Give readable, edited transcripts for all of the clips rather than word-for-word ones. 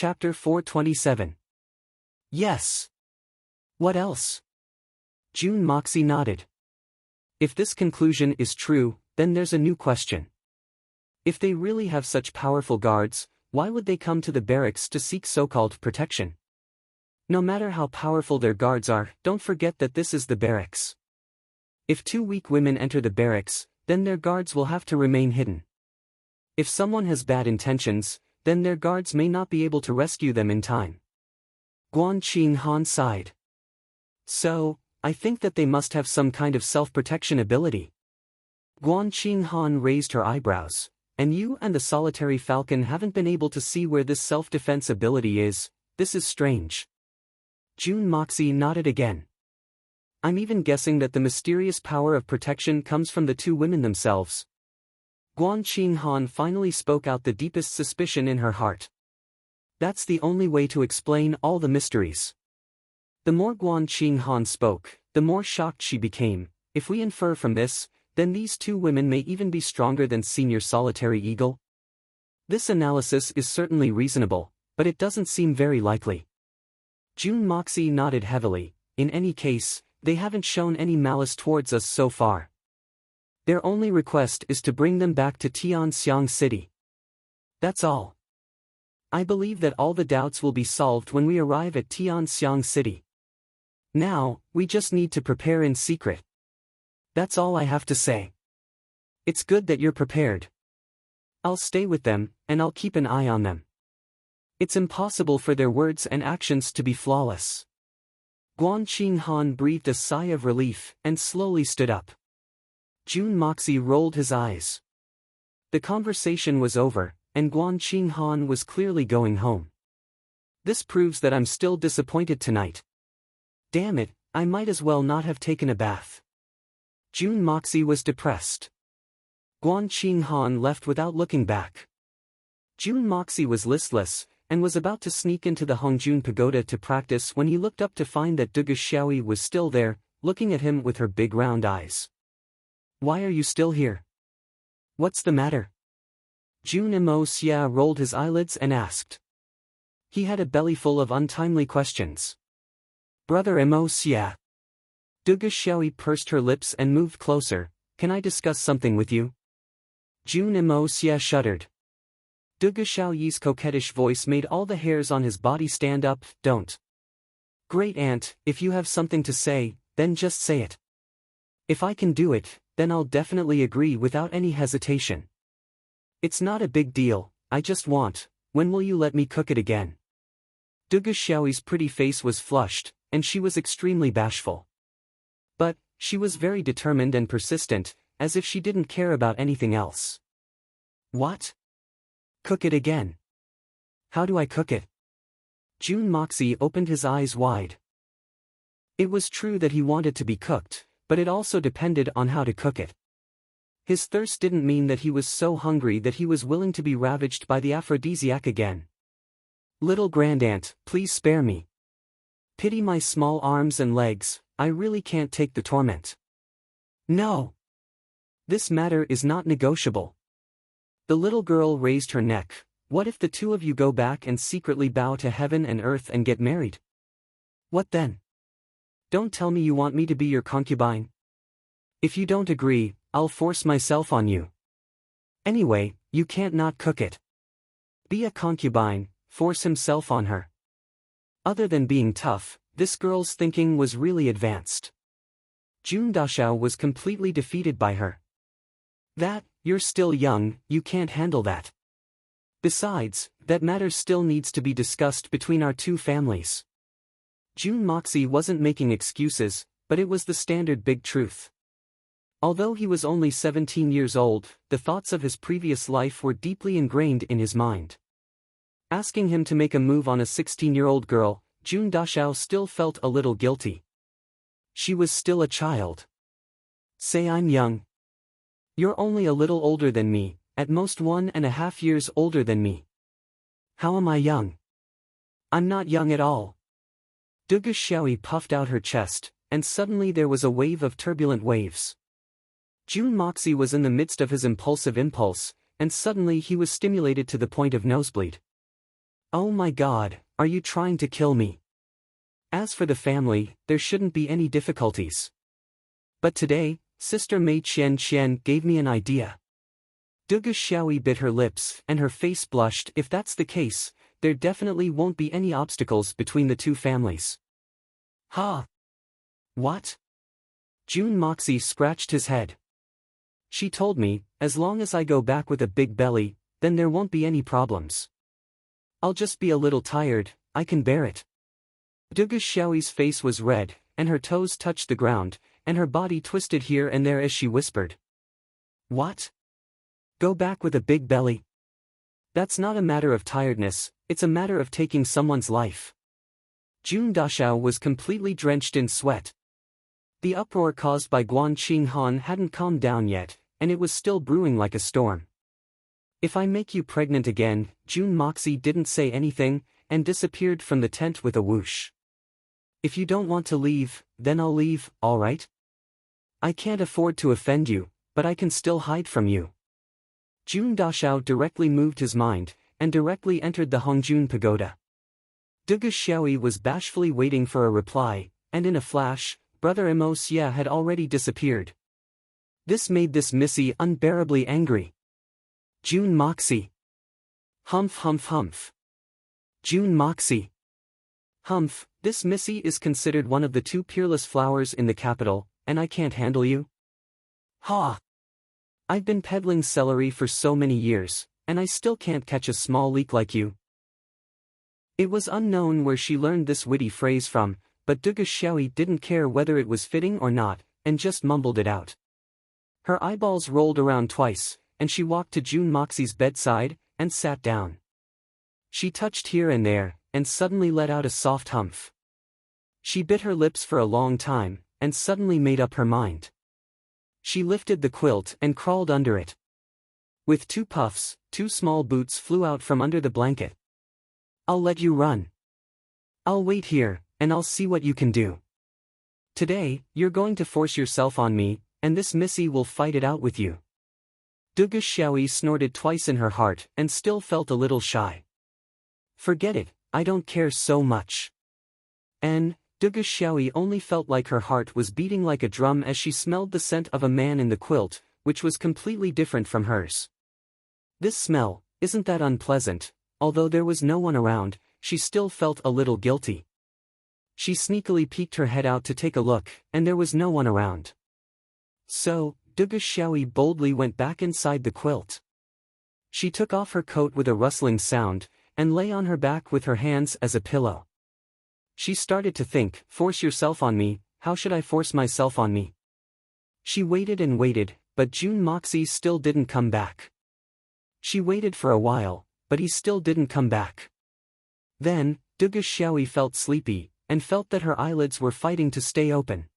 Chapter 427. Yes. What else? June Moxie nodded. If this conclusion is true, then there's a new question. If they really have such powerful guards, why would they come to the barracks to seek so-called protection? No matter how powerful their guards are, don't forget that this is the barracks. If two weak women enter the barracks, then their guards will have to remain hidden. If someone has bad intentions, then their guards may not be able to rescue them in time. Guan Qinghan sighed. So, I think that they must have some kind of self-protection ability. Guan Qinghan raised her eyebrows. And you and the solitary falcon haven't been able to see where this self-defense ability is. This is strange. June Moxie nodded again. I'm even guessing that the mysterious power of protection comes from the two women themselves. Guan Qinghan finally spoke out the deepest suspicion in her heart. That's the only way to explain all the mysteries. The more Guan Qinghan spoke, the more shocked she became. If we infer from this, then these two women may even be stronger than Senior Solitary Eagle. This analysis is certainly reasonable, but it doesn't seem very likely. June Moxie nodded heavily. In any case, they haven't shown any malice towards us so far. Their only request is to bring them back to Tianxiang City. That's all. I believe that all the doubts will be solved when we arrive at Tianxiang City. Now, we just need to prepare in secret. That's all I have to say. It's good that you're prepared. I'll stay with them, and I'll keep an eye on them. It's impossible for their words and actions to be flawless. Guan Qinghan breathed a sigh of relief and slowly stood up. June Moxie rolled his eyes. The conversation was over, and Guan Qinghan was clearly going home. This proves that I'm still disappointed tonight. Damn it, I might as well not have taken a bath. June Moxie was depressed. Guan Qinghan left without looking back. June Moxie was listless, and was about to sneak into the Hongjun Pagoda to practice when he looked up to find that Dugu Xiaoyi was still there, looking at him with her big round eyes. Why are you still here? What's the matter? June Mo Xia rolled his eyelids and asked. He had a bellyful of untimely questions. Brother Mo Xia. Dugu Xiaoyi pursed her lips and moved closer. Can I discuss something with you? June Mo Xia shuddered. Dugu Xiaoyi's coquettish voice made all the hairs on his body stand up. Don't. Great aunt, if you have something to say, then just say it. If I can do it, then I'll definitely agree without any hesitation. It's not a big deal, I just want, when will you let me cook it again? Dugu Xiaoyi's pretty face was flushed, and she was extremely bashful. But, she was very determined and persistent, as if she didn't care about anything else. What? Cook it again. How do I cook it? June Moxie opened his eyes wide. It was true that he wanted to be cooked, but it also depended on how to cook it. His thirst didn't mean that he was so hungry that he was willing to be ravaged by the aphrodisiac again. Little grandaunt, please spare me. Pity my small arms and legs, I really can't take the torment. No. This matter is not negotiable. The little girl raised her neck. What if the two of you go back and secretly bow to heaven and earth and get married? What then? Don't tell me you want me to be your concubine. If you don't agree, I'll force myself on you. Anyway, you can't not cook it. Be a concubine, force himself on her. Other than being tough, this girl's thinking was really advanced. June Dashao was completely defeated by her. That, you're still young, you can't handle that. Besides, that matter still needs to be discussed between our two families. June Moxie wasn't making excuses, but it was the standard big truth. Although he was only 17 years old, the thoughts of his previous life were deeply ingrained in his mind. Asking him to make a move on a 16-year-old girl, June Dashao still felt a little guilty. She was still a child. Say I'm young. You're only a little older than me, at most 1.5 years older than me. How am I young? I'm not young at all. Dugu Xiaoyi puffed out her chest, and suddenly there was a wave of turbulent waves. June Moxie was in the midst of his impulse, and suddenly he was stimulated to the point of nosebleed. Oh my god, are you trying to kill me? As for the family, there shouldn't be any difficulties. But today, Sister Mei Qian gave me an idea. Dugu Xiaoyi bit her lips and her face blushed. If that's the case, there definitely won't be any obstacles between the two families. Ha! What? Jun Moxie scratched his head. She told me, as long as I go back with a big belly, then there won't be any problems. I'll just be a little tired, I can bear it. Dugu Xiaoyi's face was red, and her toes touched the ground, and her body twisted here and there as she whispered. What? Go back with a big belly? That's not a matter of tiredness, it's a matter of taking someone's life. Jun Dashao was completely drenched in sweat. The uproar caused by Guan Qinghan hadn't calmed down yet, and it was still brewing like a storm. If I make you pregnant again, Jun Moxie didn't say anything, and disappeared from the tent with a whoosh. If you don't want to leave, then I'll leave, alright? I can't afford to offend you, but I can still hide from you. Jun Dashao directly moved his mind, and directly entered the Hongjun Pagoda. Dugu Xiaoyi was bashfully waiting for a reply, and in a flash, Brother Imo Xia had already disappeared. This made this Missy unbearably angry. Jun Moxie. Humph humph humph. Jun Moxie. Humph, this Missy is considered one of the two peerless flowers in the capital, and I can't handle you? Ha! I've been peddling celery for so many years, and I still can't catch a small leak like you. It was unknown where she learned this witty phrase from, but Dugu Xiaoyi didn't care whether it was fitting or not, and just mumbled it out. Her eyeballs rolled around twice, and she walked to Jun Moxie's bedside, and sat down. She touched here and there, and suddenly let out a soft humph. She bit her lips for a long time, and suddenly made up her mind. She lifted the quilt and crawled under it. With two puffs, two small boots flew out from under the blanket. I'll let you run. I'll wait here, and I'll see what you can do. Today, you're going to force yourself on me, and this Missy will fight it out with you. Dugu Xiaoyi snorted twice in her heart and still felt a little shy. Forget it, I don't care so much. And, Dugu Xiaoyi only felt like her heart was beating like a drum as she smelled the scent of a man in the quilt, which was completely different from hers. This smell, isn't that unpleasant? Although there was no one around, she still felt a little guilty. She sneakily peeked her head out to take a look, and there was no one around. So, Dugu Xiaoyi boldly went back inside the quilt. She took off her coat with a rustling sound, and lay on her back with her hands as a pillow. She started to think, force yourself on me, how should I force myself on me? She waited and waited, but Jun Moxie still didn't come back. She waited for a while, but he still didn't come back. Then, Dugu Xiaoyi felt sleepy, and felt that her eyelids were fighting to stay open.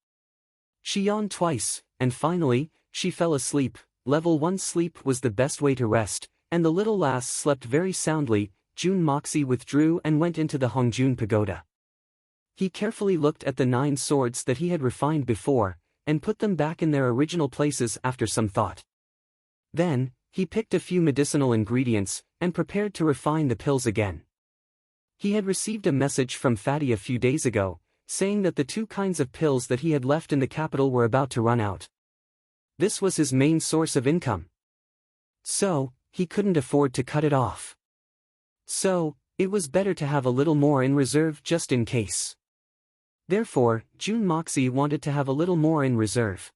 She yawned twice, and finally, she fell asleep. Level 1 sleep was the best way to rest, and the little lass slept very soundly. Jun Moxie withdrew and went into the Hongjun Pagoda. He carefully looked at the 9 swords that he had refined before, and put them back in their original places after some thought. Then, he picked a few medicinal ingredients, and prepared to refine the pills again. He had received a message from Fatty a few days ago, saying that the 2 kinds of pills that he had left in the capital were about to run out. This was his main source of income. So, he couldn't afford to cut it off. So, it was better to have a little more in reserve just in case. Therefore, Jun Moxie wanted to have a little more in reserve.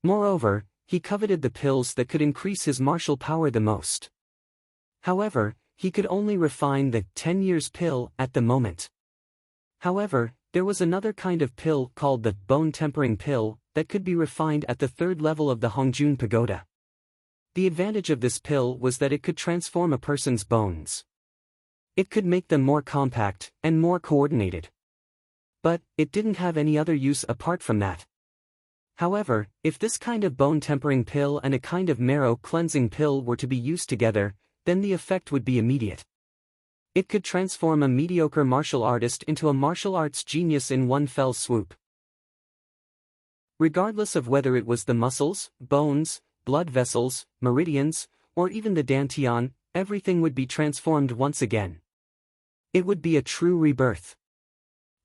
Moreover, he coveted the pills that could increase his martial power the most. However, he could only refine the 10 years pill at the moment. However, there was another kind of pill called the bone tempering pill that could be refined at the 3rd level of the Hongjun Pagoda. The advantage of this pill was that it could transform a person's bones. It could make them more compact and more coordinated. But, it didn't have any other use apart from that. However, if this kind of bone tempering pill and a kind of marrow cleansing pill were to be used together, then the effect would be immediate. It could transform a mediocre martial artist into a martial arts genius in one fell swoop. Regardless of whether it was the muscles, bones, blood vessels, meridians, or even the dantian, everything would be transformed once again. It would be a true rebirth.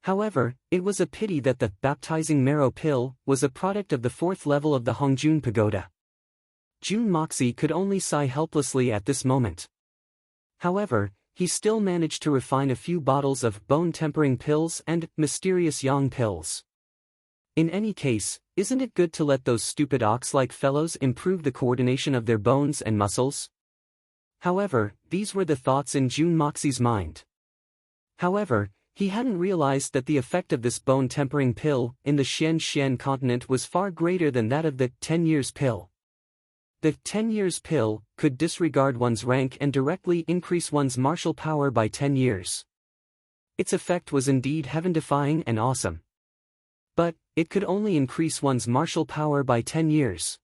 However, it was a pity that the baptizing marrow pill was a product of the 4th level of the Hongjun Pagoda. Jun Moxie could only sigh helplessly at this moment. However, he still managed to refine a few bottles of bone-tempering pills and mysterious yang pills. In any case, isn't it good to let those stupid ox-like fellows improve the coordination of their bones and muscles? However, these were the thoughts in Jun Moxie's mind. However, he hadn't realized that the effect of this bone-tempering pill in the Xian continent was far greater than that of the 10 years pill. The 10 years pill could disregard one's rank and directly increase one's martial power by 10 years. Its effect was indeed heaven-defying and awesome. But, it could only increase one's martial power by 10 years.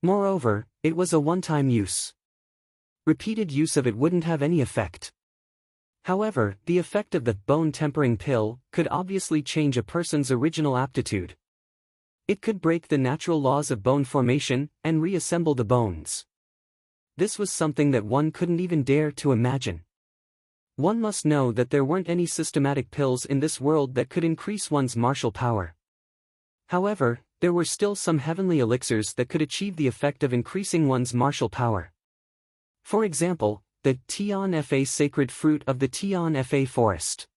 Moreover, it was a one-time use. Repeated use of it wouldn't have any effect. However, the effect of the bone-tempering pill could obviously change a person's original aptitude. It could break the natural laws of bone formation and reassemble the bones. This was something that one couldn't even dare to imagine. One must know that there weren't any systematic pills in this world that could increase one's martial power. However, there were still some heavenly elixirs that could achieve the effect of increasing one's martial power. For example, the Tian Fa sacred fruit of the Tian Fa forest.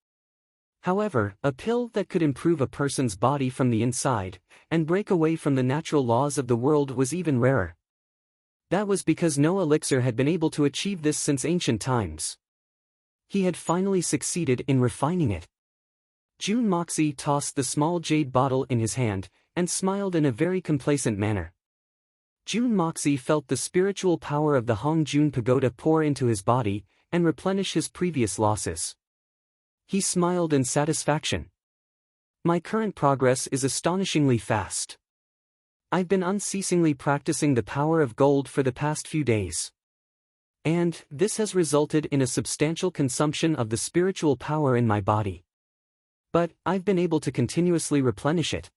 However, a pill that could improve a person's body from the inside and break away from the natural laws of the world was even rarer. That was because no elixir had been able to achieve this since ancient times. He had finally succeeded in refining it. Jun Moxie tossed the small jade bottle in his hand and smiled in a very complacent manner. Jun Moxie felt the spiritual power of the Hongjun Pagoda pour into his body and replenish his previous losses. He smiled in satisfaction. My current progress is astonishingly fast. I've been unceasingly practicing the power of gold for the past few days. And this has resulted in a substantial consumption of the spiritual power in my body. But I've been able to continuously replenish it.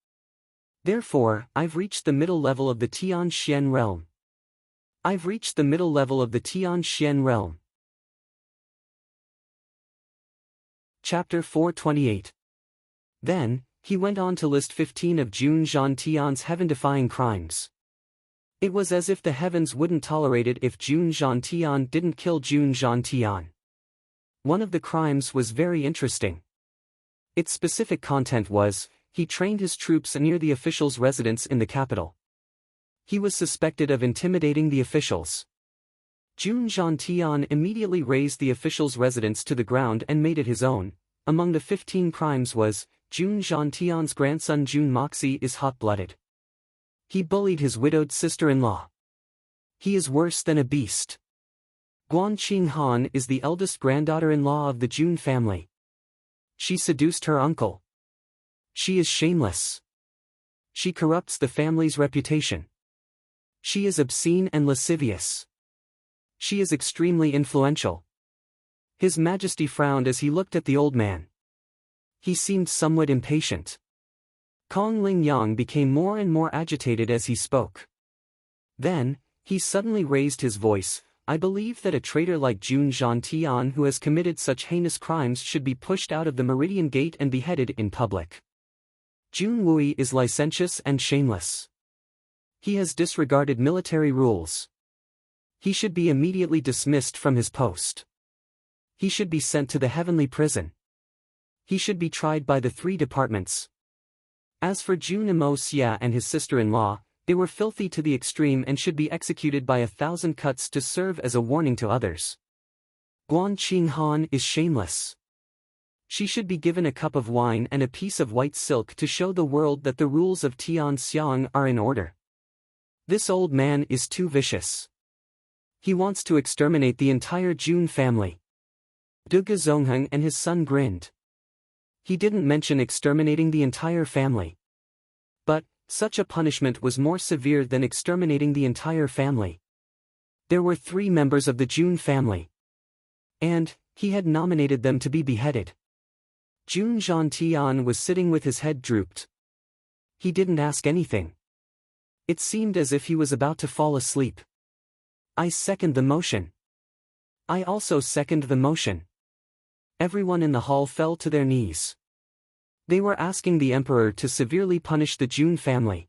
Therefore, I've reached the middle level of the Tian Xian realm. I've reached the middle level of the Tian Xian realm. Chapter 428. Then, he went on to list 15 of Jun Zhantian's heaven-defying crimes. It was as if the heavens wouldn't tolerate it if Jun Zhantian didn't kill Jun Zhantian. One of the crimes was very interesting. Its specific content was, he trained his troops near the official's residence in the capital. He was suspected of intimidating the officials. Jun Zhantian immediately razed the official's residence to the ground and made it his own. Among the 15 crimes was, Jun Zhantian's grandson Jun Moxie is hot-blooded. He bullied his widowed sister-in-law. He is worse than a beast. Guan Qinghan is the eldest granddaughter-in-law of the Jun family. She seduced her uncle. She is shameless. She corrupts the family's reputation. She is obscene and lascivious. She is extremely influential. His Majesty frowned as he looked at the old man. He seemed somewhat impatient. Kong Ling Yang became more and more agitated as he spoke. Then, he suddenly raised his voice. I believe that a traitor like Jun Zhantian who has committed such heinous crimes should be pushed out of the Meridian Gate and beheaded in public. Jun Wui is licentious and shameless. He has disregarded military rules. He should be immediately dismissed from his post. He should be sent to the heavenly prison. He should be tried by the 3 departments. As for Jun Imo Xia and his sister-in-law, they were filthy to the extreme and should be executed by 1,000 cuts to serve as a warning to others. Guan Qinghan is shameless. She should be given a cup of wine and a piece of white silk to show the world that the rules of Tian Xiang are in order. This old man is too vicious. He wants to exterminate the entire Jun family. Du Gezongheng and his son grinned. He didn't mention exterminating the entire family. But, such a punishment was more severe than exterminating the entire family. There were 3 members of the Jun family. And, he had nominated them to be beheaded. Jun Zhantian was sitting with his head drooped. He didn't ask anything. It seemed as if he was about to fall asleep. I second the motion. I also second the motion. Everyone in the hall fell to their knees. They were asking the emperor to severely punish the Jun family.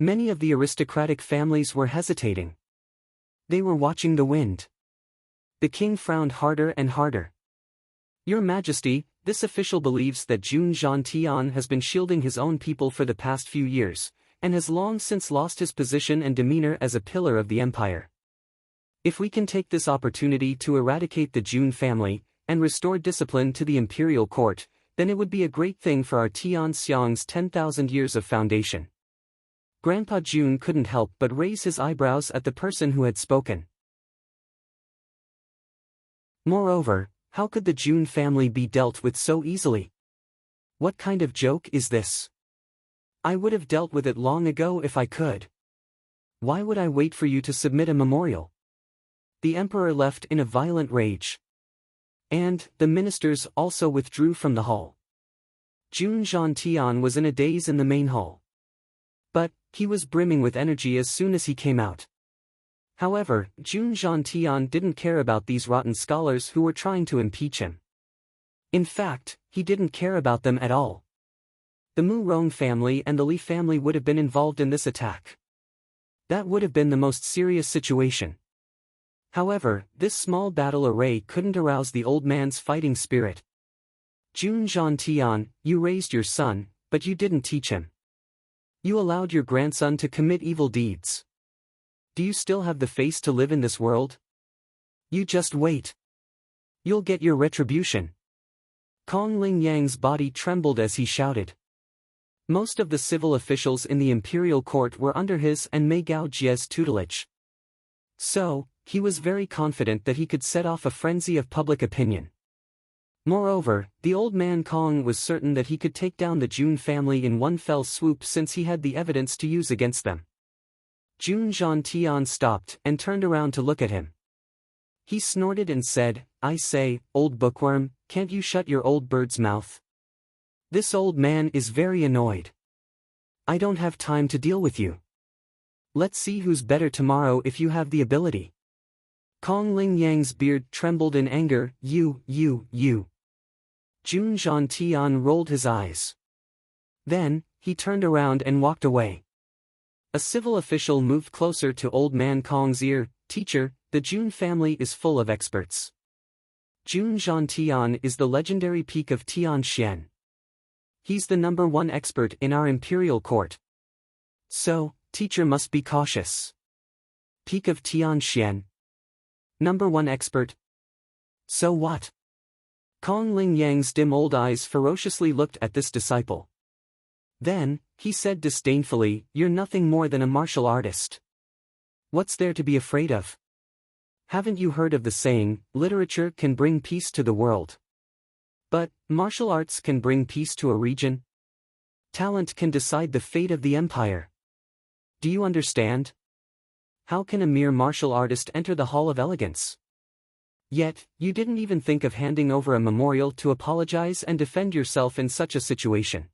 Many of the aristocratic families were hesitating. They were watching the wind. The king frowned harder and harder. Your Majesty, this official believes that Jun Zhantian has been shielding his own people for the past few years, and has long since lost his position and demeanor as a pillar of the empire. If we can take this opportunity to eradicate the Jun family, and restore discipline to the imperial court, then it would be a great thing for our Tianxiang's 10,000 years of foundation. Grandpa Jun couldn't help but raise his eyebrows at the person who had spoken. Moreover, how could the Jun family be dealt with so easily? What kind of joke is this? I would have dealt with it long ago if I could. Why would I wait for you to submit a memorial? The emperor left in a violent rage. And the ministers also withdrew from the hall. Jun Zhantian was in a daze in the main hall. But he was brimming with energy as soon as he came out. However, Jun Zhantian didn't care about these rotten scholars who were trying to impeach him. In fact, he didn't care about them at all. The Mu Rong family and the Li family would have been involved in this attack. That would have been the most serious situation. However, this small battle array couldn't arouse the old man's fighting spirit. Jun Zhantian, you raised your son, but you didn't teach him. You allowed your grandson to commit evil deeds. Do you still have the face to live in this world? You just wait. You'll get your retribution. Kong Ling Yang's body trembled as he shouted. Most of the civil officials in the imperial court were under his and Mei Gao Jie's tutelage. So, he was very confident that he could set off a frenzy of public opinion. Moreover, the old man Kong was certain that he could take down the Jun family in one fell swoop since he had the evidence to use against them. Jun Zhantian stopped and turned around to look at him. He snorted and said, I say, old bookworm, can't you shut your old bird's mouth? This old man is very annoyed. I don't have time to deal with you. Let's see who's better tomorrow if you have the ability. Kong Ling Yang's beard trembled in anger. You. Jun Zhantian rolled his eyes. Then, he turned around and walked away. A civil official moved closer to old man Kong's ear. Teacher, the Jun family is full of experts. Jun Zhantian is the legendary peak of Tianxian. He's the #1 expert in our imperial court. So, teacher must be cautious. Peak of Tianxian. #1 expert. So what? Kong Ling Yang's dim old eyes ferociously looked at this disciple. Then, he said disdainfully, you're nothing more than a martial artist. What's there to be afraid of? Haven't you heard of the saying, literature can bring peace to the world? But, martial arts can bring peace to a region? Talent can decide the fate of the empire. Do you understand? How can a mere martial artist enter the Hall of Elegance? Yet, you didn't even think of handing over a memorial to apologize and defend yourself in such a situation.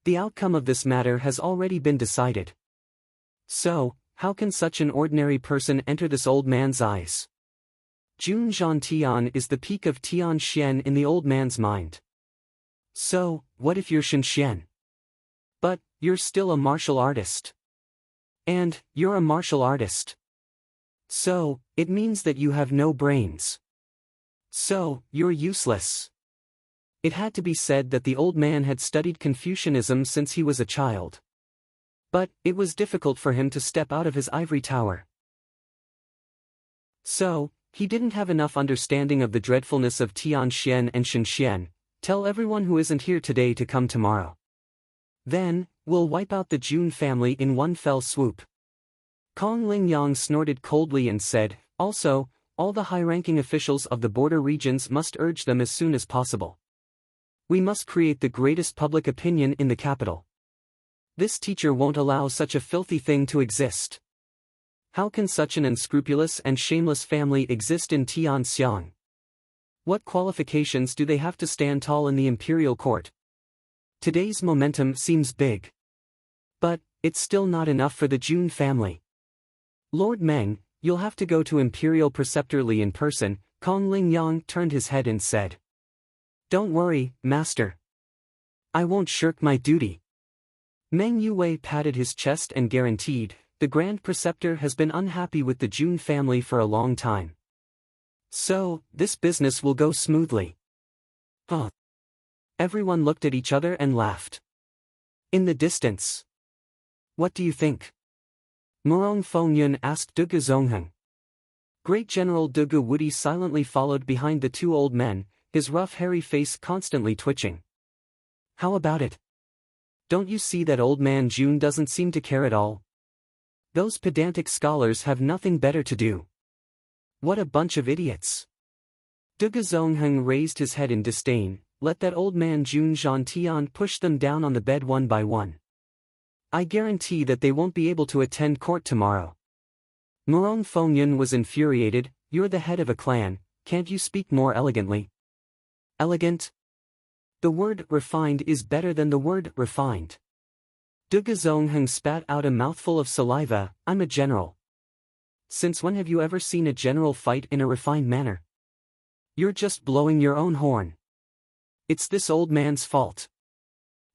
The outcome of this matter has already been decided. So, how can such an ordinary person enter this old man's eyes? Jun Zhantian is the peak of Tianxian in the old man's mind. So, what if you're Shenxian? But, you're still a martial artist. And, you're a martial artist. So, it means that you have no brains. So, you're useless. It had to be said that the old man had studied Confucianism since he was a child. But, it was difficult for him to step out of his ivory tower. So, he didn't have enough understanding of the dreadfulness of Tianxian and Shenxian. Tell everyone who isn't here today to come tomorrow. Then, we'll wipe out the Jun family in one fell swoop. Kong Ling Yang snorted coldly and said, also, all the high-ranking officials of the border regions must urge them as soon as possible. We must create the greatest public opinion in the capital. This teacher won't allow such a filthy thing to exist. How can such an unscrupulous and shameless family exist in Tianxiang? What qualifications do they have to stand tall in the imperial court? Today's momentum seems big. But, it's still not enough for the Jun family. Lord Meng, you'll have to go to Imperial Preceptor Li in person. Kong Ling Yang turned his head and said. Don't worry, master. I won't shirk my duty. Meng Yue patted his chest and guaranteed, the Grand Preceptor has been unhappy with the Jun family for a long time. So, this business will go smoothly. Huh. Everyone looked at each other and laughed. In the distance. What do you think? Murong Fengyun asked Dugu Zongheng. Great General Dugu Wudi silently followed behind the two old men, his rough hairy face constantly twitching. How about it? Don't you see that old man Jun doesn't seem to care at all? Those pedantic scholars have nothing better to do. What a bunch of idiots. Dugu Zongheng raised his head in disdain, let that old man Jun Zhantian push them down on the bed one by one. I guarantee that they won't be able to attend court tomorrow. Murong Fengyun was infuriated, you're the head of a clan, can't you speak more elegantly? Elegant? The word refined is better than the word refined. Dugu Zongheng spat out a mouthful of saliva, I'm a general. Since when have you ever seen a general fight in a refined manner? You're just blowing your own horn. It's this old man's fault.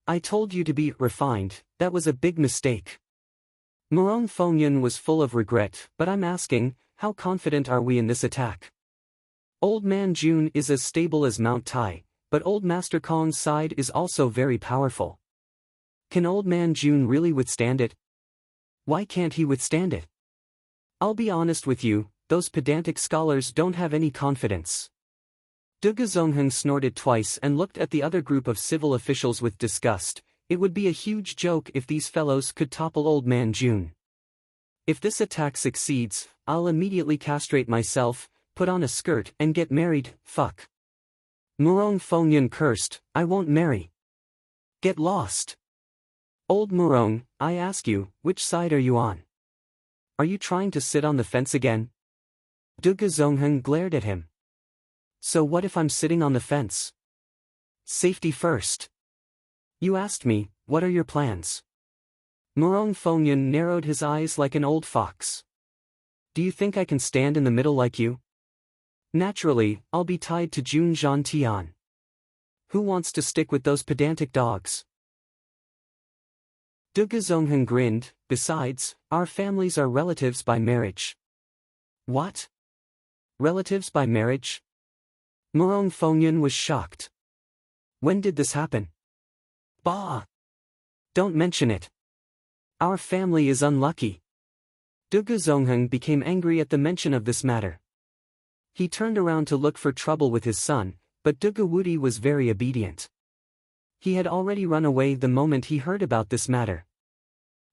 I told you to be refined, that was a big mistake. Murong Fengyun was full of regret, but I'm asking, how confident are we in this attack? Old man Jun is as stable as Mount Tai, but old Master Kong's side is also very powerful. Can old man Jun really withstand it? Why can't he withstand it? I'll be honest with you, those pedantic scholars don't have any confidence. Dugu Zongheng snorted twice and looked at the other group of civil officials with disgust. It would be a huge joke if these fellows could topple old man Jun. If this attack succeeds, I'll immediately castrate myself, put on a skirt and get married, fuck. Murong Fengyun cursed, I won't marry. Get lost. Old Murong, I ask you, which side are you on? Are you trying to sit on the fence again? Dugu Zongheng glared at him. So what if I'm sitting on the fence? Safety first. You asked me, what are your plans? Murong Fengyun narrowed his eyes like an old fox. Do you think I can stand in the middle like you? Naturally, I'll be tied to Jun Zhantian. Who wants to stick with those pedantic dogs? Dugu Zongheng grinned, besides, our families are relatives by marriage. What? Relatives by marriage? Murong Fengyun was shocked. When did this happen? Bah! Don't mention it. Our family is unlucky. Dugu Zongheng became angry at the mention of this matter. He turned around to look for trouble with his son, but Dugu Wudi was very obedient. He had already run away the moment he heard about this matter.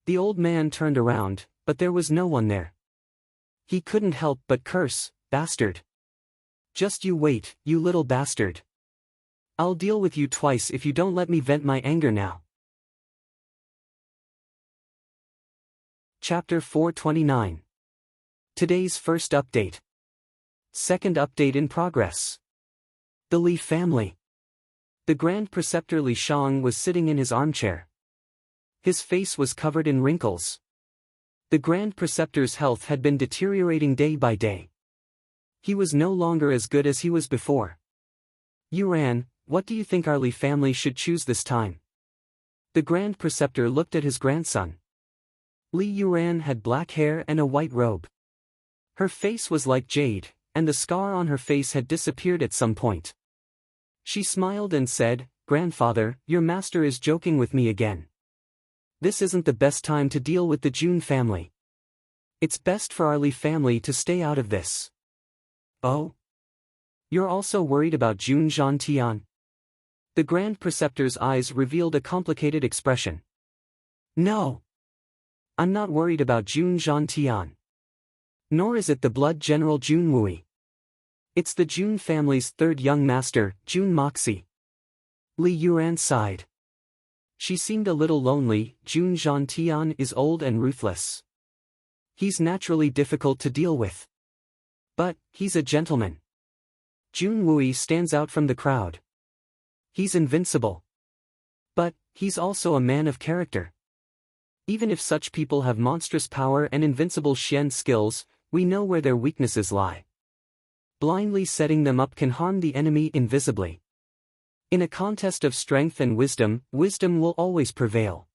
The old man turned around, but there was no one there. He couldn't help but curse, bastard. Just you wait, you little bastard. I'll deal with you twice if you don't let me vent my anger now. Chapter 429. Today's first update. Second update in progress. The Li family. The Grand Preceptor Li Shang was sitting in his armchair. His face was covered in wrinkles. The Grand Preceptor's health had been deteriorating day by day. He was no longer as good as he was before. Yuran, what do you think our Li family should choose this time? The Grand Preceptor looked at his grandson. Li Yuran had black hair and a white robe. Her face was like jade, and the scar on her face had disappeared at some point. She smiled and said, Grandfather, your master is joking with me again. This isn't the best time to deal with the Jun family. It's best for our Li family to stay out of this. Oh? You're also worried about Jun Zhantian? The Grand Preceptor's eyes revealed a complicated expression. No. I'm not worried about Jun Zhantian. Nor is it the blood general Jun Wui. It's the Jun family's third young master, Jun Moxie. Li Yuran sighed. She seemed a little lonely. Jun Zhantian is old and ruthless. He's naturally difficult to deal with. But, he's a gentleman. Jun Wui stands out from the crowd. He's invincible. But, he's also a man of character. Even if such people have monstrous power and invincible Xian skills, we know where their weaknesses lie. Blindly setting them up can harm the enemy invisibly. In a contest of strength and wisdom, wisdom will always prevail.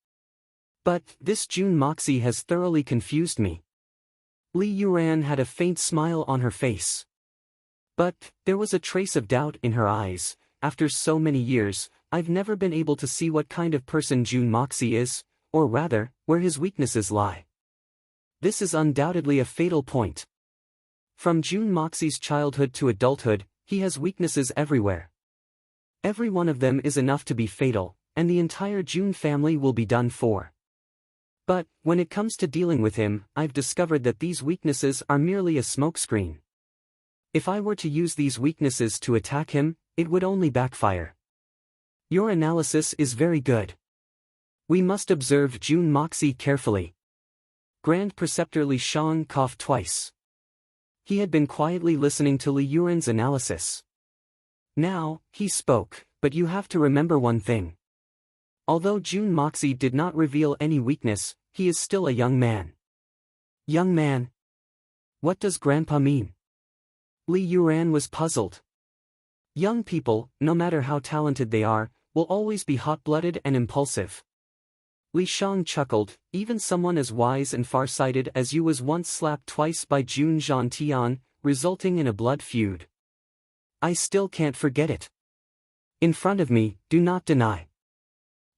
But, this June Moxie has thoroughly confused me. Li Yuran had a faint smile on her face. But, there was a trace of doubt in her eyes. After so many years, I've never been able to see what kind of person June Moxie is, or rather, where his weaknesses lie. This is undoubtedly a fatal point. From June Moxie's childhood to adulthood, he has weaknesses everywhere. Every one of them is enough to be fatal, and the entire June family will be done for. But, when it comes to dealing with him, I've discovered that these weaknesses are merely a smokescreen. If I were to use these weaknesses to attack him, it would only backfire. Your analysis is very good. We must observe June Moxie carefully. Grand Preceptor Li Shang coughed twice. He had been quietly listening to Li Yuran's analysis. Now, he spoke, but you have to remember one thing. Although June Moxie did not reveal any weakness, he is still a young man. Young man? What does Grandpa mean? Li Yuran was puzzled. Young people, no matter how talented they are, will always be hot-blooded and impulsive. Li Shang chuckled, even someone as wise and far-sighted as you was once slapped twice by June Zhantian, resulting in a blood feud. I still can't forget it. In front of me, do not deny.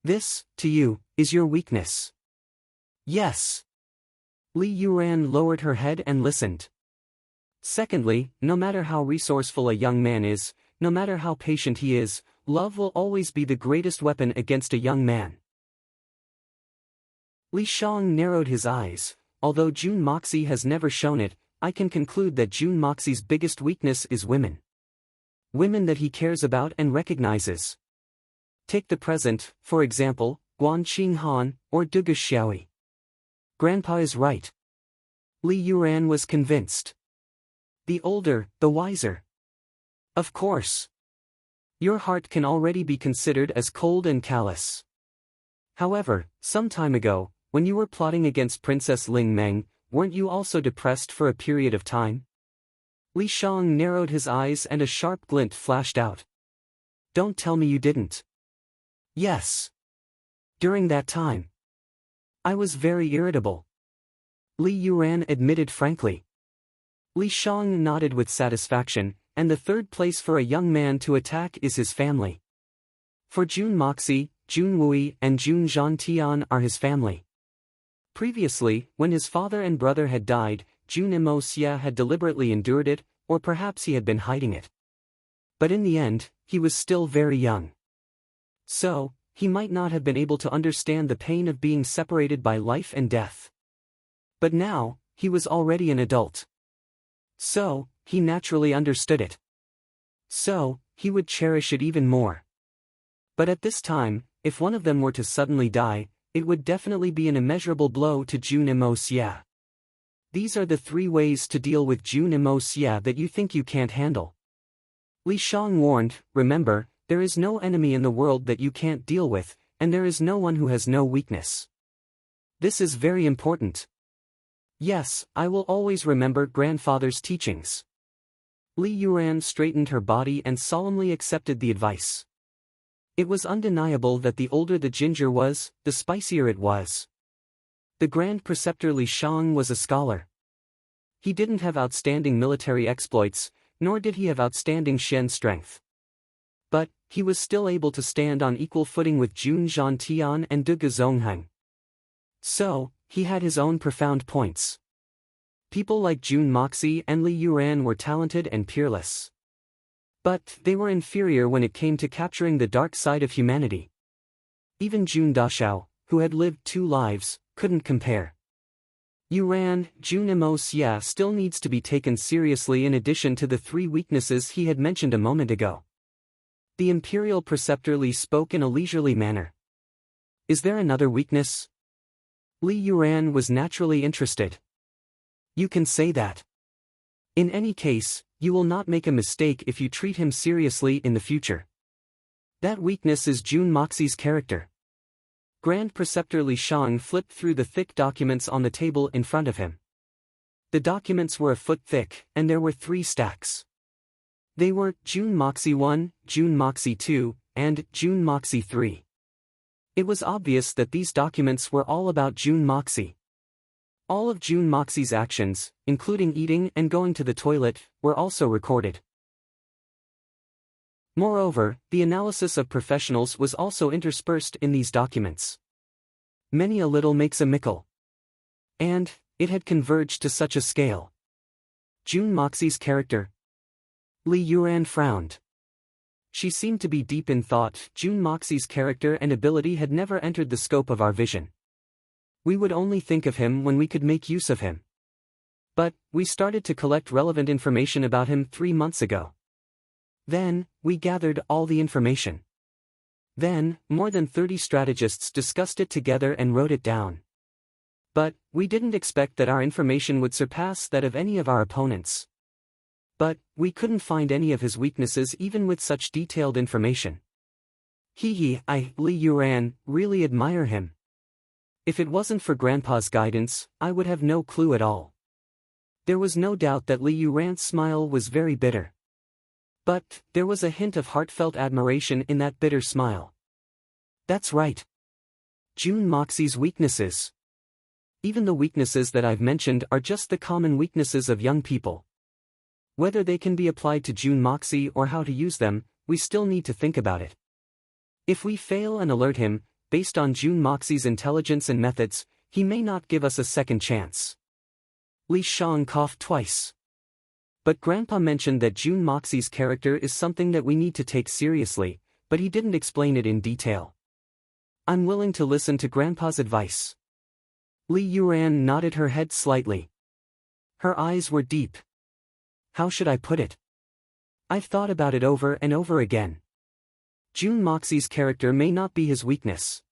This, to you, is your weakness. Yes. Li Yuran lowered her head and listened. Secondly, no matter how resourceful a young man is, no matter how patient he is, love will always be the greatest weapon against a young man. Li Shang narrowed his eyes. Although June Moxie has never shown it, I can conclude that June Moxie's biggest weakness is women. Women that he cares about and recognizes. Take the present, for example, Guan Qinghan, or Dugu Xiaoi. Grandpa is right. Li Yuran was convinced. The older, the wiser. Of course. Your heart can already be considered as cold and callous. However, some time ago, when you were plotting against Princess Ling Meng, weren't you also depressed for a period of time? Li Shang narrowed his eyes and a sharp glint flashed out. Don't tell me you didn't. Yes. During that time, I was very irritable. Li Yuran admitted frankly. Li Shang nodded with satisfaction, and the third place for a young man to attack is his family. For June Moxie, June Wui and June Zhantian are his family. Previously, when his father and brother had died, June Xia had deliberately endured it, or perhaps he had been hiding it. But in the end, he was still very young. So, he might not have been able to understand the pain of being separated by life and death. But now, he was already an adult. So, he naturally understood it. So, he would cherish it even more. But at this time, if one of them were to suddenly die, it would definitely be an immeasurable blow to June Xia. These are the 3 ways to deal with June Xia that you think you can't handle. Li Shang warned, remember, there is no enemy in the world that you can't deal with, and there is no one who has no weakness. This is very important. Yes, I will always remember grandfather's teachings. Li Yuran straightened her body and solemnly accepted the advice. It was undeniable that the older the ginger was, the spicier it was. The Grand Preceptor Li Shang was a scholar. He didn't have outstanding military exploits, nor did he have outstanding Shen strength. But, he was still able to stand on equal footing with June Zhantian and Dugu Zongheng. So, he had his own profound points. People like June Moxie and Li Yuran were talented and peerless. But, they were inferior when it came to capturing the dark side of humanity. Even June Dashao, who had lived 2 lives, couldn't compare. Yuran, June Xia still needs to be taken seriously in addition to the 3 weaknesses he had mentioned a moment ago. The Imperial Preceptor Li spoke in a leisurely manner. Is there another weakness? Li Yuran was naturally interested. You can say that. In any case, you will not make a mistake if you treat him seriously in the future. That weakness is June Moxie's character. Grand Preceptor Li Shang flipped through the thick documents on the table in front of him. The documents were a foot thick, and there were 3 stacks. They were June Moxie 1, June Moxie 2, and June Moxie 3. It was obvious that these documents were all about June Moxie. All of June Moxie's actions, including eating and going to the toilet, were also recorded. Moreover, the analysis of professionals was also interspersed in these documents. Many a little makes a mickle. And it had converged to such a scale. June Moxie's character. Li Yuran frowned. She seemed to be deep in thought. June Moxie's character and ability had never entered the scope of our vision. We would only think of him when we could make use of him. But we started to collect relevant information about him 3 months ago. Then, we gathered all the information. Then, more than 30 strategists discussed it together and wrote it down. But we didn't expect that our information would surpass that of any of our opponents. But we couldn't find any of his weaknesses even with such detailed information. I, Li Yuran, really admire him. If it wasn't for Grandpa's guidance, I would have no clue at all. There was no doubt that Li Yuran's smile was very bitter. But there was a hint of heartfelt admiration in that bitter smile. That's right. June Moxie's weaknesses. Even the weaknesses that I've mentioned are just the common weaknesses of young people. Whether they can be applied to June Moxie or how to use them, we still need to think about it. If we fail and alert him, based on June Moxie's intelligence and methods, he may not give us a second chance. Li Shang coughed twice. But Grandpa mentioned that June Moxie's character is something that we need to take seriously, but he didn't explain it in detail. I'm willing to listen to Grandpa's advice. Li Yuran nodded her head slightly. Her eyes were deep. How should I put it? I've thought about it over and over again. June Moxie's character may not be his weakness.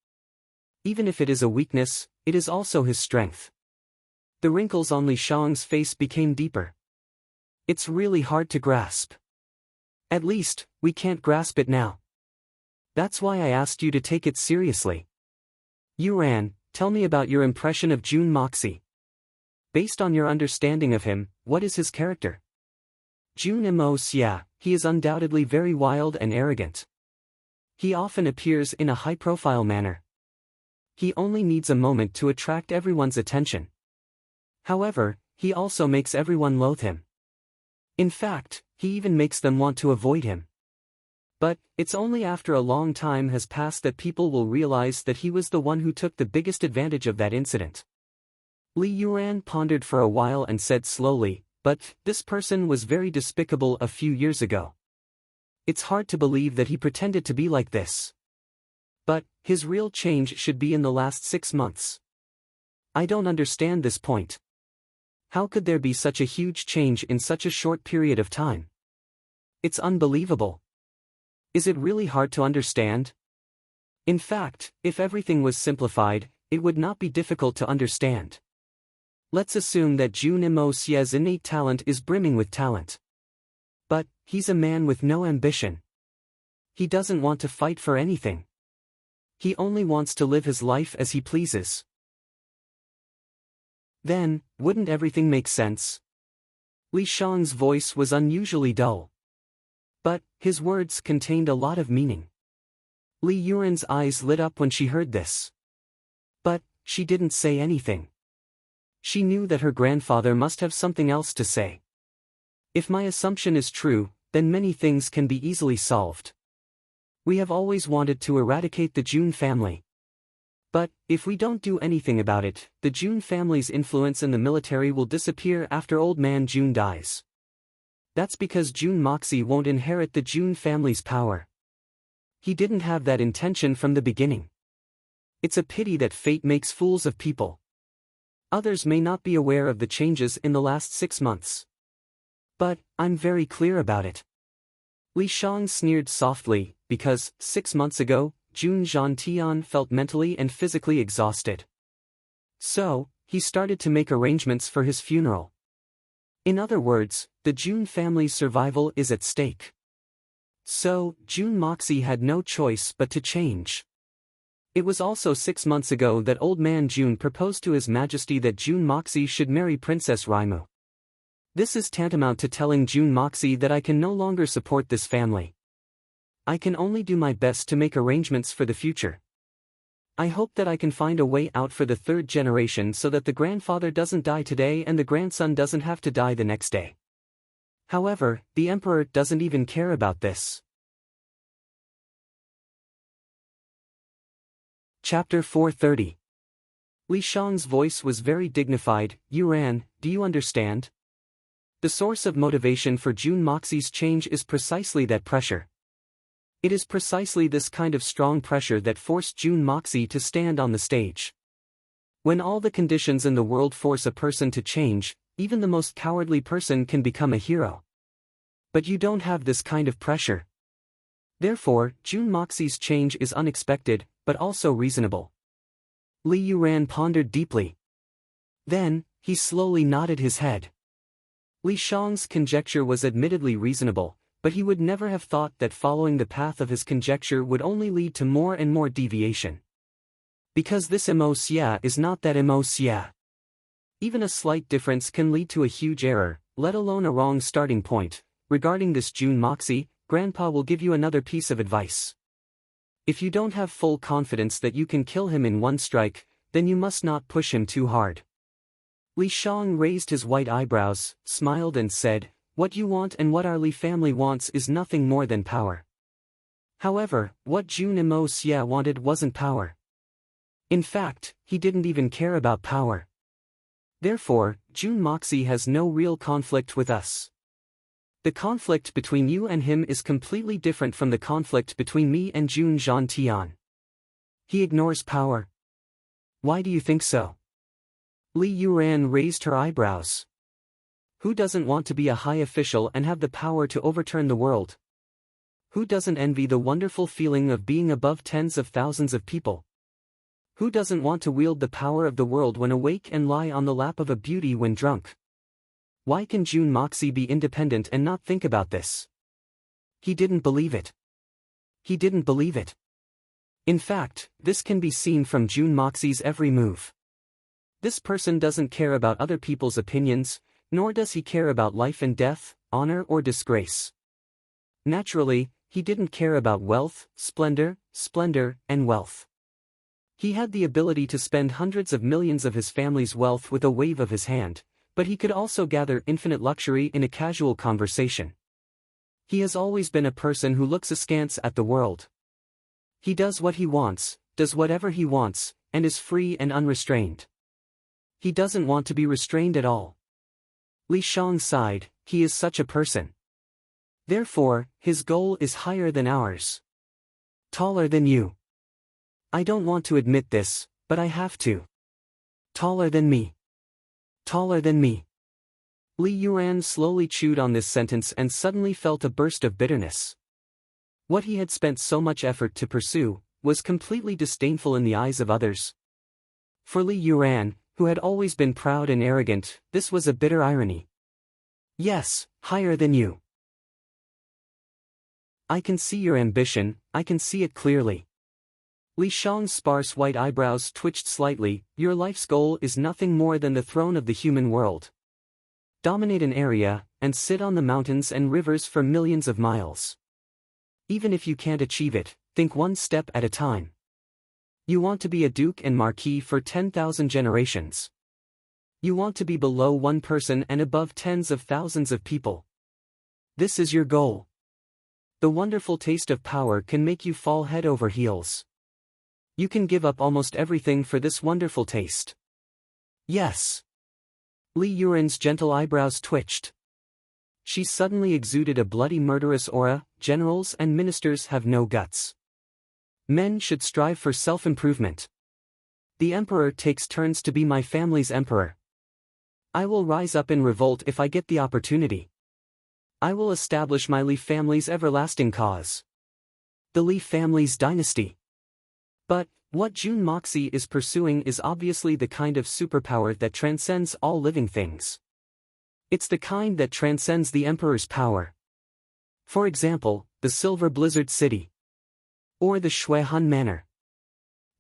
Even if it is a weakness, it is also his strength. The wrinkles on Li Shang's face became deeper. It's really hard to grasp. At least, we can't grasp it now. That's why I asked you to take it seriously. Yuran, tell me about your impression of June Moxie. Based on your understanding of him, what is his character? June Moxie, he is undoubtedly very wild and arrogant. He often appears in a high-profile manner. He only needs a moment to attract everyone's attention. However, he also makes everyone loathe him. In fact, he even makes them want to avoid him. But it's only after a long time has passed that people will realize that he was the one who took the biggest advantage of that incident. Li Yuran pondered for a while and said slowly, but this person was very despicable a few years ago. It's hard to believe that he pretended to be like this. But his real change should be in the last 6 months. I don't understand this point. How could there be such a huge change in such a short period of time? It's unbelievable. Is it really hard to understand? In fact, if everything was simplified, it would not be difficult to understand. Let's assume that June Moxie's innate talent is brimming with talent. But he's a man with no ambition. He doesn't want to fight for anything. He only wants to live his life as he pleases. Then, wouldn't everything make sense? Li Shang's voice was unusually dull. But his words contained a lot of meaning. Li Yuran's eyes lit up when she heard this. But she didn't say anything. She knew that her grandfather must have something else to say. If my assumption is true, then many things can be easily solved. We have always wanted to eradicate the June family. But if we don't do anything about it, the June family's influence in the military will disappear after old man June dies. That's because June Moxie won't inherit the June family's power. He didn't have that intention from the beginning. It's a pity that fate makes fools of people. Others may not be aware of the changes in the last 6 months. But I'm very clear about it. Li Shang sneered softly, because 6 months ago, June Zhantian felt mentally and physically exhausted. So, he started to make arrangements for his funeral. In other words, the June family's survival is at stake. So, June Moxie had no choice but to change. It was also 6 months ago that old man June proposed to His Majesty that June Moxie should marry Princess Raimu. This is tantamount to telling June Moxie that I can no longer support this family. I can only do my best to make arrangements for the future. I hope that I can find a way out for the third generation so that the grandfather doesn't die today and the grandson doesn't have to die the next day. However, the emperor doesn't even care about this. Chapter 430. Li Shang's voice was very dignified. Yuran, do you understand? The source of motivation for Jun Moxi's change is precisely that pressure. It is precisely this kind of strong pressure that forced Jun Moxi to stand on the stage. When all the conditions in the world force a person to change, even the most cowardly person can become a hero. But you don't have this kind of pressure. Therefore, Jun Moxi's change is unexpected, but also reasonable. Li Yuran pondered deeply. Then, he slowly nodded his head. Li Shang's conjecture was admittedly reasonable, but he would never have thought that following the path of his conjecture would only lead to more and more deviation. Because this emosia is not that emosia. Even a slight difference can lead to a huge error, let alone a wrong starting point. Regarding this Jun Moxi, Grandpa will give you another piece of advice. If you don't have full confidence that you can kill him in one strike, then you must not push him too hard. Li Shang raised his white eyebrows, smiled and said, what you want and what our Li family wants is nothing more than power. However, what Jun Mo-sia wanted wasn't power. In fact, he didn't even care about power. Therefore, Jun Moxi has no real conflict with us. The conflict between you and him is completely different from the conflict between me and Jun Zhantian. He ignores power. Why do you think so? Li Yuran raised her eyebrows. Who doesn't want to be a high official and have the power to overturn the world? Who doesn't envy the wonderful feeling of being above tens of thousands of people? Who doesn't want to wield the power of the world when awake and lie on the lap of a beauty when drunk? Why can Jun Moxi be independent and not think about this? He didn't believe it. He didn't believe it. In fact, this can be seen from Jun Moxi's every move. This person doesn't care about other people's opinions, nor does he care about life and death, honor or disgrace. Naturally, he didn't care about wealth, splendor, and wealth. He had the ability to spend hundreds of millions of his family's wealth with a wave of his hand, but he could also gather infinite luxury in a casual conversation. He has always been a person who looks askance at the world. He does what he wants, does whatever he wants, and is free and unrestrained. He doesn't want to be restrained at all. Li Shang sighed, he is such a person. Therefore, his goal is higher than ours. Taller than you. I don't want to admit this, but I have to. Taller than me. Taller than me. Li Yuran slowly chewed on this sentence and suddenly felt a burst of bitterness. What he had spent so much effort to pursue was completely disdainful in the eyes of others. For Li Yuran, who had always been proud and arrogant, this was a bitter irony. Yes, higher than you. I can see your ambition, I can see it clearly. Li Shang's sparse white eyebrows twitched slightly. Your life's goal is nothing more than the throne of the human world. Dominate an area, and sit on the mountains and rivers for millions of miles. Even if you can't achieve it, think one step at a time. You want to be a duke and marquis for 10,000 generations. You want to be below one person and above tens of thousands of people. This is your goal. The wonderful taste of power can make you fall head over heels. You can give up almost everything for this wonderful taste. Yes. Li Yuran's gentle eyebrows twitched. She suddenly exuded a bloody murderous aura. Generals and ministers have no guts. Men should strive for self-improvement. The emperor takes turns to be my family's emperor. I will rise up in revolt if I get the opportunity. I will establish my Li family's everlasting cause. The Li family's dynasty. But, what Jun Moxi is pursuing is obviously the kind of superpower that transcends all living things. It's the kind that transcends the emperor's power. For example, the Silver Blizzard City. Or the Shuihan Manor.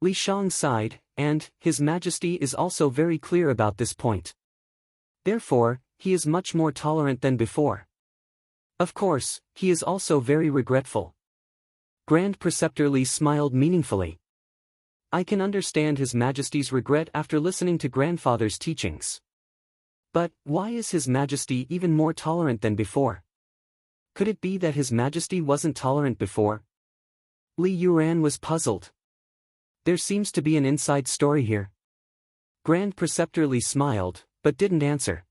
Li Shang sighed, and His Majesty is also very clear about this point. Therefore, he is much more tolerant than before. Of course, he is also very regretful. Grand Preceptor Li smiled meaningfully. I can understand His Majesty's regret after listening to Grandfather's teachings. But, why is His Majesty even more tolerant than before? Could it be that His Majesty wasn't tolerant before? Li Yuran was puzzled. There seems to be an inside story here. Grand Preceptor Li smiled, but didn't answer.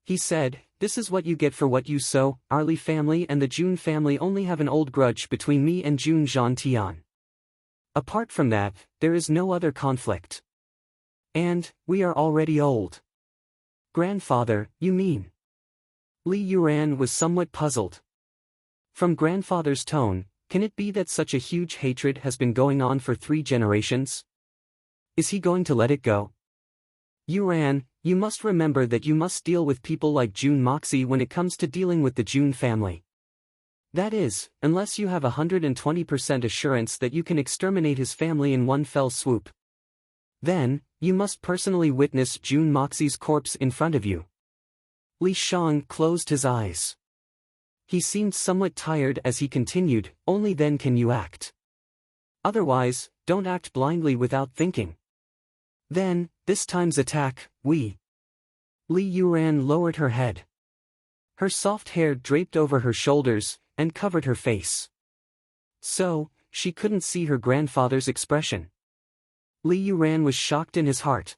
He said, "This is what you get for what you sow. Our Li family and the Jun family only have an old grudge between me and Jun Zhantian. Apart from that, there is no other conflict. And, we are already old." Grandfather, you mean? Li Yuran was somewhat puzzled. From grandfather's tone, can it be that such a huge hatred has been going on for 3 generations? Is he going to let it go? Yuran, you must remember that you must deal with people like Jun Moxie when it comes to dealing with the Jun family. That is, unless you have 120% assurance that you can exterminate his family in one fell swoop. Then, you must personally witness Jun Moxie's corpse in front of you. Li Shang closed his eyes. He seemed somewhat tired as he continued, only then can you act. Otherwise, don't act blindly without thinking. Then, this time's attack, we. Li Yuran lowered her head. Her soft hair draped over her shoulders, and covered her face. So, she couldn't see her grandfather's expression. Li Yuran was shocked in his heart.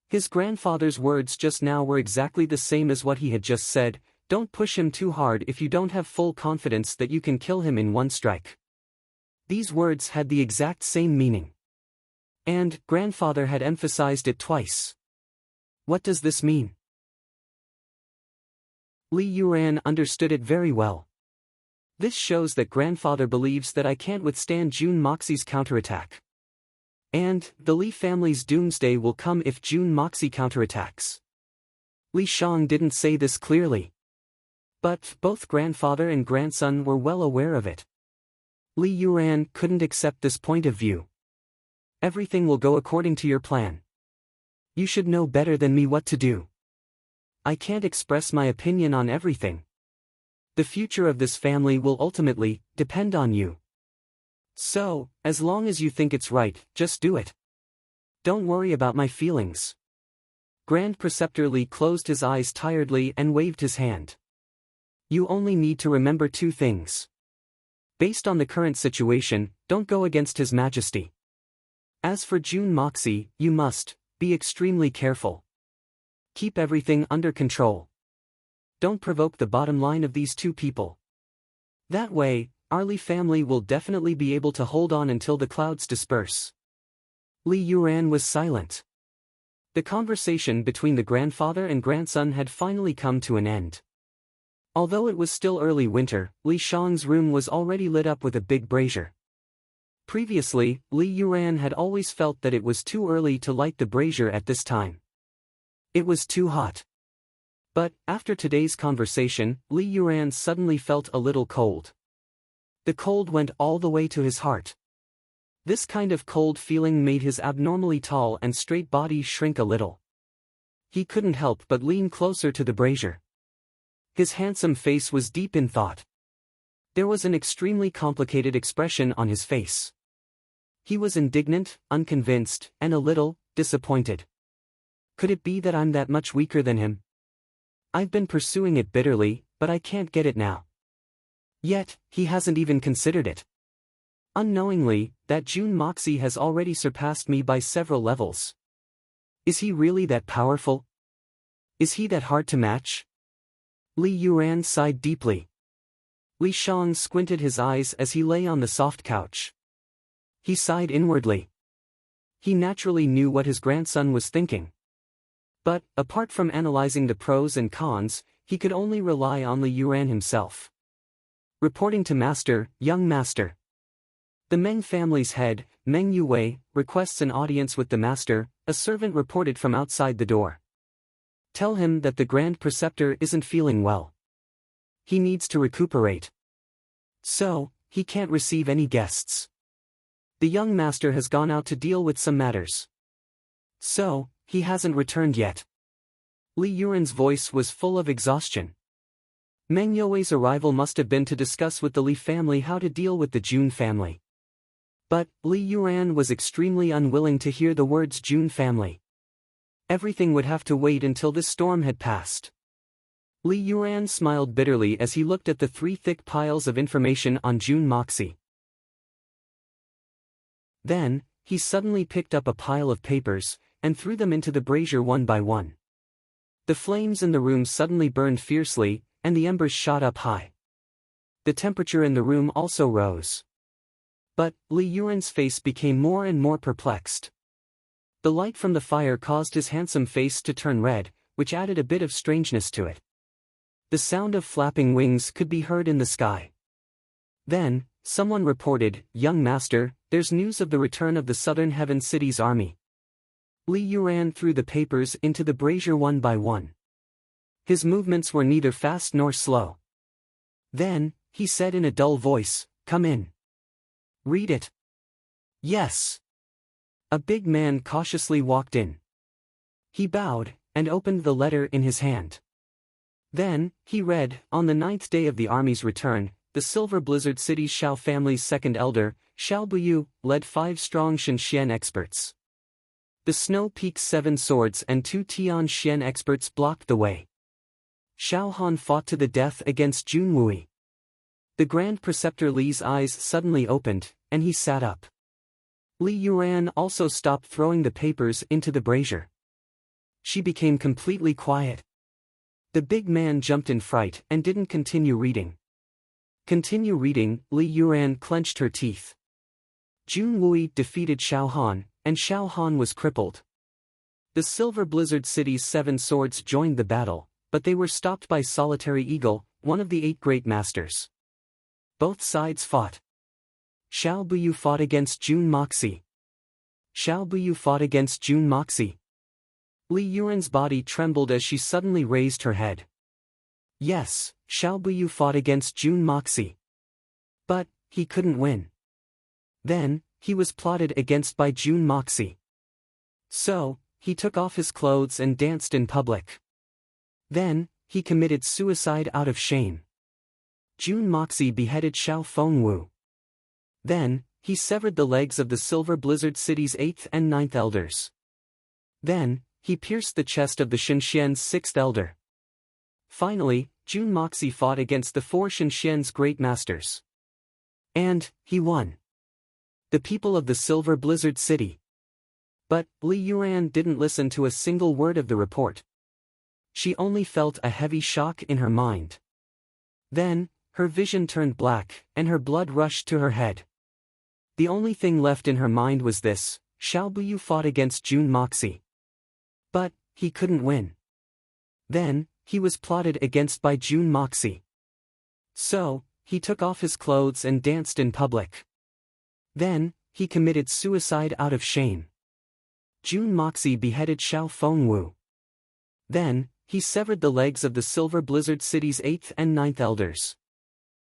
His grandfather's words just now were exactly the same as what he had just said, "Don't push him too hard if you don't have full confidence that you can kill him in one strike." These words had the exact same meaning. And, grandfather had emphasized it twice. What does this mean? Li Yuran understood it very well. This shows that grandfather believes that I can't withstand Jun Moxie's counterattack. And, the Li family's doomsday will come if Jun Moxie counterattacks. Li Shang didn't say this clearly. But, both grandfather and grandson were well aware of it. Li Yuran couldn't accept this point of view. Everything will go according to your plan. You should know better than me what to do. I can't express my opinion on everything. The future of this family will ultimately depend on you. So, as long as you think it's right, just do it. Don't worry about my feelings. Grand Preceptor Li closed his eyes tiredly and waved his hand. You only need to remember 2 things. Based on the current situation, don't go against His Majesty. As for Jun Moxie, you must be extremely careful. Keep everything under control. Don't provoke the bottom line of these 2 people. That way, our Li family will definitely be able to hold on until the clouds disperse. Li Yuran was silent. The conversation between the grandfather and grandson had finally come to an end. Although it was still early winter, Li Shang's room was already lit up with a big brazier. Previously, Li Yuran had always felt that it was too early to light the brazier at this time. It was too hot. But, after today's conversation, Li Yuran suddenly felt a little cold. The cold went all the way to his heart. This kind of cold feeling made his abnormally tall and straight body shrink a little. He couldn't help but lean closer to the brazier. His handsome face was deep in thought. There was an extremely complicated expression on his face. He was indignant, unconvinced, and a little disappointed. Could it be that I'm that much weaker than him? I've been pursuing it bitterly, but I can't get it now. Yet, he hasn't even considered it. Unknowingly, that Jun Moxie has already surpassed me by several levels. Is he really that powerful? Is he that hard to match? Li Yuran sighed deeply. Li Shang squinted his eyes as he lay on the soft couch. He sighed inwardly. He naturally knew what his grandson was thinking. But, apart from analyzing the pros and cons, he could only rely on Li Yuran himself. Reporting to Master, young Master. The Meng family's head, Meng Yue, requests an audience with the Master, a servant reported from outside the door. Tell him that the Grand Preceptor isn't feeling well. He needs to recuperate. So, he can't receive any guests. The young Master has gone out to deal with some matters. So, he hasn't returned yet. Li Yuran's voice was full of exhaustion. Meng Youwei's arrival must have been to discuss with the Li family how to deal with the Jun family. But Li Yuan was extremely unwilling to hear the words Jun family. Everything would have to wait until this storm had passed. Li Yuan smiled bitterly as he looked at the 3 thick piles of information on Jun Moxie. Then, he suddenly picked up a pile of papers, and threw them into the brazier one by one. The flames in the room suddenly burned fiercely, and the embers shot up high. The temperature in the room also rose. But, Li Yuan's face became more and more perplexed. The light from the fire caused his handsome face to turn red, which added a bit of strangeness to it. The sound of flapping wings could be heard in the sky. Then, someone reported, "Young master, there's news of the return of the Southern Heaven City's army." Li Yuan threw the papers into the brazier one by one. His movements were neither fast nor slow. Then, he said in a dull voice, "Come in. Read it." "Yes." A big man cautiously walked in. He bowed, and opened the letter in his hand. Then, he read, "On the 9th day of the army's return, the Silver Blizzard City's Shao family's second elder, Xiao Buyu, led 5 strong Shenxian experts. The Snow Peak's 7 swords and 2 Tianxian experts blocked the way. Xiao Han fought to the death against Jun Wui." The Grand Preceptor Li's eyes suddenly opened, and he sat up. Li Yuan also stopped throwing the papers into the brazier. She became completely quiet. The big man jumped in fright and didn't continue reading. "Continue reading," Li Yuan clenched her teeth. Jun Wui defeated Xiao Han, and Xiao Han was crippled. The Silver Blizzard City's 7 swords joined the battle, but they were stopped by Solitary Eagle, one of the 8 great masters. Both sides fought. Xiao Buyu fought against Jun Moxie. Xiao Buyu fought against Jun Moxie. Li Yuan's body trembled as she suddenly raised her head. Yes, Xiao Buyu fought against Jun Moxie. But, he couldn't win. Then, he was plotted against by Jun Moxie. So, he took off his clothes and danced in public. Then, he committed suicide out of shame. Jun Moxie beheaded Xiao Fengwu. Then, he severed the legs of the Silver Blizzard City's 8th and 9th elders. Then, he pierced the chest of the Shenxian's 6th elder. Finally, Jun Moxie fought against the 4 Shenxian's great masters. And, he won. The people of the Silver Blizzard City. But, Li Yuan didn't listen to a single word of the report. She only felt a heavy shock in her mind. Then, her vision turned black, and her blood rushed to her head. The only thing left in her mind was this: Xiao Buyu fought against Jun Moxie. But, he couldn't win. Then, he was plotted against by Jun Moxie. So, he took off his clothes and danced in public. Then, he committed suicide out of shame. Jun Moxie beheaded Xiao Fengwu. Then, he severed the legs of the Silver Blizzard City's 8th and 9th elders.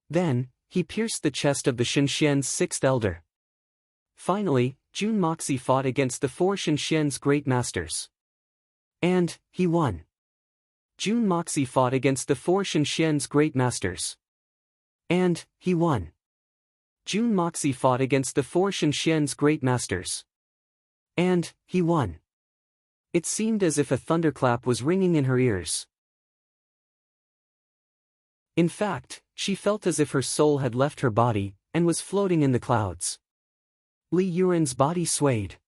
Then, he pierced the chest of the Shenxian's 6th elder. Finally, Jun Moxie fought against the 4 Shenxian's great masters. And, he won. Jun Moxie fought against the 4 Shenxian's great masters. And, he won. Jun Moxie fought against the 4 Shenxian's great masters. And, he won. It seemed as if a thunderclap was ringing in her ears. In fact, she felt as if her soul had left her body, and was floating in the clouds. Li Yuan's body swayed.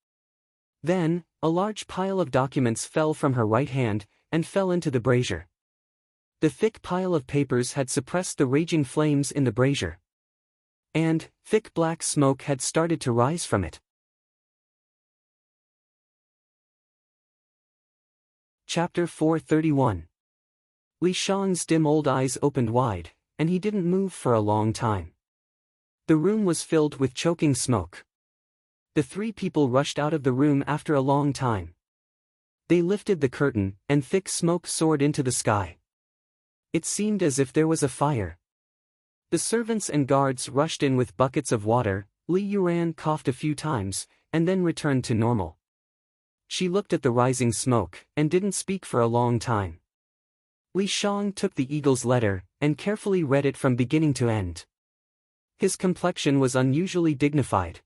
Then, a large pile of documents fell from her right hand, and fell into the brazier. The thick pile of papers had suppressed the raging flames in the brazier. And, thick black smoke had started to rise from it. Chapter 431. Li Shang's dim old eyes opened wide, and he didn't move for a long time. The room was filled with choking smoke. The 3 people rushed out of the room after a long time. They lifted the curtain, and thick smoke soared into the sky. It seemed as if there was a fire. The servants and guards rushed in with buckets of water. Li Yuan coughed a few times, and then returned to normal. She looked at the rising smoke, and didn't speak for a long time. Li Shang took the eagle's letter, and carefully read it from beginning to end. His complexion was unusually dignified.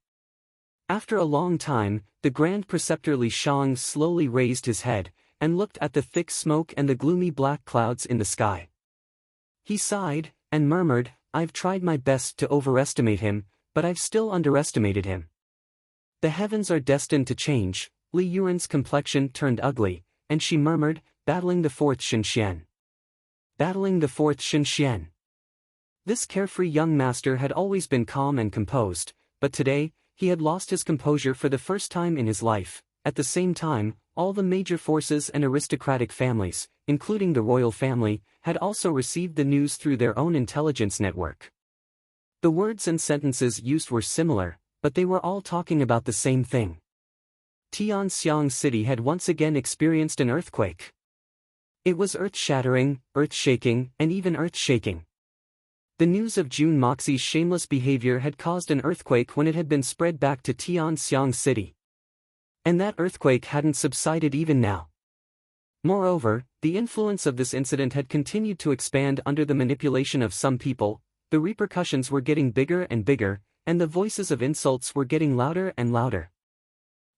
After a long time, the Grand Preceptor Li Shang slowly raised his head, and looked at the thick smoke and the gloomy black clouds in the sky. He sighed, and murmured, "I've tried my best to overestimate him, but I've still underestimated him. The heavens are destined to change." Li Yuan's complexion turned ugly, and she murmured, "Battling the fourth Shenxian. Battling the fourth Shenxian." This carefree young master had always been calm and composed, but today, he had lost his composure for the first time in his life. At the same time, all the major forces and aristocratic families, including the royal family, had also received the news through their own intelligence network. The words and sentences used were similar, but they were all talking about the same thing. Tianxiang City had once again experienced an earthquake. It was earth-shattering, earth-shaking, and even earth-shaking. The news of June Moxie's shameless behavior had caused an earthquake when it had been spread back to Tianxiang City. And that earthquake hadn't subsided even now. Moreover, the influence of this incident had continued to expand under the manipulation of some people. The repercussions were getting bigger and bigger, and the voices of insults were getting louder and louder.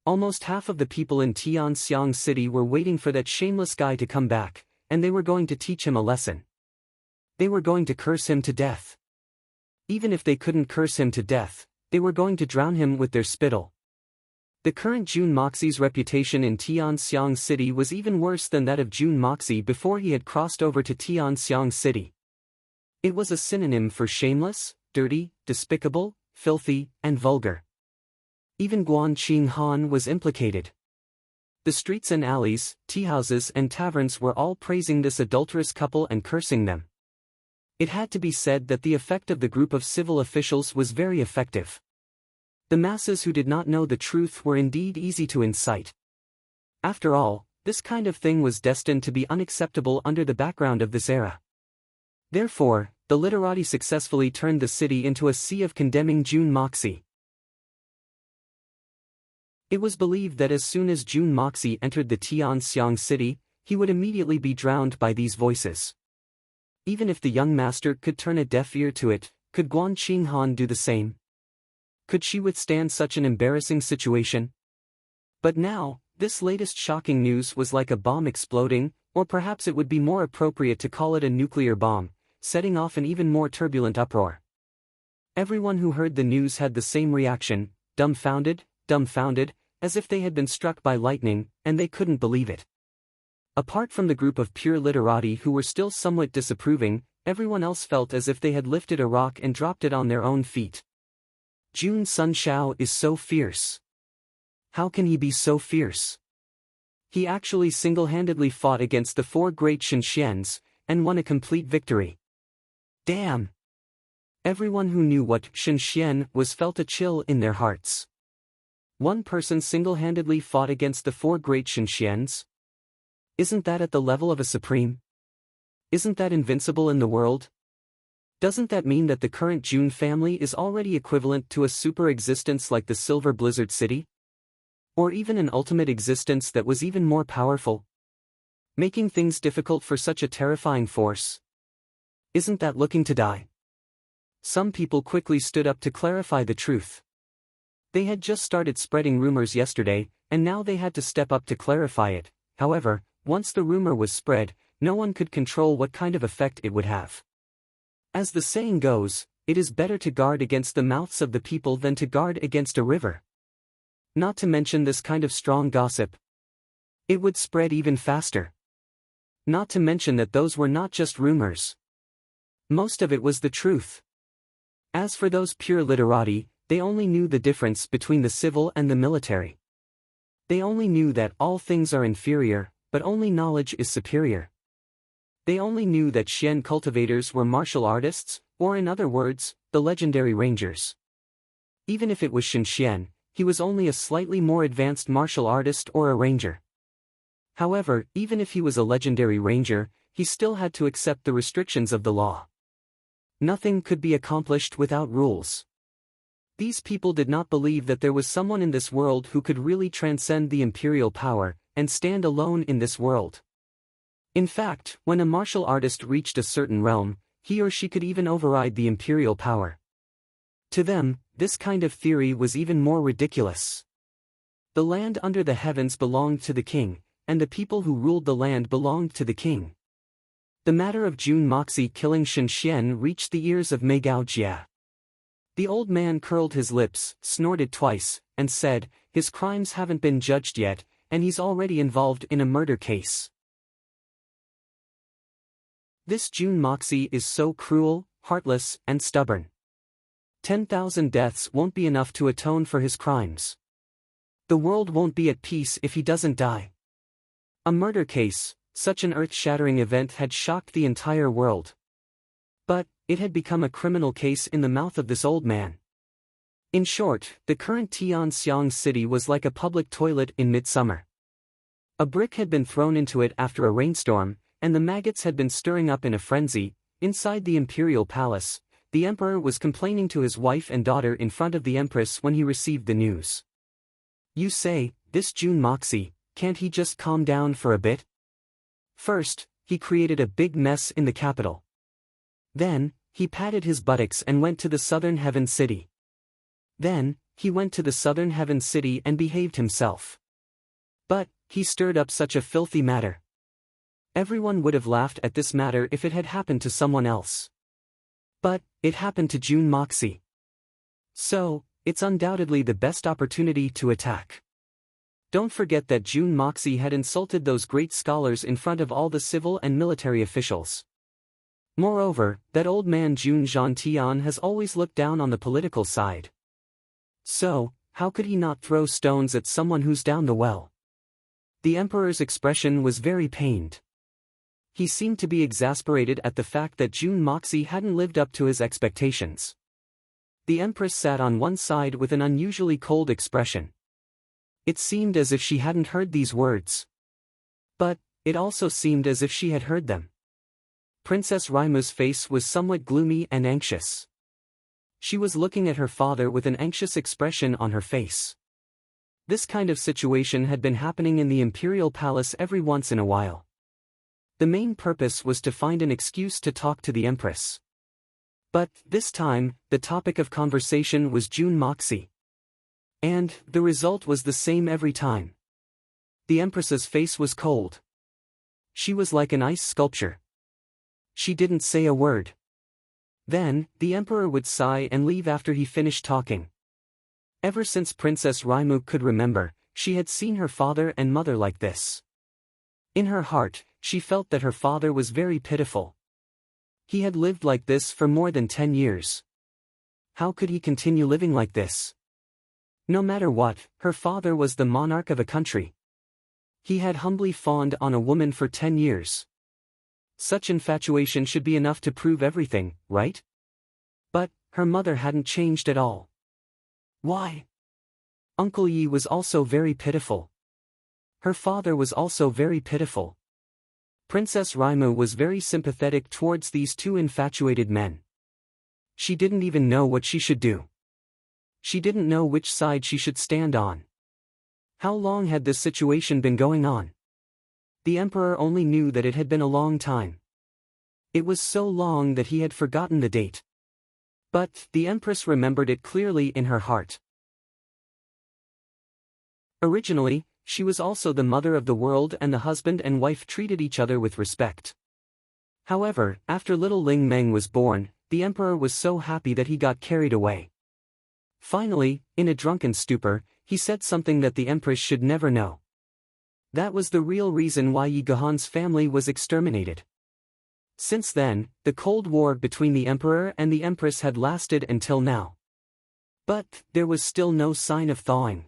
Almost half of the people in Tianxiang City were waiting for that shameless guy to come back, and they were going to teach him a lesson. They were going to curse him to death. Even if they couldn't curse him to death, they were going to drown him with their spittle. The current June Moxie's reputation in Tianxiang City was even worse than that of June Moxie before he had crossed over to Tianxiang City. It was a synonym for shameless, dirty, despicable, filthy, and vulgar. Even Guanqing Han was implicated. The streets and alleys, teahouses and taverns were all praising this adulterous couple and cursing them. It had to be said that the effect of the group of civil officials was very effective. The masses who did not know the truth were indeed easy to incite. After all, this kind of thing was destined to be unacceptable under the background of this era. Therefore, the literati successfully turned the city into a sea of condemning June Moxie. It was believed that as soon as June Moxie entered the Tianxiang City, he would immediately be drowned by these voices. Even if the young master could turn a deaf ear to it, could Guanqing Han do the same? Could she withstand such an embarrassing situation? But now, this latest shocking news was like a bomb exploding, or perhaps it would be more appropriate to call it a nuclear bomb, setting off an even more turbulent uproar. Everyone who heard the news had the same reaction, dumbfounded, as if they had been struck by lightning, and they couldn't believe it. Apart from the group of pure literati who were still somewhat disapproving, everyone else felt as if they had lifted a rock and dropped it on their own feet. June Sun Shao is so fierce. How can he be so fierce? He actually single-handedly fought against the four great Shenxians, and won a complete victory. Damn! Everyone who knew what Shenxian was felt a chill in their hearts. One person single-handedly fought against the four great Shenxians? Isn't that at the level of a supreme? Isn't that invincible in the world? Doesn't that mean that the current June family is already equivalent to a super existence like the Silver Blizzard City? Or even an ultimate existence that was even more powerful? Making things difficult for such a terrifying force? Isn't that looking to die? Some people quickly stood up to clarify the truth. They had just started spreading rumors yesterday, and now they had to step up to clarify it. However, once the rumor was spread, no one could control what kind of effect it would have. As the saying goes, it is better to guard against the mouths of the people than to guard against a river. Not to mention this kind of strong gossip. It would spread even faster. Not to mention that those were not just rumors. Most of it was the truth. As for those pure literati, they only knew the difference between the civil and the military. They only knew that all things are inferior, but only knowledge is superior. They only knew that Xian cultivators were martial artists, or in other words, the legendary rangers. Even if it was Shenxian, he was only a slightly more advanced martial artist or a ranger. However, even if he was a legendary ranger, he still had to accept the restrictions of the law. Nothing could be accomplished without rules. These people did not believe that there was someone in this world who could really transcend the imperial power, and stand alone in this world. In fact, when a martial artist reached a certain realm, he or she could even override the imperial power. To them, this kind of theory was even more ridiculous. The land under the heavens belonged to the king, and the people who ruled the land belonged to the king. The matter of Jun Moxie killing Shen Xian reached the ears of Mei Gao Jia. The old man curled his lips, snorted twice, and said, "His crimes haven't been judged yet, and he's already involved in a murder case. This Jun Moxie is so cruel, heartless, and stubborn. 10,000 deaths won't be enough to atone for his crimes. The world won't be at peace if he doesn't die." A murder case, such an earth-shattering event had shocked the entire world. But, it had become a criminal case in the mouth of this old man. In short, the current Tianxiang city was like a public toilet in midsummer. A brick had been thrown into it after a rainstorm, and the maggots had been stirring up in a frenzy. Inside the imperial palace, the emperor was complaining to his wife and daughter in front of the empress when he received the news. "You say, this Jun Moxie, can't he just calm down for a bit? First, he created a big mess in the capital. Then, he patted his buttocks and went to the southern heaven city. Then, he went to the southern heaven city and behaved himself. But, he stirred up such a filthy matter. Everyone would have laughed at this matter if it had happened to someone else. But, it happened to Jun Moxie. So, it's undoubtedly the best opportunity to attack. Don't forget that Jun Moxie had insulted those great scholars in front of all the civil and military officials. Moreover, that old man Jun Zhantian has always looked down on the political side. So, how could he not throw stones at someone who's down the well?" The emperor's expression was very pained. He seemed to be exasperated at the fact that Jun Moxie hadn't lived up to his expectations. The empress sat on one side with an unusually cold expression. It seemed as if she hadn't heard these words. But, it also seemed as if she had heard them. Princess Raimu's face was somewhat gloomy and anxious. She was looking at her father with an anxious expression on her face. This kind of situation had been happening in the imperial palace every once in a while. The main purpose was to find an excuse to talk to the empress. But, this time, the topic of conversation was Jun Moxie. And, the result was the same every time. The empress's face was cold. She was like an ice sculpture. She didn't say a word. Then, the emperor would sigh and leave after he finished talking. Ever since Princess Raimu could remember, she had seen her father and mother like this. In her heart, she felt that her father was very pitiful. He had lived like this for more than 10 years. How could he continue living like this? No matter what, her father was the monarch of a country. He had humbly fawned on a woman for 10 years. Such infatuation should be enough to prove everything, right? But, her mother hadn't changed at all. Why? Uncle Yi was also very pitiful. Her father was also very pitiful. Princess Raimu was very sympathetic towards these two infatuated men. She didn't even know what she should do. She didn't know which side she should stand on. How long had this situation been going on? The emperor only knew that it had been a long time. It was so long that he had forgotten the date. But, the empress remembered it clearly in her heart. Originally, she was also the mother of the world, and the husband and wife treated each other with respect. However, after little Ling Meng was born, the emperor was so happy that he got carried away. Finally, in a drunken stupor, he said something that the empress should never know. That was the real reason why Yi Gahan's family was exterminated. Since then, the Cold War between the emperor and the empress had lasted until now. But, there was still no sign of thawing.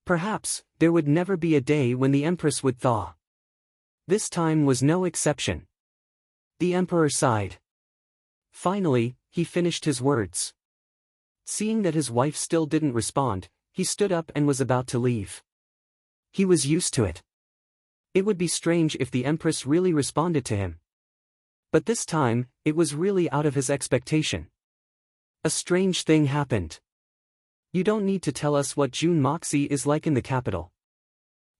Perhaps, there would never be a day when the empress would thaw. This time was no exception. The emperor sighed. Finally, he finished his words. Seeing that his wife still didn't respond, he stood up and was about to leave. He was used to it. It would be strange if the empress really responded to him. But this time, it was really out of his expectation. A strange thing happened. You don't need to tell us what Jun Moxie is like in the capital.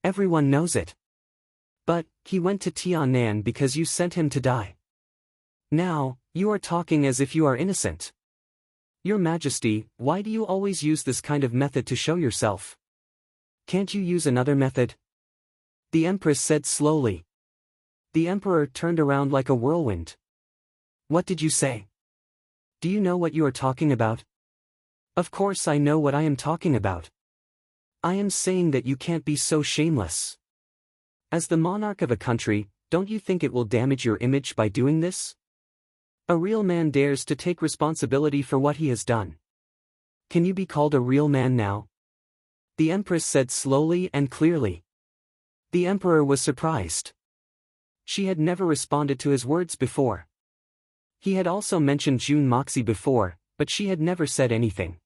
Everyone knows it. But, he went to Tiannan because you sent him to die. Now, you are talking as if you are innocent. Your Majesty, why do you always use this kind of method to show yourself? Can't you use another method? The Empress said slowly. The Emperor turned around like a whirlwind. What did you say? Do you know what you are talking about? Of course I know what I am talking about. I am saying that you can't be so shameless. As the monarch of a country, don't you think it will damage your image by doing this? A real man dares to take responsibility for what he has done. Can you be called a real man now? The Empress said slowly and clearly. The Emperor was surprised. She had never responded to his words before. He had also mentioned June Moxie before, but she had never said anything.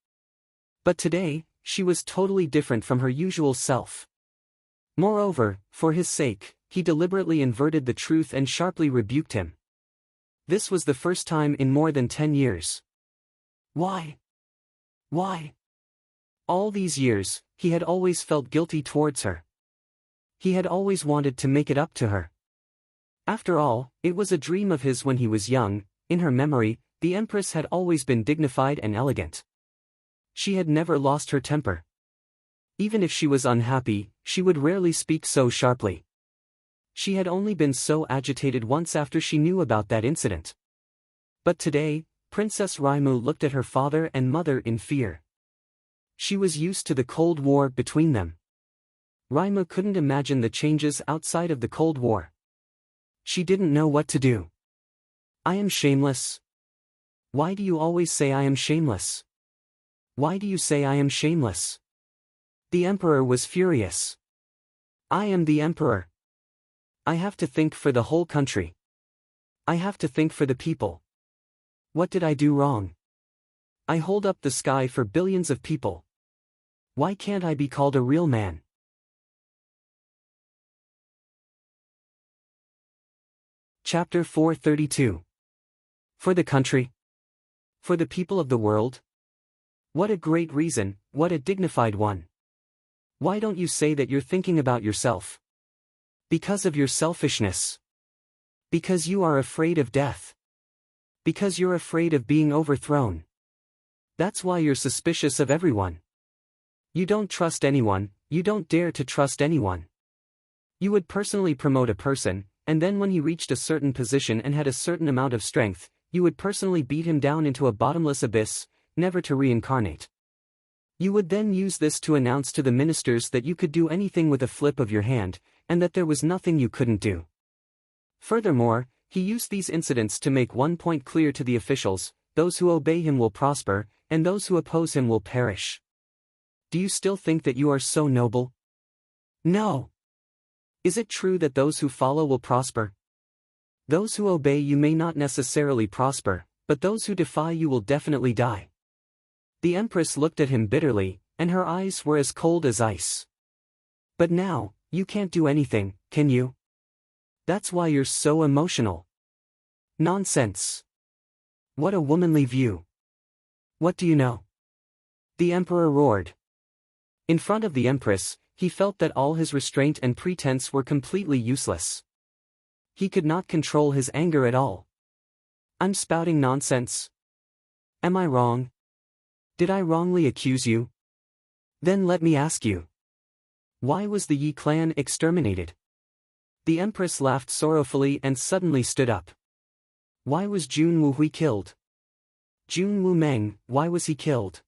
But today, she was totally different from her usual self. Moreover, for his sake, he deliberately inverted the truth and sharply rebuked him. This was the first time in more than 10 years. Why? Why? All these years, he had always felt guilty towards her. He had always wanted to make it up to her. After all, it was a dream of his when he was young. In her memory, the Empress had always been dignified and elegant. She had never lost her temper. Even if she was unhappy, she would rarely speak so sharply. She had only been so agitated once after she knew about that incident. But today, Princess Raimu looked at her father and mother in fear. She was used to the Cold War between them. Raimu couldn't imagine the changes outside of the Cold War. She didn't know what to do. I am shameless. Why do you always say I am shameless? Why do you say I am shameless? The Emperor was furious. I am the Emperor. I have to think for the whole country. I have to think for the people. What did I do wrong? I hold up the sky for billions of people. Why can't I be called a real man? Chapter 432. For the country? For the people of the world? What a great reason, what a dignified one. Why don't you say that you're thinking about yourself? Because of your selfishness. Because you are afraid of death. Because you're afraid of being overthrown. That's why you're suspicious of everyone. You don't trust anyone, you don't dare to trust anyone. You would personally promote a person, and then when he reached a certain position and had a certain amount of strength, you would personally beat him down into a bottomless abyss, never to reincarnate. You would then use this to announce to the ministers that you could do anything with a flip of your hand, and that there was nothing you couldn't do. Furthermore, he used these incidents to make one point clear to the officials: those who obey him will prosper, and those who oppose him will perish. Do you still think that you are so noble? No. Is it true that those who follow will prosper? Those who obey you may not necessarily prosper, but those who defy you will definitely die. The Empress looked at him bitterly, and her eyes were as cold as ice. But now, you can't do anything, can you? That's why you're so emotional. Nonsense. What a womanly view. What do you know? The Emperor roared. In front of the Empress, he felt that all his restraint and pretense were completely useless. He could not control his anger at all. I'm spouting nonsense. Am I wrong? Did I wrongly accuse you? Then let me ask you. Why was the Yi clan exterminated? The Empress laughed sorrowfully and suddenly stood up. Why was Jun Wuhui killed? Jun Wu Meng, why was he killed?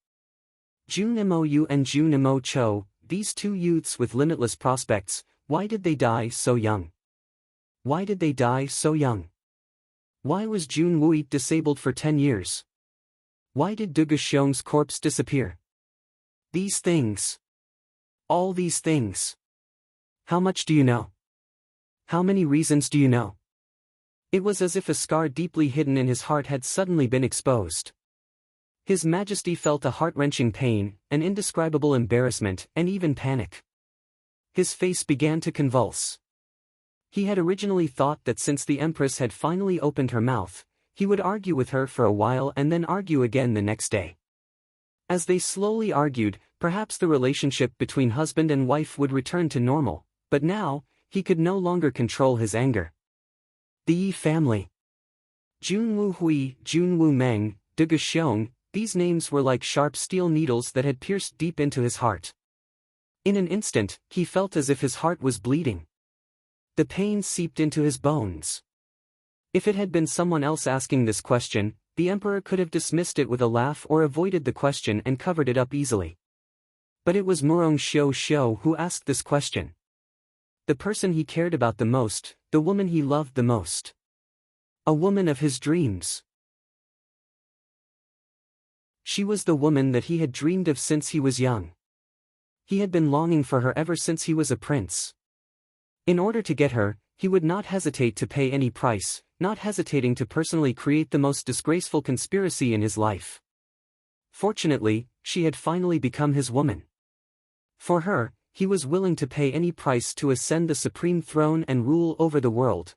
Jun Mo Yu and Jun Mo Cho, these two youths with limitless prospects, why did they die so young? Why did they die so young? Why was Jun Wui disabled for 10 years? Why did Du Guxiong's corpse disappear? These things. All these things. How much do you know? How many reasons do you know? It was as if a scar deeply hidden in his heart had suddenly been exposed. His Majesty felt a heart-wrenching pain, an indescribable embarrassment, and even panic. His face began to convulse. He had originally thought that since the Empress had finally opened her mouth, he would argue with her for a while and then argue again the next day. As they slowly argued, perhaps the relationship between husband and wife would return to normal, but now, he could no longer control his anger. The Yi family. Junwu Hui, Junwu Meng, De Guxiong, these names were like sharp steel needles that had pierced deep into his heart. In an instant, he felt as if his heart was bleeding. The pain seeped into his bones. If it had been someone else asking this question, the emperor could have dismissed it with a laugh or avoided the question and covered it up easily. But it was Murong Xiao who asked this question. The person he cared about the most, the woman he loved the most. A woman of his dreams. She was the woman that he had dreamed of since he was young. He had been longing for her ever since he was a prince. In order to get her, he would not hesitate to pay any price, not hesitating to personally create the most disgraceful conspiracy in his life. Fortunately, she had finally become his woman. For her, he was willing to pay any price to ascend the supreme throne and rule over the world.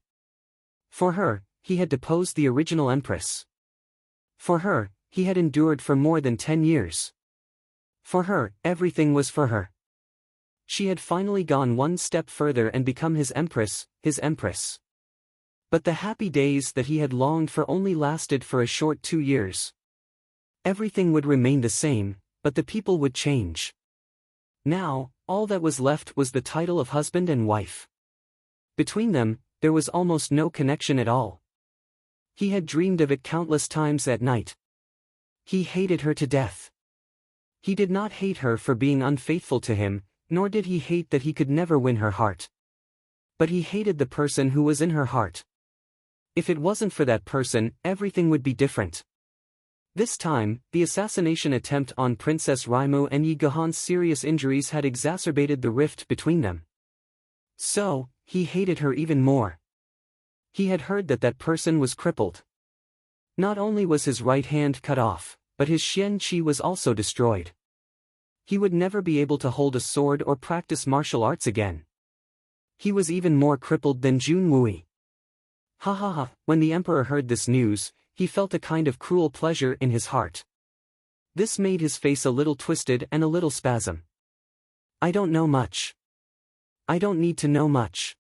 For her, he had deposed the original empress. For her, he had endured for more than 10 years. For her, everything was for her. She had finally gone one step further and become his empress, his empress. But the happy days that he had longed for only lasted for a short 2 years. Everything would remain the same, but the people would change. Now, all that was left was the title of husband and wife. Between them, there was almost no connection at all. He had dreamed of it countless times at night. He hated her to death. He did not hate her for being unfaithful to him, nor did he hate that he could never win her heart. But he hated the person who was in her heart. If it wasn't for that person, everything would be different. This time, the assassination attempt on Princess Raimu and Yi Gahan's serious injuries had exacerbated the rift between them. So, he hated her even more. He had heard that that person was crippled. Not only was his right hand cut off, but his Xian Qi was also destroyed. He would never be able to hold a sword or practice martial arts again. He was even more crippled than Jun Wui. Ha ha ha, when the emperor heard this news, he felt a kind of cruel pleasure in his heart. This made his face a little twisted and a little spasm. I don't know much. I don't need to know much.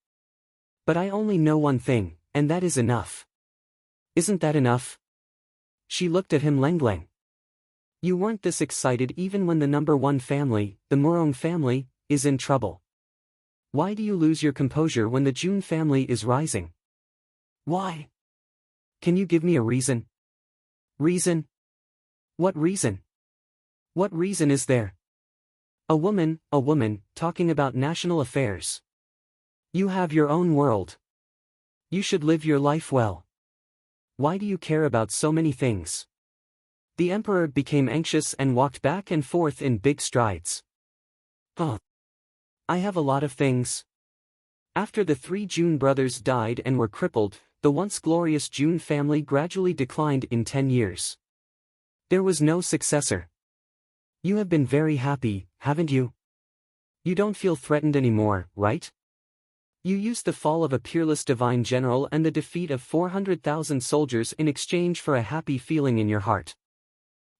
But I only know one thing, and that is enough. Isn't that enough? She looked at him Lenglang. You weren't this excited even when the number one family, the Murong family, is in trouble. Why do you lose your composure when the Jun family is rising? Why? Can you give me a reason? Reason? What reason? What reason is there? A woman, talking about national affairs. You have your own world. You should live your life well. Why do you care about so many things? The emperor became anxious and walked back and forth in big strides. Oh. I have a lot of things. After the 3 Jun brothers died and were crippled, the once glorious Jun family gradually declined in 10 years. There was no successor. You have been very happy, haven't you? You don't feel threatened anymore, right? You used the fall of a peerless divine general and the defeat of 400,000 soldiers in exchange for a happy feeling in your heart.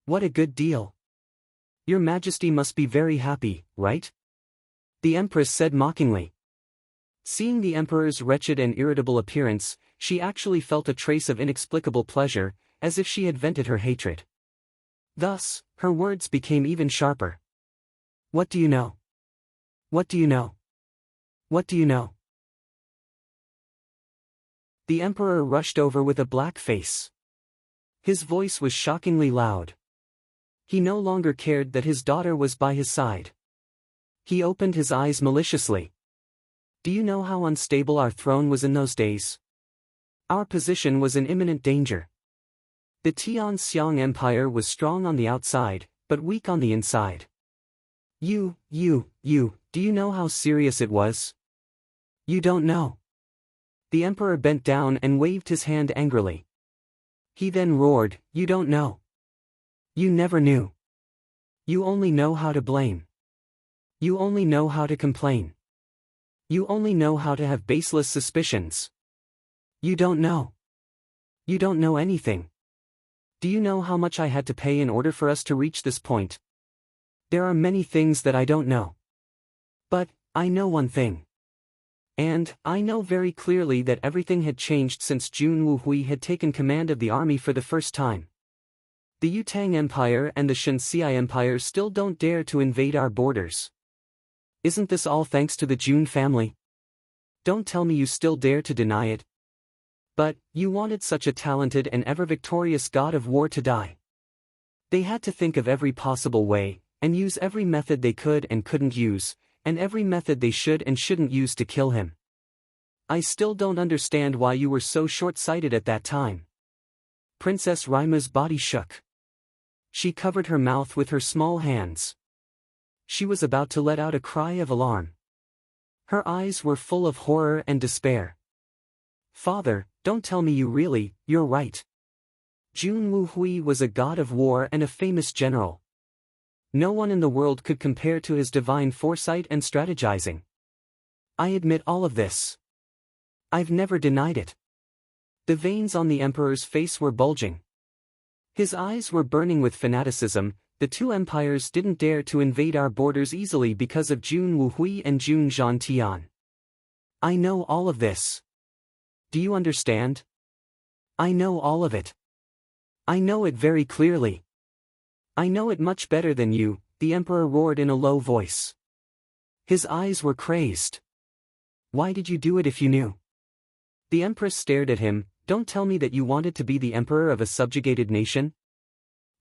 What a good deal. Your Majesty must be very happy, right? The Empress said mockingly. Seeing the Emperor's wretched and irritable appearance, she actually felt a trace of inexplicable pleasure, as if she had vented her hatred. Thus, her words became even sharper. What do you know? What do you know? What do you know? The Emperor rushed over with a black face. His voice was shockingly loud. He no longer cared that his daughter was by his side. He opened his eyes maliciously. Do you know how unstable our throne was in those days? Our position was in imminent danger. The Tianxiang Empire was strong on the outside, but weak on the inside. Do you know how serious it was? You don't know. The Emperor bent down and waved his hand angrily. He then roared, You don't know. You never knew. You only know how to blame. You only know how to complain. You only know how to have baseless suspicions. You don't know. You don't know anything. Do you know how much I had to pay in order for us to reach this point? There are many things that I don't know. But, I know one thing. And I know very clearly that everything had changed since Jun Wuhui had taken command of the army for the first time. The Yutang Empire and the Shenxiai Empire still don't dare to invade our borders. Isn't this all thanks to the Jun family? Don't tell me you still dare to deny it. But, you wanted such a talented and ever-victorious god of war to die. They had to think of every possible way, and use every method they could and couldn't use, and every method they should and shouldn't use to kill him. I still don't understand why you were so short-sighted at that time. Princess Raima's body shook. She covered her mouth with her small hands. She was about to let out a cry of alarm. Her eyes were full of horror and despair. Father, don't tell me you're right. Jun Wuhui was a god of war and a famous general. No one in the world could compare to his divine foresight and strategizing. I admit all of this. I've never denied it. The veins on the emperor's face were bulging. His eyes were burning with fanaticism. The two empires didn't dare to invade our borders easily because of Jun Wuhui and Jun Zhantian. I know all of this. Do you understand? I know all of it. I know it very clearly. I know it much better than you, the emperor roared in a low voice. His eyes were crazed. Why did you do it if you knew? The empress stared at him. Don't tell me that you wanted to be the emperor of a subjugated nation?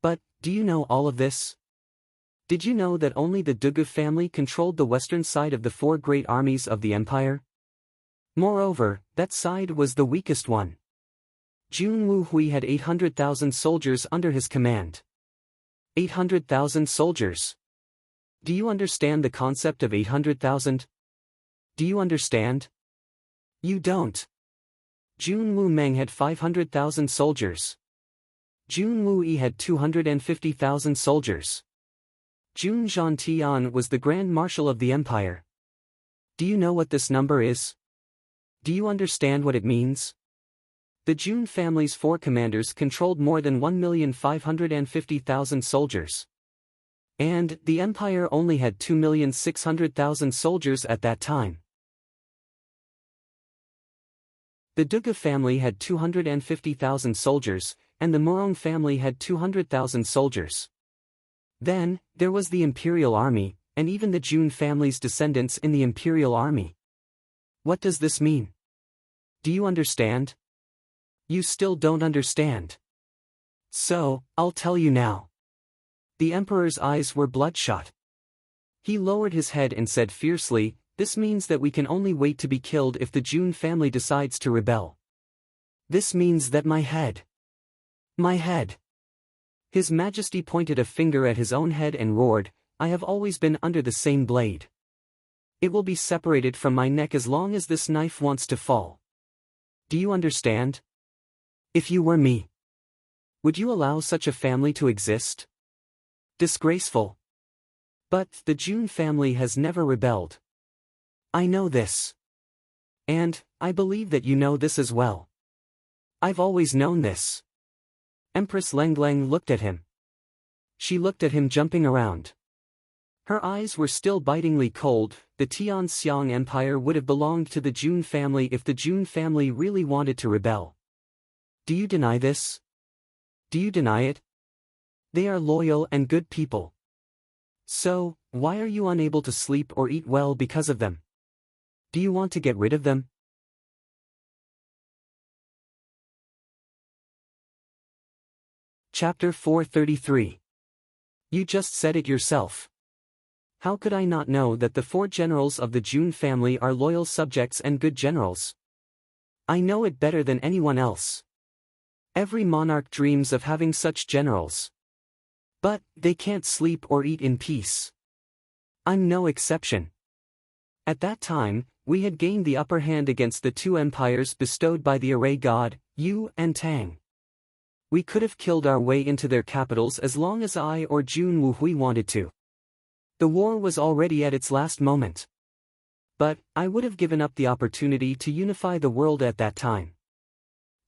But, do you know all of this? Did you know that only the Dugu family controlled the western side of the four great armies of the empire? Moreover, that side was the weakest one. Jun Wuhui had 800,000 soldiers under his command. 800,000 soldiers. Do you understand the concept of 800,000? Do you understand? You don't. Jun Wu Meng had 500,000 soldiers. Jun Wu Yi had 250,000 soldiers. Jun Zhantian was the Grand Marshal of the Empire. Do you know what this number is? Do you understand what it means? The Jun family's four commanders controlled more than 1,550,000 soldiers. And the Empire only had 2,600,000 soldiers at that time. The Dugu family had 250,000 soldiers, and the Murong family had 200,000 soldiers. Then, there was the Imperial Army, and even the Jun family's descendants in the Imperial Army. What does this mean? Do you understand? You still don't understand. So, I'll tell you now. The emperor's eyes were bloodshot. He lowered his head and said fiercely, "This means that we can only wait to be killed if the Jun family decides to rebel. This means that my head. His Majesty pointed a finger at his own head and roared, "I have always been under the same blade. It will be separated from my neck as long as this knife wants to fall. Do you understand? If you were me, would you allow such a family to exist? Disgraceful. But the Jun family has never rebelled. I know this. And, I believe that you know this as well. I've always known this." Empress Lengleng looked at him. She looked at him jumping around. Her eyes were still bitingly cold. The Tianxiang Empire would have belonged to the Jun family if the Jun family really wanted to rebel. Do you deny this? Do you deny it? They are loyal and good people. So, why are you unable to sleep or eat well because of them? Do you want to get rid of them? Chapter 433. You just said it yourself. How could I not know that the four generals of the Jun family are loyal subjects and good generals? I know it better than anyone else. Every monarch dreams of having such generals. But, they can't sleep or eat in peace. I'm no exception. At that time, we had gained the upper hand against the two empires bestowed by the array god, Yu and Tang. We could have killed our way into their capitals as long as I or Jun Wuhui wanted to. The war was already at its last moment. But, I would have given up the opportunity to unify the world at that time.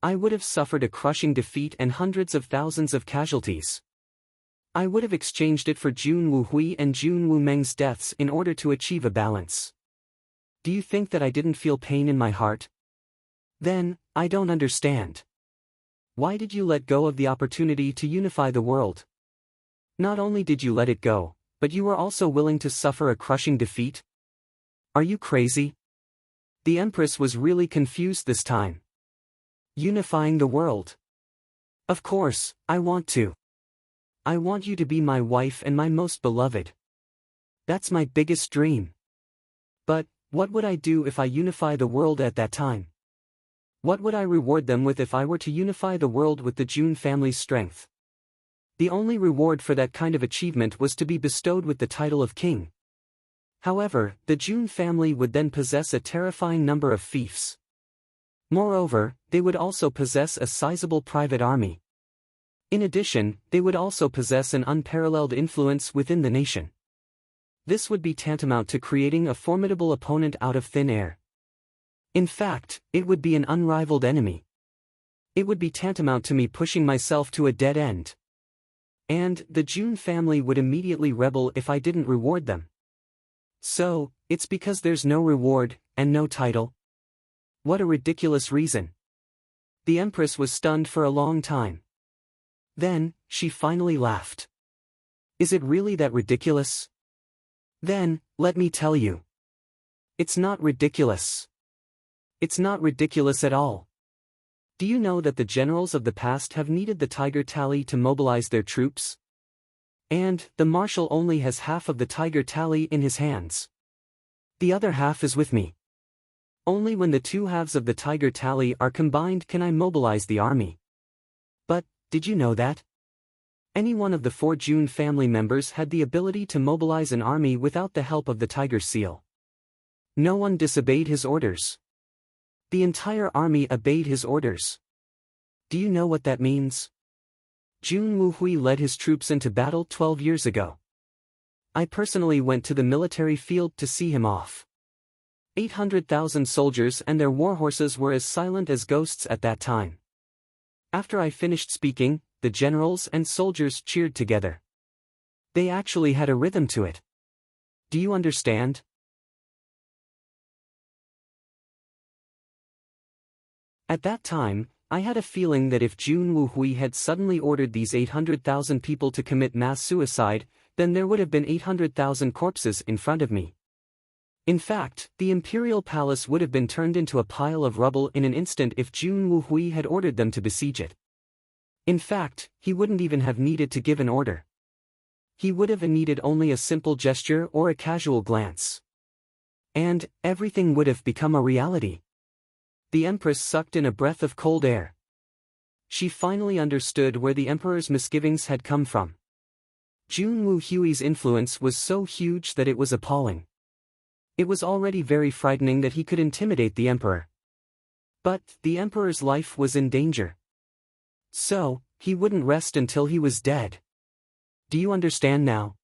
I would have suffered a crushing defeat and hundreds of thousands of casualties. I would have exchanged it for Jun Wuhui and Jun Wu Meng's deaths in order to achieve a balance. Do you think that I didn't feel pain in my heart? Then, I don't understand. Why did you let go of the opportunity to unify the world? Not only did you let it go, but you were also willing to suffer a crushing defeat? Are you crazy? The Empress was really confused this time. Unifying the world. Of course, I want to. I want you to be my wife and my most beloved. That's my biggest dream. But, what would I do if I unify the world at that time? What would I reward them with if I were to unify the world with the June family's strength? The only reward for that kind of achievement was to be bestowed with the title of king. However, the June family would then possess a terrifying number of fiefs. Moreover, they would also possess a sizable private army. In addition, they would also possess an unparalleled influence within the nation. This would be tantamount to creating a formidable opponent out of thin air. In fact, it would be an unrivaled enemy. It would be tantamount to me pushing myself to a dead end. And the June family would immediately rebel if I didn't reward them. So, it's because there's no reward, and no title? What a ridiculous reason. The Empress was stunned for a long time. Then, she finally laughed. Is it really that ridiculous? Then, let me tell you. It's not ridiculous. It's not ridiculous at all. Do you know that the generals of the past have needed the Tiger Tally to mobilize their troops? And, the marshal only has half of the Tiger Tally in his hands. The other half is with me. Only when the two halves of the Tiger Tally are combined can I mobilize the army. But, did you know that? Any one of the 4 June family members had the ability to mobilize an army without the help of the Tiger Seal. No one disobeyed his orders. The entire army obeyed his orders. Do you know what that means? Jun Wuhui led his troops into battle 12 years ago. I personally went to the military field to see him off. 800,000 soldiers and their warhorses were as silent as ghosts at that time. After I finished speaking, the generals and soldiers cheered together. They actually had a rhythm to it. Do you understand? At that time, I had a feeling that if Jun Wuhui had suddenly ordered these 800,000 people to commit mass suicide, then there would have been 800,000 corpses in front of me. In fact, the imperial palace would have been turned into a pile of rubble in an instant if Jun Wuhui had ordered them to besiege it. In fact, he wouldn't even have needed to give an order. He would have needed only a simple gesture or a casual glance. And, everything would have become a reality. The Empress sucked in a breath of cold air. She finally understood where the Emperor's misgivings had come from. Jun Wuhui's influence was so huge that it was appalling. It was already very frightening that he could intimidate the Emperor. But, the Emperor's life was in danger. So, he wouldn't rest until he was dead. Do you understand now?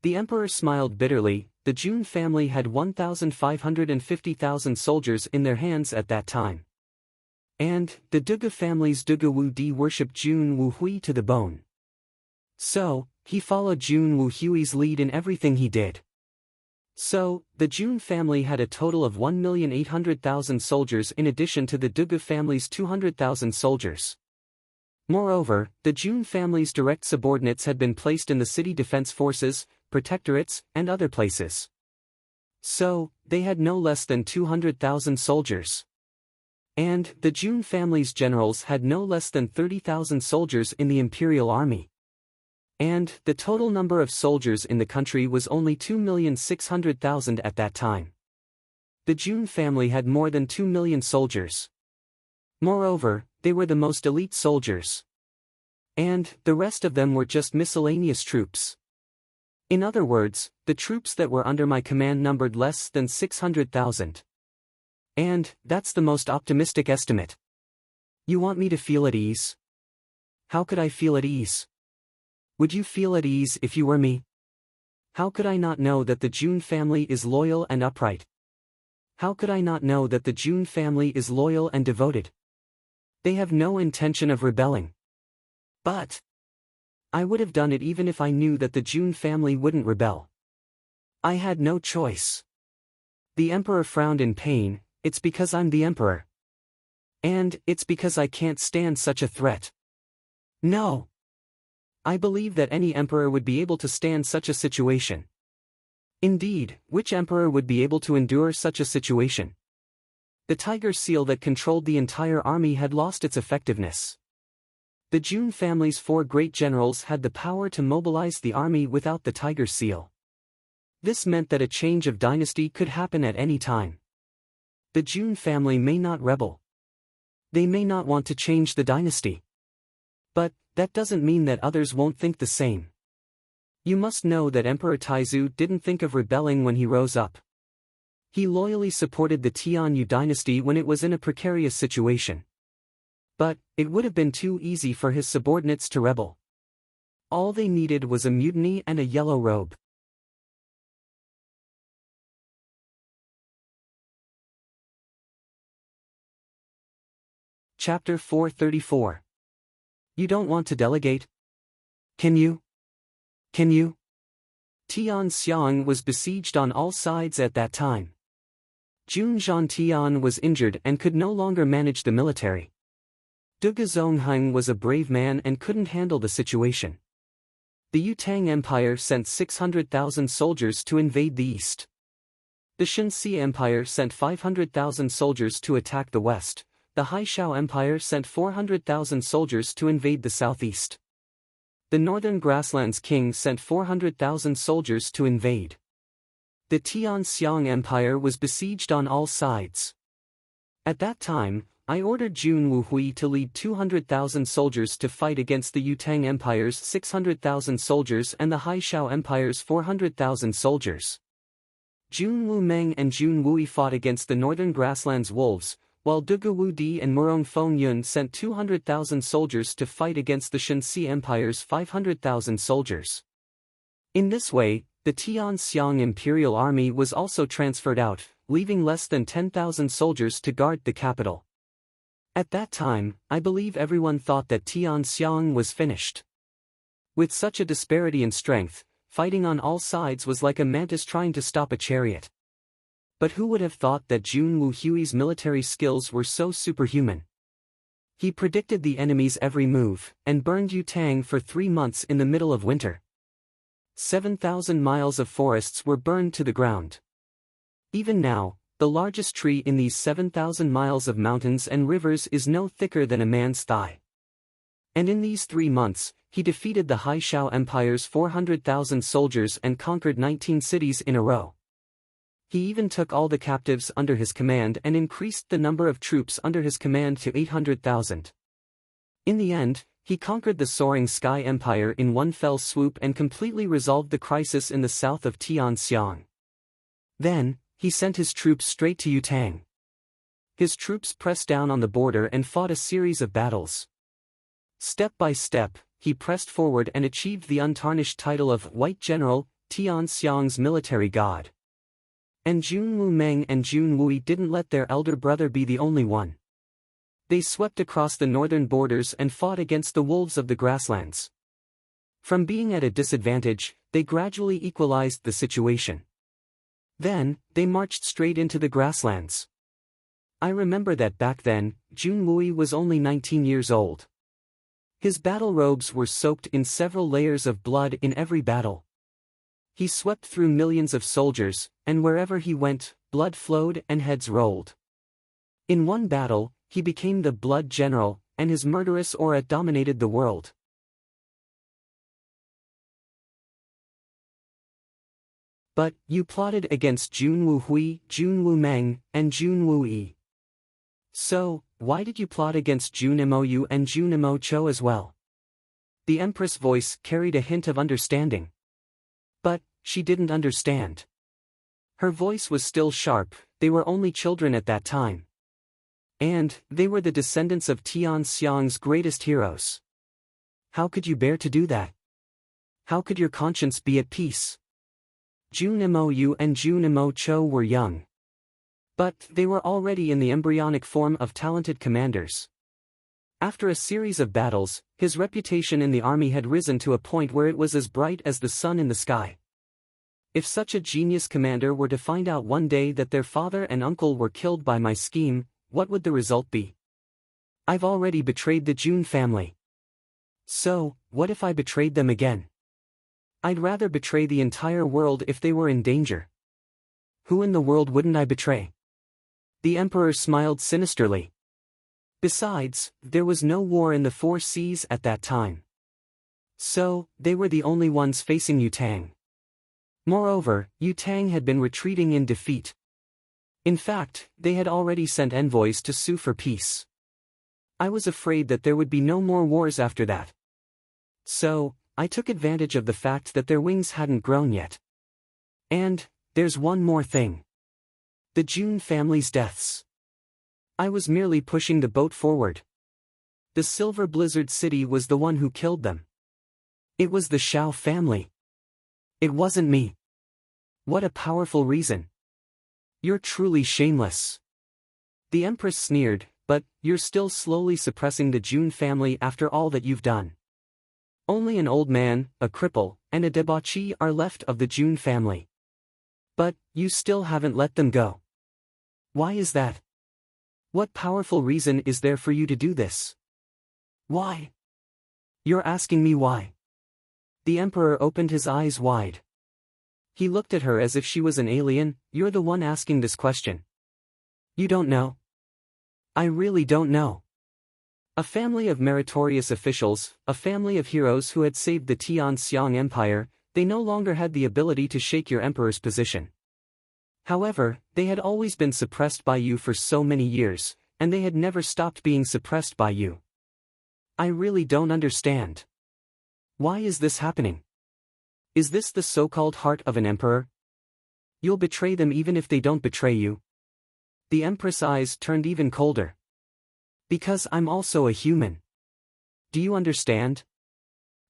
The Emperor smiled bitterly. The Jun family had 1,550,000 soldiers in their hands at that time. And, the Duge family's Duge Wu Di worshipped Jun Wuhui to the bone. So, he followed Jun Wuhui's lead in everything he did. So, the Jun family had a total of 1,800,000 soldiers in addition to the Duge family's 200,000 soldiers. Moreover, the Jun family's direct subordinates had been placed in the city defense forces, protectorates, and other places. So, they had no less than 200,000 soldiers. And, the Jun family's generals had no less than 30,000 soldiers in the imperial army. And, the total number of soldiers in the country was only 2,600,000 at that time. The Jun family had more than 2 million soldiers. Moreover, they were the most elite soldiers. And, the rest of them were just miscellaneous troops. In other words, the troops that were under my command numbered less than 600,000. And, that's the most optimistic estimate. You want me to feel at ease? How could I feel at ease? Would you feel at ease if you were me? How could I not know that the Jun family is loyal and upright? How could I not know that the Jun family is loyal and devoted? They have no intention of rebelling. But I would have done it even if I knew that the Jun family wouldn't rebel. I had no choice. The emperor frowned in pain. It's because I'm the emperor. And it's because I can't stand such a threat. No. I believe that any emperor would be able to stand such a situation. Indeed, which emperor would be able to endure such a situation? The tiger seal that controlled the entire army had lost its effectiveness. The Jun family's 4 great generals had the power to mobilize the army without the tiger seal. This meant that a change of dynasty could happen at any time. The Jun family may not rebel. They may not want to change the dynasty. But that doesn't mean that others won't think the same. You must know that Emperor Taizu didn't think of rebelling when he rose up. He loyally supported the Tianyu dynasty when it was in a precarious situation. But it would have been too easy for his subordinates to rebel. All they needed was a mutiny and a yellow robe. Chapter 434. You don't want to delegate? Can you? Can you? Tianxiang was besieged on all sides at that time. Jun Zhantian was injured and could no longer manage the military. Duge Zongheng was a brave man and couldn't handle the situation. The Yutang Empire sent 600,000 soldiers to invade the east. The Shenxi Empire sent 500,000 soldiers to attack the west. The Haishao Empire sent 400,000 soldiers to invade the southeast. The Northern Grasslands King sent 400,000 soldiers to invade. The Tianxiang Empire was besieged on all sides. At that time, I ordered Jun Wuhui to lead 200,000 soldiers to fight against the Yutang Empire's 600,000 soldiers and the Haishao Empire's 400,000 soldiers. Jun Wumeng and Jun Wui fought against the Northern Grasslands Wolves, while Duge Wudi and Murong Fengyun sent 200,000 soldiers to fight against the Shenxi Empire's 500,000 soldiers. In this way, the Tianxiang Imperial Army was also transferred out, leaving less than 10,000 soldiers to guard the capital. At that time, I believe everyone thought that Tianxiang was finished. With such a disparity in strength, fighting on all sides was like a mantis trying to stop a chariot. But who would have thought that Jun Wuhui's military skills were so superhuman? He predicted the enemy's every move, and burned Yutang for 3 months in the middle of winter. 7,000 miles of forests were burned to the ground. Even now, the largest tree in these 7,000 miles of mountains and rivers is no thicker than a man's thigh. And in these 3 months, he defeated the Haishao Empire's 400,000 soldiers and conquered 19 cities in a row. He even took all the captives under his command and increased the number of troops under his command to 800,000. In the end, he conquered the soaring Sky Empire in one fell swoop and completely resolved the crisis in the south of Tianxiang. Then, he sent his troops straight to Yutang. His troops pressed down on the border and fought a series of battles. Step by step, he pressed forward and achieved the untarnished title of White General, Tianxiang's military god. And Jun Wumeng and Jun Wui didn't let their elder brother be the only one. They swept across the northern borders and fought against the wolves of the grasslands. From being at a disadvantage, they gradually equalized the situation. Then, they marched straight into the grasslands. I remember that back then, Jun Wui was only 19 years old. His battle robes were soaked in several layers of blood in every battle. He swept through millions of soldiers, and wherever he went, blood flowed and heads rolled. In one battle, he became the Blood General, and his murderous aura dominated the world. But you plotted against Jun Wuhui, Jun Wumeng, and Jun Wui. So, why did you plot against Jun Mou and Jun Mo as well? The Empress' voice carried a hint of understanding. But she didn't understand. Her voice was still sharp. They were only children at that time. And they were the descendants of Tianxiang's greatest heroes. How could you bear to do that? How could your conscience be at peace? Jun Mou and Jun Mo were young. But they were already in the embryonic form of talented commanders. After a series of battles, his reputation in the army had risen to a point where it was as bright as the sun in the sky. If such a genius commander were to find out one day that their father and uncle were killed by my scheme, what would the result be? I've already betrayed the June family. So, what if I betrayed them again? I'd rather betray the entire world if they were in danger. Who in the world wouldn't I betray? The emperor smiled sinisterly. Besides, there was no war in the Four Seas at that time. So, they were the only ones facing Yutang. Moreover, Yutang had been retreating in defeat. In fact, they had already sent envoys to sue for peace. I was afraid that there would be no more wars after that. So, I took advantage of the fact that their wings hadn't grown yet. And, there's one more thing. The June family's deaths. I was merely pushing the boat forward. The Silver Blizzard City was the one who killed them. It was the Shao family. It wasn't me. What a powerful reason. You're truly shameless. The Empress sneered, but you're still slowly suppressing the June family after all that you've done. Only an old man, a cripple, and a debauchee are left of the June family. But, you still haven't let them go. Why is that? What powerful reason is there for you to do this? Why? You're asking me why? The emperor opened his eyes wide. He looked at her as if she was an alien. You're the one asking this question. You don't know? I really don't know. A family of meritorious officials, a family of heroes who had saved the Tianxiang Empire, they no longer had the ability to shake your emperor's position. However, they had always been suppressed by you for so many years, and they had never stopped being suppressed by you. I really don't understand. Why is this happening? Is this the so-called heart of an emperor? You'll betray them even if they don't betray you. The Empress' eyes turned even colder. Because I'm also a human. Do you understand?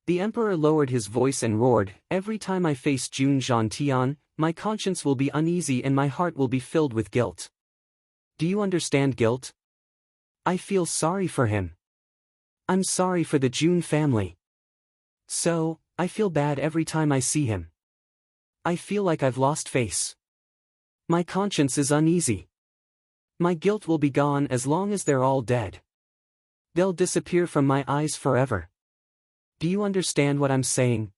The emperor lowered his voice and roared, every time I face Jun Zhantian, my conscience will be uneasy and my heart will be filled with guilt. Do you understand guilt? I feel sorry for him. I'm sorry for the Jun family. So, I feel bad every time I see him. I feel like I've lost face. My conscience is uneasy. My guilt will be gone as long as they're all dead. They'll disappear from my eyes forever. Do you understand what I'm saying?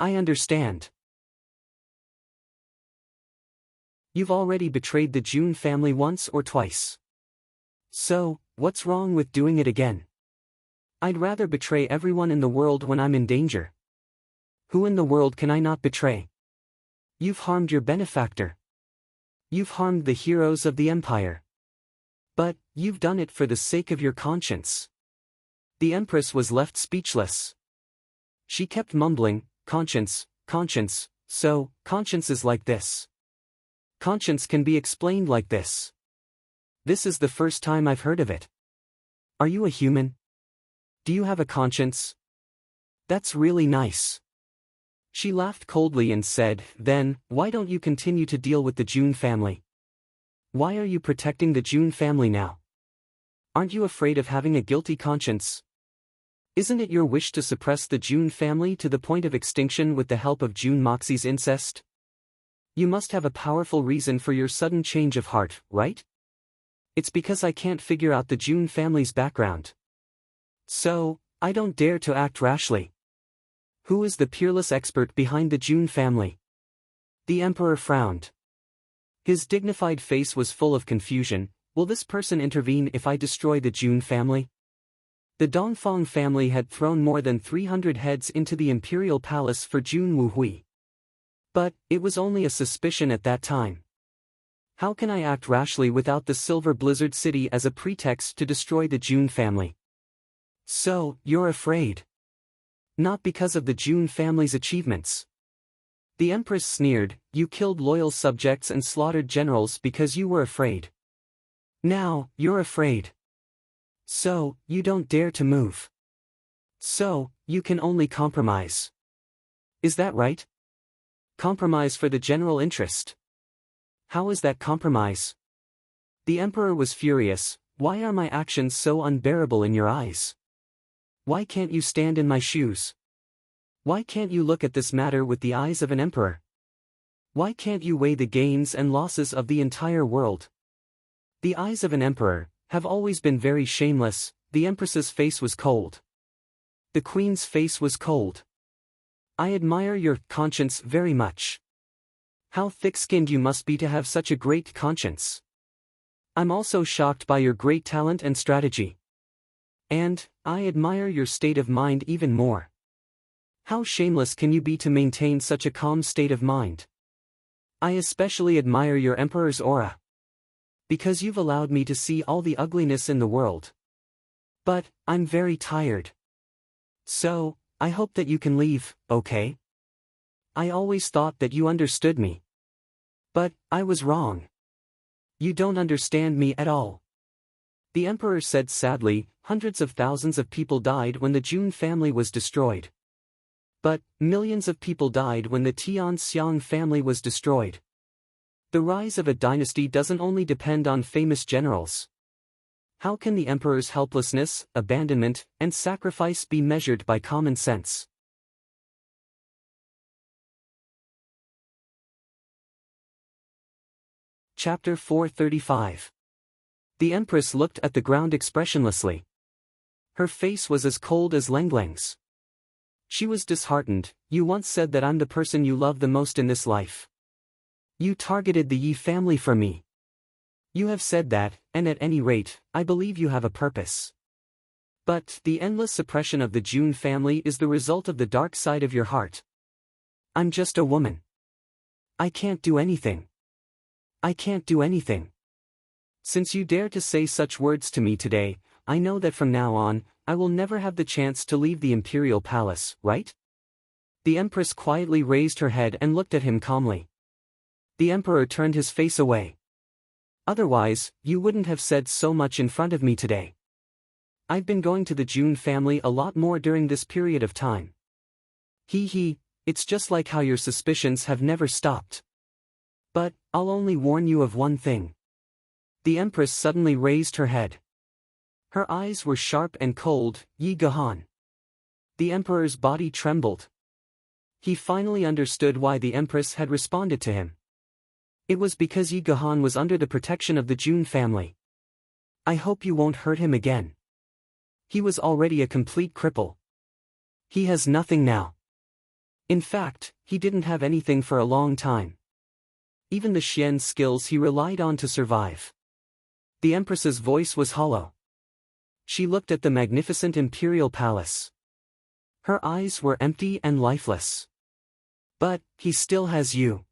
I understand. You've already betrayed the Jun family once or twice. So, what's wrong with doing it again? I'd rather betray everyone in the world when I'm in danger. Who in the world can I not betray? You've harmed your benefactor. You've harmed the heroes of the empire. But, you've done it for the sake of your conscience. The Empress was left speechless. She kept mumbling, conscience, conscience, so, conscience is like this. Conscience can be explained like this. This is the first time I've heard of it. Are you a human? Do you have a conscience? That's really nice. She laughed coldly and said, then, why don't you continue to deal with the Jun family? Why are you protecting the Jun family now? Aren't you afraid of having a guilty conscience? Isn't it your wish to suppress the Jun family to the point of extinction with the help of Jun Moxie's incest? You must have a powerful reason for your sudden change of heart, right? It's because I can't figure out the Jun family's background. So, I don't dare to act rashly. Who is the peerless expert behind the Jun family? The emperor frowned. His dignified face was full of confusion. Will this person intervene if I destroy the Jun family? The Dongfang family had thrown more than 300 heads into the imperial palace for Jun Wuhui. But, it was only a suspicion at that time. How can I act rashly without the Silver Blizzard City as a pretext to destroy the Jun family? So, you're afraid. Not because of the Jun family's achievements. The Empress sneered, you killed loyal subjects and slaughtered generals because you were afraid. Now, you're afraid. So, you don't dare to move. So, you can only compromise. Is that right? Compromise for the general interest. How is that compromise? The emperor was furious. Why are my actions so unbearable in your eyes? Why can't you stand in my shoes? Why can't you look at this matter with the eyes of an emperor? Why can't you weigh the gains and losses of the entire world? The eyes of an emperor have always been very shameless. The empress's face was cold. The queen's face was cold. I admire your conscience very much. How thick-skinned you must be to have such a great conscience. I'm also shocked by your great talent and strategy. And I admire your state of mind even more. How shameless can you be to maintain such a calm state of mind? I especially admire your emperor's aura. Because you've allowed me to see all the ugliness in the world. But I'm very tired. So, I hope that you can leave, okay? I always thought that you understood me. But I was wrong. You don't understand me at all. The emperor said sadly, hundreds of thousands of people died when the Jun family was destroyed. But millions of people died when the Tianxiang family was destroyed. The rise of a dynasty doesn't only depend on famous generals. How can the emperor's helplessness, abandonment, and sacrifice be measured by common sense? Chapter 435. The empress looked at the ground expressionlessly. Her face was as cold as Lengleng's. She was disheartened. You once said that I'm the person you love the most in this life. You targeted the Yi family for me. You have said that, and at any rate, I believe you have a purpose. But the endless suppression of the Jun family is the result of the dark side of your heart. I'm just a woman. I can't do anything. I can't do anything. Since you dare to say such words to me today, I know that from now on, I will never have the chance to leave the imperial palace, right? The empress quietly raised her head and looked at him calmly. The emperor turned his face away. Otherwise, you wouldn't have said so much in front of me today. I've been going to the Jun family a lot more during this period of time. It's just like how your suspicions have never stopped. But, I'll only warn you of one thing. The empress suddenly raised her head. Her eyes were sharp and cold. Yi Gahan. The emperor's body trembled. He finally understood why the empress had responded to him. It was because Yi Gahan was under the protection of the Jun family. I hope you won't hurt him again. He was already a complete cripple. He has nothing now. In fact, he didn't have anything for a long time. Even the Xian skills he relied on to survive. The empress's voice was hollow. She looked at the magnificent imperial palace. Her eyes were empty and lifeless. But, he still has you.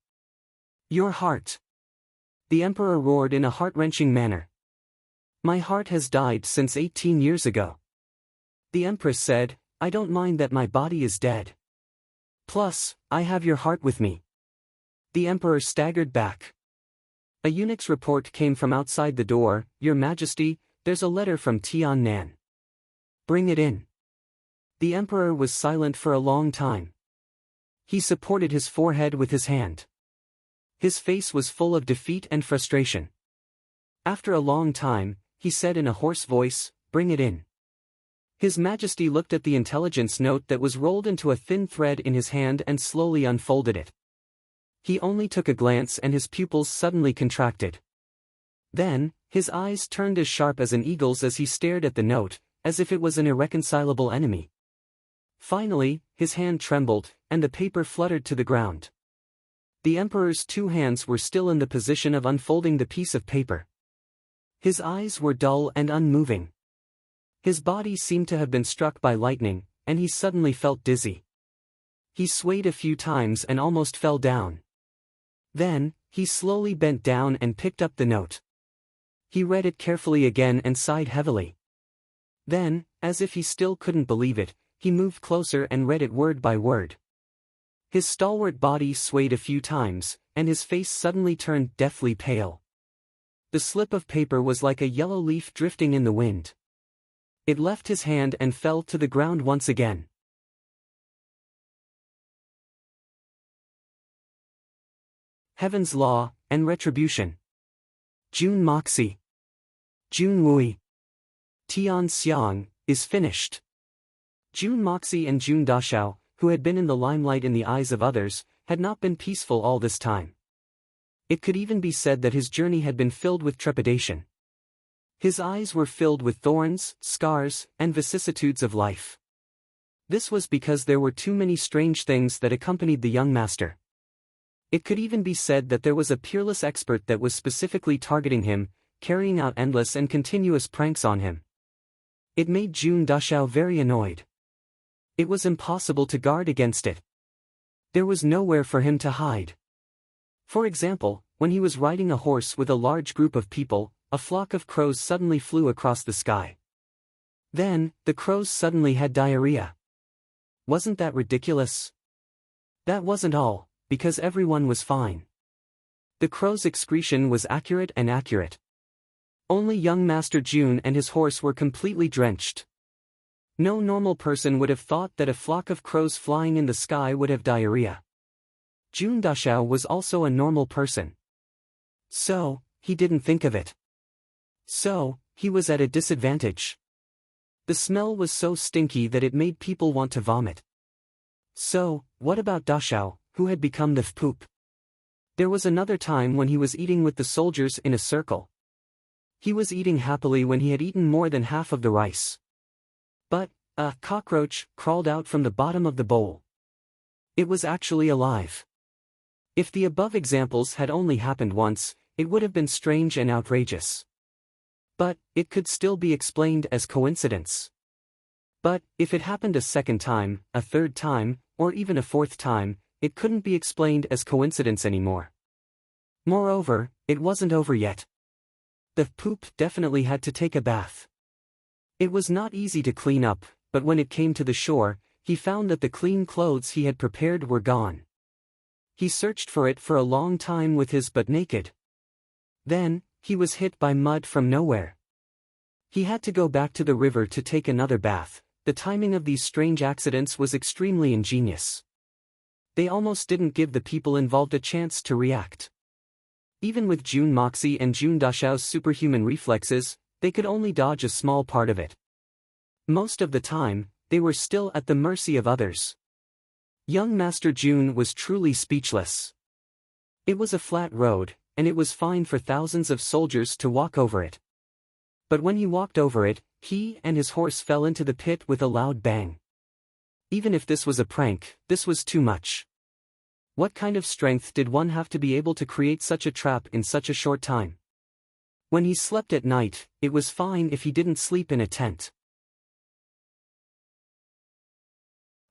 Your heart. The emperor roared in a heart-wrenching manner. My heart has died since 18 years ago. The empress said, I don't mind that my body is dead. Plus, I have your heart with me. The emperor staggered back. A eunuch's report came from outside the door. Your Majesty, there's a letter from Tian Nan. Bring it in. The emperor was silent for a long time. He supported his forehead with his hand. His face was full of defeat and frustration. After a long time, he said in a hoarse voice, Bring it in. His Majesty looked at the intelligence note that was rolled into a thin thread in his hand and slowly unfolded it. He only took a glance and his pupils suddenly contracted. Then, his eyes turned as sharp as an eagle's as he stared at the note, as if it was an irreconcilable enemy. Finally, his hand trembled, and the paper fluttered to the ground. The emperor's two hands were still in the position of unfolding the piece of paper. His eyes were dull and unmoving. His body seemed to have been struck by lightning, and he suddenly felt dizzy. He swayed a few times and almost fell down. Then, he slowly bent down and picked up the note. He read it carefully again and sighed heavily. Then, as if he still couldn't believe it, he moved closer and read it word by word. His stalwart body swayed a few times, and his face suddenly turned deathly pale. The slip of paper was like a yellow leaf drifting in the wind. It left his hand and fell to the ground once again. Heaven's Law, and Retribution. Jun Moxie. Jun Wui. Tian Xiang, is finished. Jun Moxie and Jun Dashao, who had been in the limelight in the eyes of others, had not been peaceful all this time. It could even be said that his journey had been filled with trepidation. His eyes were filled with thorns, scars, and vicissitudes of life. This was because there were too many strange things that accompanied the young master. It could even be said that there was a peerless expert that was specifically targeting him, carrying out endless and continuous pranks on him. It made Jun Dashao very annoyed. It was impossible to guard against it. There was nowhere for him to hide. For example, when he was riding a horse with a large group of people, a flock of crows suddenly flew across the sky. Then, the crows suddenly had diarrhea. Wasn't that ridiculous? That wasn't all, because everyone was fine. The crow's excretion was accurate. Only young Master Jun and his horse were completely drenched. No normal person would have thought that a flock of crows flying in the sky would have diarrhea. Jun Dashao was also a normal person. So, he didn't think of it. So, he was at a disadvantage. The smell was so stinky that it made people want to vomit. So, what about Dashao, who had become the poop? There was another time when he was eating with the soldiers in a circle. He was eating happily when he had eaten more than half of the rice. But, a cockroach crawled out from the bottom of the bowl. It was actually alive. If the above examples had only happened once, it would have been strange and outrageous. But, it could still be explained as coincidence. But, if it happened a second time, a third time, or even a fourth time, it couldn't be explained as coincidence anymore. Moreover, it wasn't over yet. The poop definitely had to take a bath. It was not easy to clean up, but when it came to the shore, he found that the clean clothes he had prepared were gone. He searched for it for a long time with his butt naked. Then, he was hit by mud from nowhere. He had to go back to the river to take another bath. The timing of these strange accidents was extremely ingenious. They almost didn't give the people involved a chance to react. Even with Jun Moxie and Jun Dashao's superhuman reflexes, they could only dodge a small part of it. Most of the time, they were still at the mercy of others. Young Master Jun was truly speechless. It was a flat road, and it was fine for thousands of soldiers to walk over it. But when he walked over it, he and his horse fell into the pit with a loud bang. Even if this was a prank, this was too much. What kind of strength did one have to be able to create such a trap in such a short time? When he slept at night, it was fine if he didn't sleep in a tent.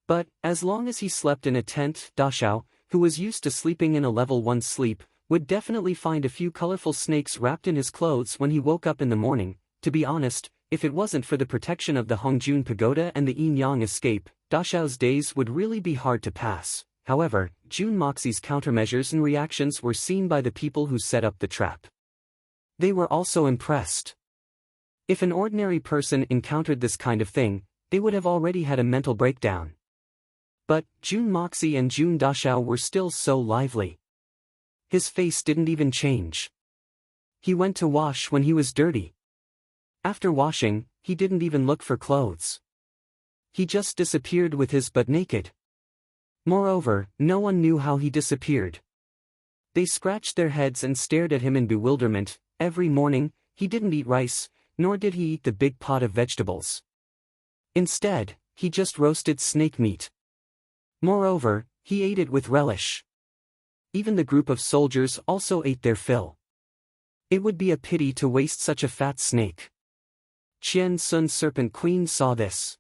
But, as long as he slept in a tent, Dashao, who was used to sleeping in a level 1 sleep, would definitely find a few colorful snakes wrapped in his clothes when he woke up in the morning. To be honest, if it wasn't for the protection of the Hongjun Pagoda and the Yin-Yang escape, Dashao's days would really be hard to pass. However, Jun Moxie's countermeasures and reactions were seen by the people who set up the trap. They were also impressed. If an ordinary person encountered this kind of thing, they would have already had a mental breakdown. But, Jun Moxie and Jun Dashao were still so lively. His face didn't even change. He went to wash when he was dirty. After washing, he didn't even look for clothes. He just disappeared with his butt naked. Moreover, no one knew how he disappeared. They scratched their heads and stared at him in bewilderment. Every morning, he didn't eat rice, nor did he eat the big pot of vegetables. Instead, he just roasted snake meat. Moreover, he ate it with relish. Even the group of soldiers also ate their fill. It would be a pity to waste such a fat snake. Qian Sun Serpent Queen saw this.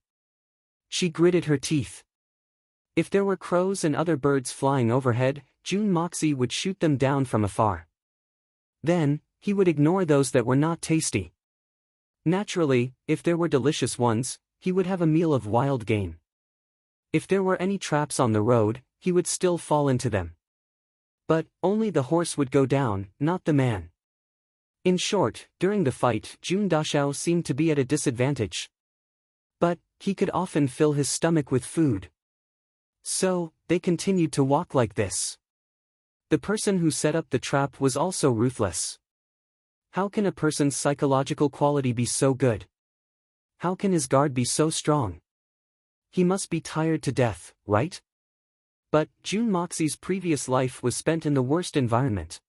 She gritted her teeth. If there were crows and other birds flying overhead, Jun Moxie would shoot them down from afar. Then, he would ignore those that were not tasty. Naturally, if there were delicious ones, he would have a meal of wild game. If there were any traps on the road, he would still fall into them. But, only the horse would go down, not the man. In short, during the fight, Jun Dashao seemed to be at a disadvantage. But, he could often fill his stomach with food. So, they continued to walk like this. The person who set up the trap was also ruthless. How can a person's psychological quality be so good? How can his guard be so strong? He must be tired to death, right? But June Moxie's previous life was spent in the worst environment.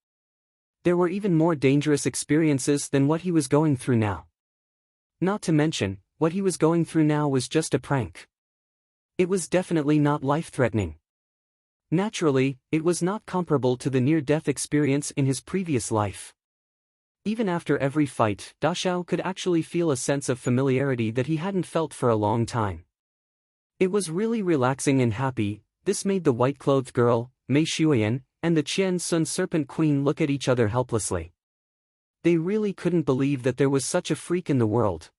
There were even more dangerous experiences than what he was going through now. Not to mention, what he was going through now was just a prank. It was definitely not life-threatening. Naturally, it was not comparable to the near-death experience in his previous life. Even after every fight, Da Xiao could actually feel a sense of familiarity that he hadn't felt for a long time. It was really relaxing and happy. This made the white-clothed girl, Mei Shuyan, and the Qian Sun Serpent Queen look at each other helplessly. They really couldn't believe that there was such a freak in the world.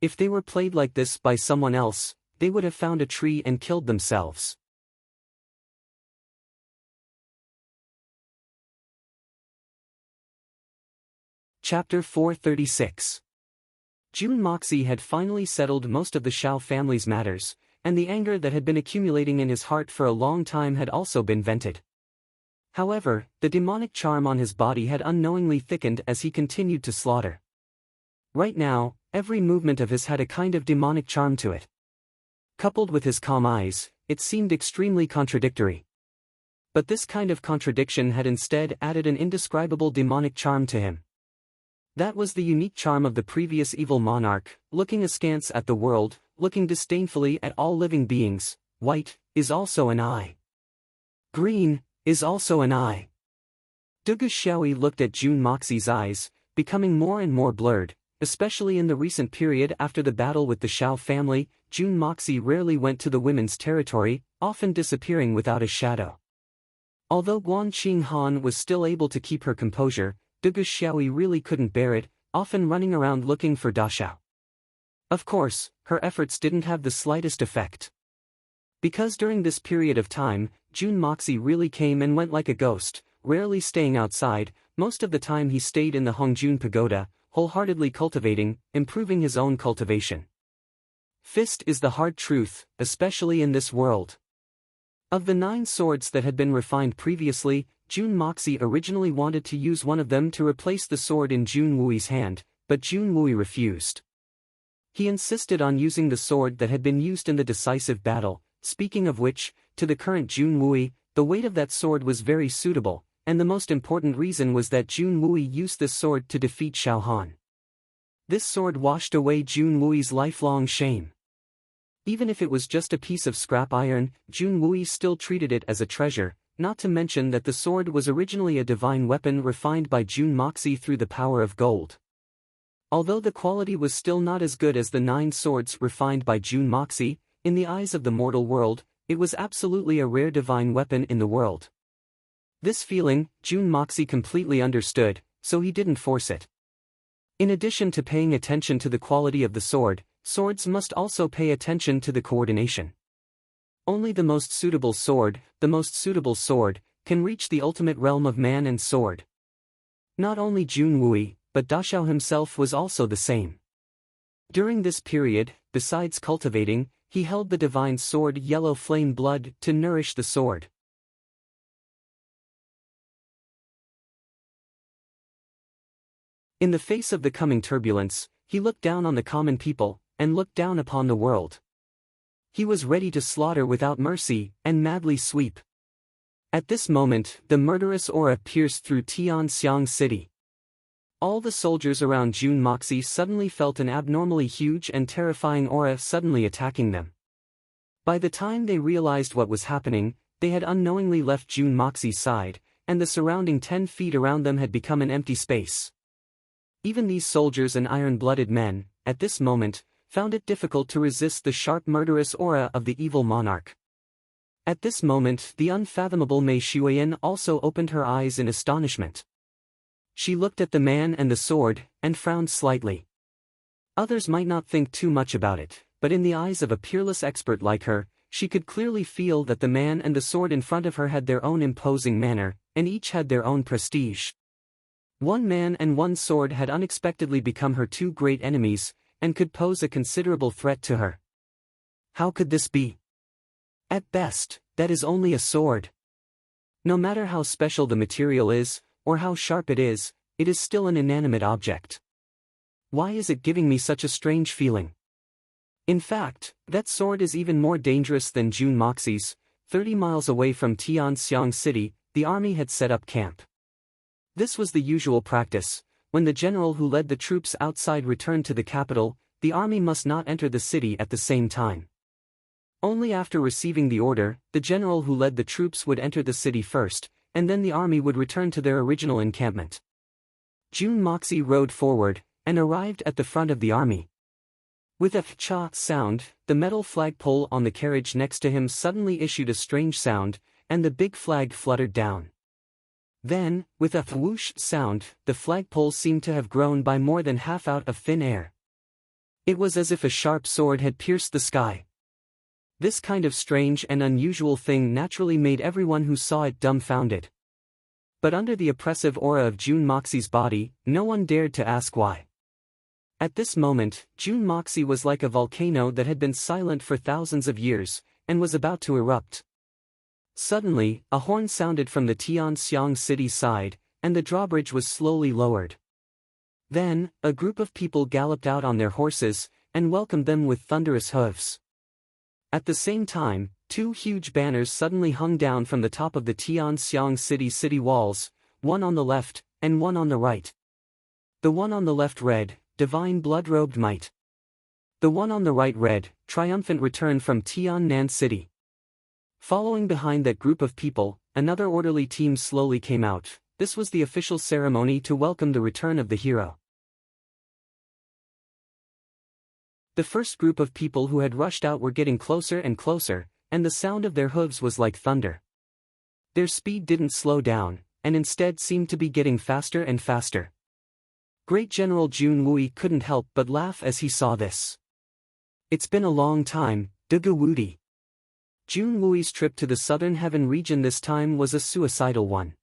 If they were played like this by someone else, they would have found a tree and killed themselves. Chapter 436. June Moxie had finally settled most of the Xiao family's matters, and the anger that had been accumulating in his heart for a long time had also been vented. However, the demonic charm on his body had unknowingly thickened as he continued to slaughter. Right now, every movement of his had a kind of demonic charm to it. Coupled with his calm eyes, it seemed extremely contradictory. But this kind of contradiction had instead added an indescribable demonic charm to him. That was the unique charm of the previous evil monarch, looking askance at the world, looking disdainfully at all living beings. White is also an eye. Green is also an eye. Dugu Xiaoyi looked at June Moxie's eyes, becoming more and more blurred, especially in the recent period after the battle with the Xiao family. June Moxie rarely went to the women's territory, often disappearing without a shadow. Although Guan Qinghan was still able to keep her composure, Dugu Xiaoyi really couldn't bear it, often running around looking for Da Xiao. Of course, her efforts didn't have the slightest effect. Because during this period of time, June Moxie really came and went like a ghost, rarely staying outside. Most of the time he stayed in the Hongjun Pagoda, wholeheartedly cultivating, improving his own cultivation. Fist is the hard truth, especially in this world. Of the 9 swords that had been refined previously, June Moxie originally wanted to use one of them to replace the sword in Jun Wui's hand, but Jun Wui refused. He insisted on using the sword that had been used in the decisive battle. Speaking of which, to the current Jun Wui, the weight of that sword was very suitable, and the most important reason was that Jun Wui used this sword to defeat Xiao Han. This sword washed away Jun Wui's lifelong shame. Even if it was just a piece of scrap iron, Jun Wui still treated it as a treasure, not to mention that the sword was originally a divine weapon refined by June Moxie through the power of gold. Although the quality was still not as good as the 9 swords refined by June Moxie, in the eyes of the mortal world, it was absolutely a rare divine weapon in the world. This feeling, June Moxie completely understood, so he didn't force it. In addition to paying attention to the quality of the sword, swords must also pay attention to the coordination. Only the most suitable sword, can reach the ultimate realm of man and sword. Not only Jun Wui, but Da Xiao himself was also the same. During this period, besides cultivating, he held the divine sword Yellow Flame Blood to nourish the sword. In the face of the coming turbulence, he looked down on the common people, and looked down upon the world. He was ready to slaughter without mercy, and madly sweep. At this moment, the murderous aura pierced through Tianxiang City. All the soldiers around June Moxie suddenly felt an abnormally huge and terrifying aura suddenly attacking them. By the time they realized what was happening, they had unknowingly left June Moxie's side, and the surrounding 10 feet around them had become an empty space. Even these soldiers and iron-blooded men, at this moment, found it difficult to resist the sharp murderous aura of the evil monarch. At this moment the unfathomable Mei Shuyan also opened her eyes in astonishment. She looked at the man and the sword, and frowned slightly. Others might not think too much about it, but in the eyes of a peerless expert like her, she could clearly feel that the man and the sword in front of her had their own imposing manner, and each had their own prestige. One man and one sword had unexpectedly become her 2 great enemies, and could pose a considerable threat to her. How could this be? At best, that is only a sword. No matter how special the material is, or how sharp it is still an inanimate object. Why is it giving me such a strange feeling? In fact, that sword is even more dangerous than June Moxie's. 30 miles away from Tianxiang City, the army had set up camp. This was the usual practice. When the general who led the troops outside returned to the capital, the army must not enter the city at the same time. Only after receiving the order, the general who led the troops would enter the city first, and then the army would return to their original encampment. Jun Moxie rode forward, and arrived at the front of the army. With a cha sound, the metal flagpole on the carriage next to him suddenly issued a strange sound, and the big flag fluttered down. Then, with a whoosh sound, the flagpole seemed to have grown by more than half out of thin air. It was as if a sharp sword had pierced the sky. This kind of strange and unusual thing naturally made everyone who saw it dumbfounded. But under the oppressive aura of Jun Moxie's body, no one dared to ask why. At this moment, Jun Moxie was like a volcano that had been silent for thousands of years, and was about to erupt. Suddenly, a horn sounded from the Tianxiang City side, and the drawbridge was slowly lowered. Then, a group of people galloped out on their horses, and welcomed them with thunderous hoofs. At the same time, two huge banners suddenly hung down from the top of the Tianxiang city walls, one on the left, and one on the right. The one on the left read, Divine Blood-Robed Might. The one on the right read, Triumphant Return from Tiannan City. Following behind that group of people, another orderly team slowly came out. This was the official ceremony to welcome the return of the hero. The first group of people who had rushed out were getting closer and closer, and the sound of their hooves was like thunder. Their speed didn't slow down, and instead seemed to be getting faster and faster. Great General Jun Wui couldn't help but laugh as he saw this. It's been a long time, Dugu Wudi. Jun Wui's trip to the southern heaven region this time was a suicidal one.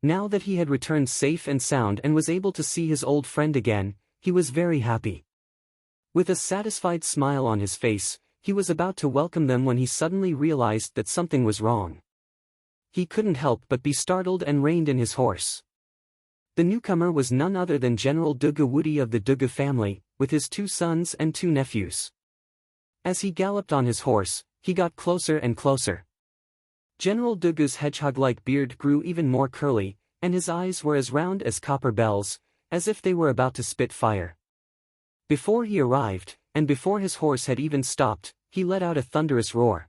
Now that he had returned safe and sound and was able to see his old friend again, he was very happy. With a satisfied smile on his face, he was about to welcome them when he suddenly realized that something was wrong. He couldn't help but be startled and reined in his horse. The newcomer was none other than General Dugu Wudi of the Dugu family, with his 2 sons and 2 nephews. As he galloped on his horse, he got closer and closer. General Dugu's hedgehog-like beard grew even more curly, and his eyes were as round as copper bells, as if they were about to spit fire. Before he arrived, and before his horse had even stopped, he let out a thunderous roar.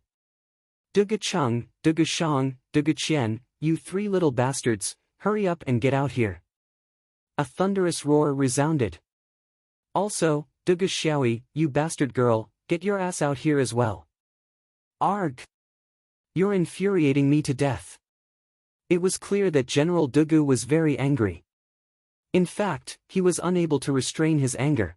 Dugu Chung, Dugu Shang, Dugu Qian, you 3 little bastards, hurry up and get out here. A thunderous roar resounded. Also, Dugu Xiaoyi, you bastard girl, get your ass out here as well. Arg! You're infuriating me to death. It was clear that General Dugu was very angry. In fact, he was unable to restrain his anger.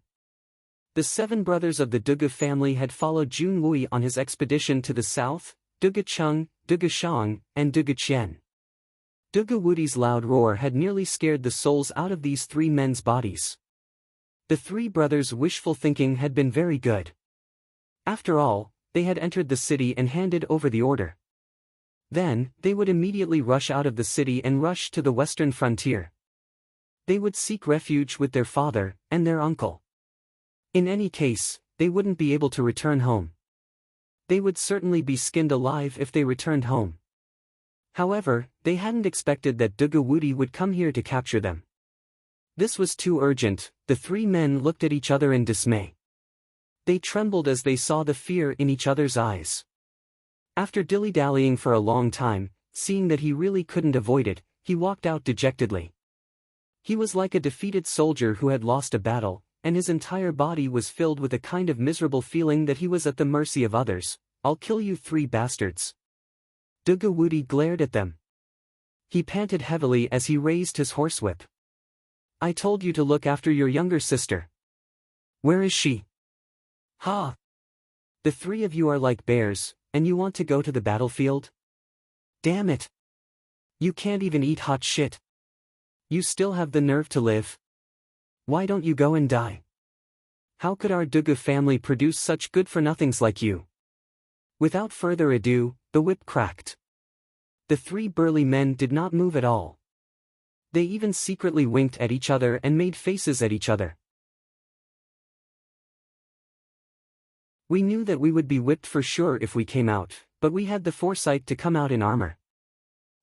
The 7 brothers of the Dugu family had followed Jun Wui on his expedition to the south, Dugu Chung, Dugu Shang, and Dugu Qian. Dugu Wudi's loud roar had nearly scared the souls out of these 3 men's bodies. The 3 brothers' wishful thinking had been very good. After all, they had entered the city and handed over the order. Then, they would immediately rush out of the city and rush to the western frontier. They would seek refuge with their father and their uncle. In any case, they wouldn't be able to return home. They would certainly be skinned alive if they returned home. However, they hadn't expected that Dugu Wudi would come here to capture them. This was too urgent. The 3 men looked at each other in dismay. They trembled as they saw the fear in each other's eyes. After dilly-dallying for a long time, seeing that he really couldn't avoid it, he walked out dejectedly. He was like a defeated soldier who had lost a battle, and his entire body was filled with a kind of miserable feeling that he was at the mercy of others. I'll kill you 3 bastards. Dugu Wudi glared at them. He panted heavily as he raised his horsewhip. I told you to look after your younger sister. Where is she? Ha! The 3 of you are like bears, and you want to go to the battlefield? Damn it! You can't even eat hot shit. You still have the nerve to live. Why don't you go and die? How could our Dugu family produce such good-for-nothings like you? Without further ado, the whip cracked. The 3 burly men did not move at all. They even secretly winked at each other and made faces at each other. We knew that we would be whipped for sure if we came out, but we had the foresight to come out in armor.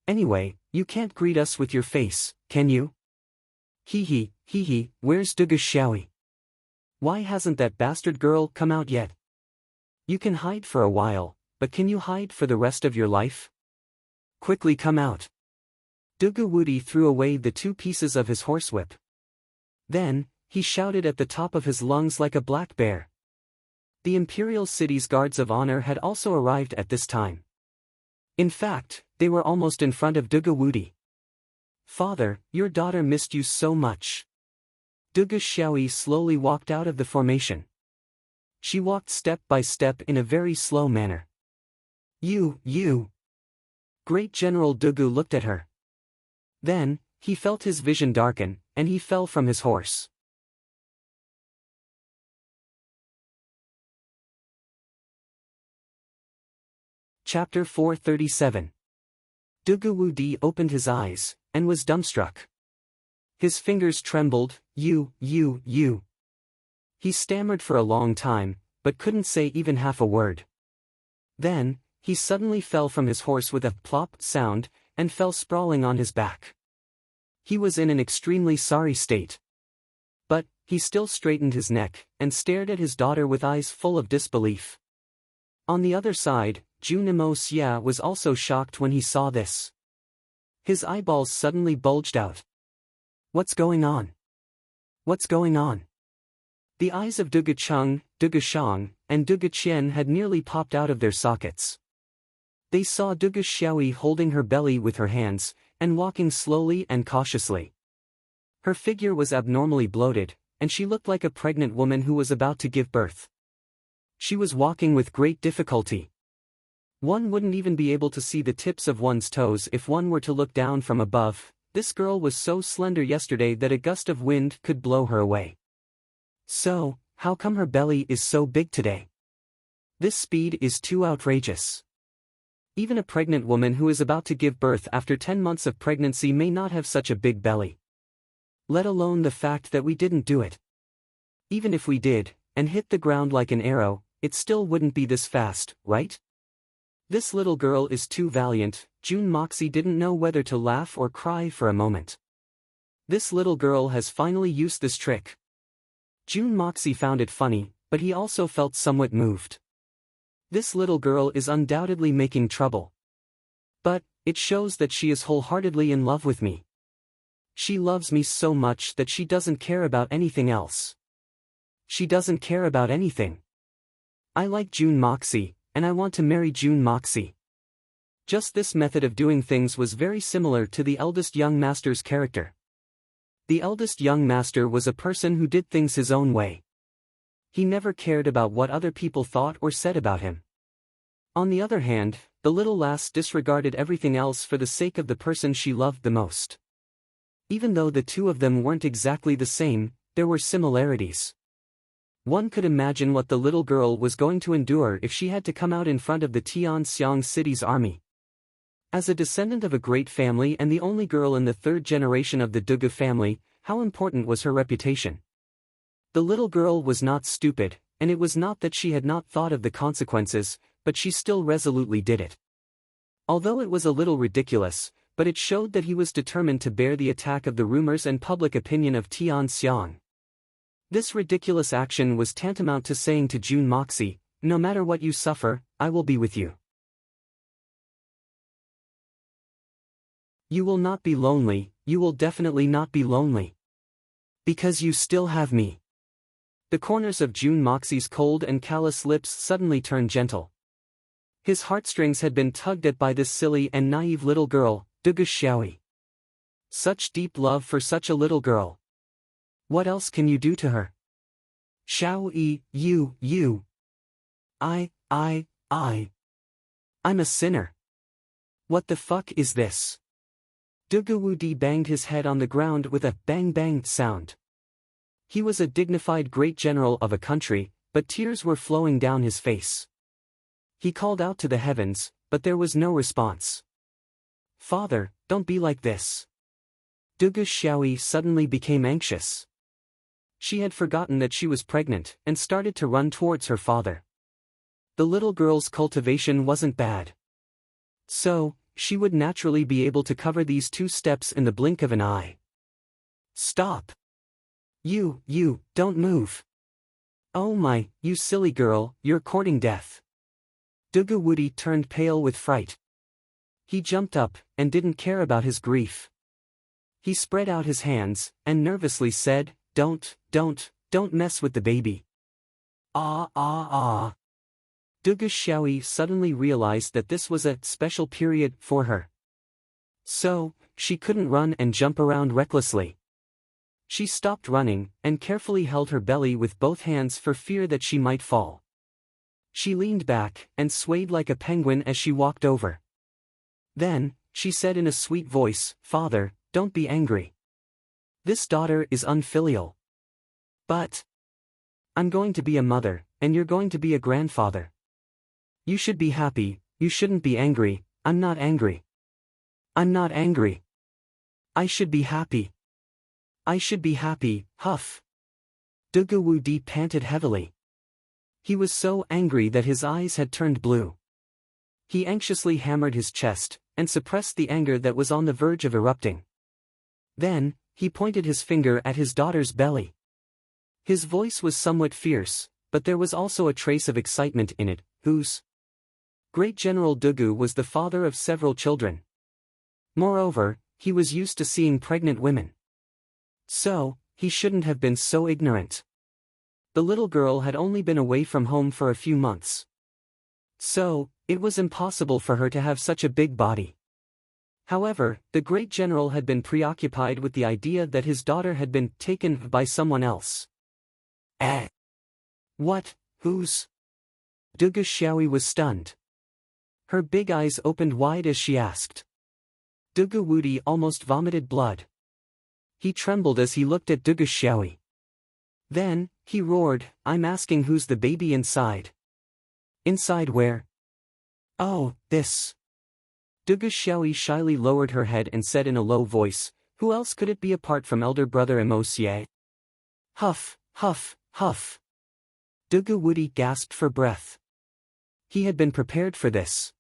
Anyway, you can't greet us with your face, can you? Hee hee, where's Duga Xiaoyi? Why hasn't that bastard girl come out yet? You can hide for a while, but can you hide for the rest of your life? Quickly come out. Duga Wudi threw away the 2 pieces of his horsewhip. Then, he shouted at the top of his lungs like a black bear. The Imperial City's guards of honor had also arrived at this time. In fact, they were almost in front of Duga Wudi. Father, your daughter missed you so much. Duga Xiaoyi slowly walked out of the formation. She walked step by step in a very slow manner. You. Great General Dugu looked at her. Then, he felt his vision darken, and he fell from his horse. Chapter 437. Dugu Wudi opened his eyes, and was dumbstruck. His fingers trembled. You. He stammered for a long time, but couldn't say even half a word. Then, he suddenly fell from his horse with a plop sound, and fell sprawling on his back. He was in an extremely sorry state. But, he still straightened his neck, and stared at his daughter with eyes full of disbelief. On the other side, Junimo Xia was also shocked when he saw this. His eyeballs suddenly bulged out. What's going on? What's going on? The eyes of Duga Cheng, Duga Shang, and Duga Qian had nearly popped out of their sockets. They saw Duga Xiaoyi holding her belly with her hands, and walking slowly and cautiously. Her figure was abnormally bloated, and she looked like a pregnant woman who was about to give birth. She was walking with great difficulty. One wouldn't even be able to see the tips of one's toes if one were to look down from above. This girl was so slender yesterday that a gust of wind could blow her away. So, how come her belly is so big today? This speed is too outrageous. Even a pregnant woman who is about to give birth after 10 months of pregnancy may not have such a big belly. Let alone the fact that we didn't do it. Even if we did, and hit the ground like an arrow, it still wouldn't be this fast, right? This little girl is too valiant. June Moxie didn't know whether to laugh or cry for a moment. This little girl has finally used this trick. June Moxie found it funny, but he also felt somewhat moved. This little girl is undoubtedly making trouble. But, it shows that she is wholeheartedly in love with me. She loves me so much that she doesn't care about anything else. She doesn't care about anything. I like June Moxie, and I want to marry June Moxie. Just this method of doing things was very similar to the eldest young master's character. The eldest young master was a person who did things his own way. He never cared about what other people thought or said about him. On the other hand, the little lass disregarded everything else for the sake of the person she loved the most. Even though the two of them weren't exactly the same, there were similarities. One could imagine what the little girl was going to endure if she had to come out in front of the Tianxiang city's army. As a descendant of a great family and the only girl in the 3rd generation of the Duga family, how important was her reputation? The little girl was not stupid, and it was not that she had not thought of the consequences, but she still resolutely did it. Although it was a little ridiculous, but it showed that he was determined to bear the attack of the rumors and public opinion of Tianxiang. This ridiculous action was tantamount to saying to June Moxie, "No matter what you suffer, I will be with you. You will not be lonely, you will definitely not be lonely. Because you still have me." The corners of June Moxie's cold and callous lips suddenly turned gentle. His heartstrings had been tugged at by this silly and naive little girl, Duga Xiaoyi. Such deep love for such a little girl. What else can you do to her? Xiaoyi, you. I'm a sinner. What the fuck is this? Duga Wudi banged his head on the ground with a bang sound. He was a dignified great general of a country, but tears were flowing down his face. He called out to the heavens, but there was no response. Father, don't be like this. Duga Xiaoyi suddenly became anxious. She had forgotten that she was pregnant and started to run towards her father. The little girl's cultivation wasn't bad. So, she would naturally be able to cover these 2 steps in the blink of an eye. Stop! You, don't move! Oh my, you silly girl, you're courting death. Dugu turned pale with fright. He jumped up, and didn't care about his grief. He spread out his hands, and nervously said, Don't mess with the baby. Ah. Dugu Xiaoyi suddenly realized that this was a special period for her. So, she couldn't run and jump around recklessly. She stopped running, and carefully held her belly with both hands for fear that she might fall. She leaned back, and swayed like a penguin as she walked over. Then, she said in a sweet voice, Father, don't be angry. This daughter is unfilial. But I'm going to be a mother, and you're going to be a grandfather. You should be happy, you shouldn't be angry. I'm not angry. I'm not angry. I should be happy. I should be happy, huff. Dugu Wudi panted heavily. He was so angry that his eyes had turned blue. He anxiously hammered his chest, and suppressed the anger that was on the verge of erupting. Then, he pointed his finger at his daughter's belly. His voice was somewhat fierce, but there was also a trace of excitement in it. Whose? Great General Dugu was the father of several children. Moreover, he was used to seeing pregnant women. So, he shouldn't have been so ignorant. The little girl had only been away from home for a few months. So, it was impossible for her to have such a big body. However, the great general had been preoccupied with the idea that his daughter had been taken by someone else. What? Whose? Dugu Xiaoyi was stunned. Her big eyes opened wide as she asked. Dugu Wudi almost vomited blood. He trembled as he looked at Dugu Xiaoyi. Then, he roared, I'm asking who's the baby inside. Inside where? Oh, this. Dugu Xiaoyi shyly lowered her head and said in a low voice, Who else could it be apart from elder brother Mo Xie? Huff. Dugu Wudi gasped for breath. He had been prepared for this.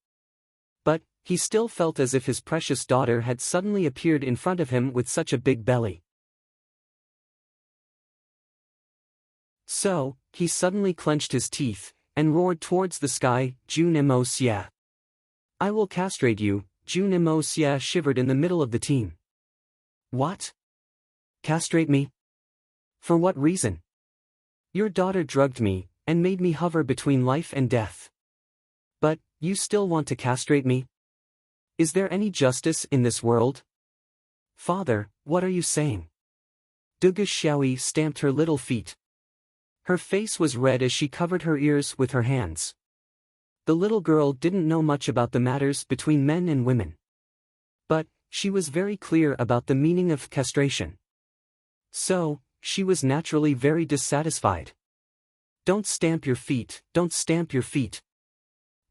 But, he still felt as if his precious daughter had suddenly appeared in front of him with such a big belly. So, he suddenly clenched his teeth, and roared towards the sky, Jun Mo Xie. I will castrate you. Jun Mo Xie shivered in the middle of the team. What? Castrate me? For what reason? Your daughter drugged me, and made me hover between life and death. But, you still want to castrate me? Is there any justice in this world? Father, what are you saying? Dugu Xiaoyi stamped her little feet. Her face was red as she covered her ears with her hands. The little girl didn't know much about the matters between men and women. But, she was very clear about the meaning of castration. So, she was naturally very dissatisfied. Don't stamp your feet, don't stamp your feet.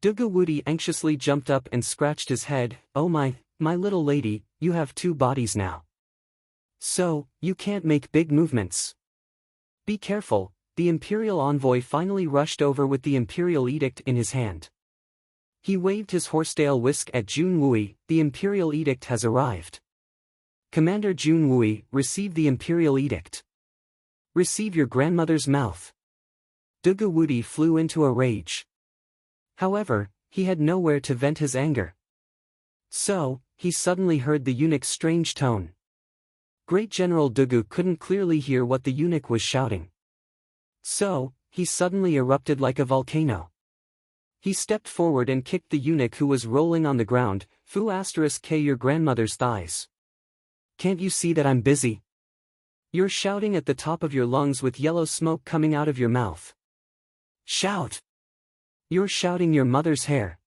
Dugu Wudi anxiously jumped up and scratched his head. Oh my little lady, you have 2 bodies now. So, you can't make big movements. Be careful. The imperial envoy finally rushed over with the imperial edict in his hand. He waved his horsetail whisk at Jun Wui. The imperial edict has arrived. Commander Jun Wui, receive the imperial edict. Receive your grandmother's mouth. Dugu Wudi flew into a rage. However, he had nowhere to vent his anger. So, he suddenly heard the eunuch's strange tone. Great General Dugu couldn't clearly hear what the eunuch was shouting. So, he suddenly erupted like a volcano. He stepped forward and kicked the eunuch who was rolling on the ground. Fu *k your grandmother's thighs. Can't you see that I'm busy? You're shouting at the top of your lungs with yellow smoke coming out of your mouth. Shout! You're shouting your mother's hair.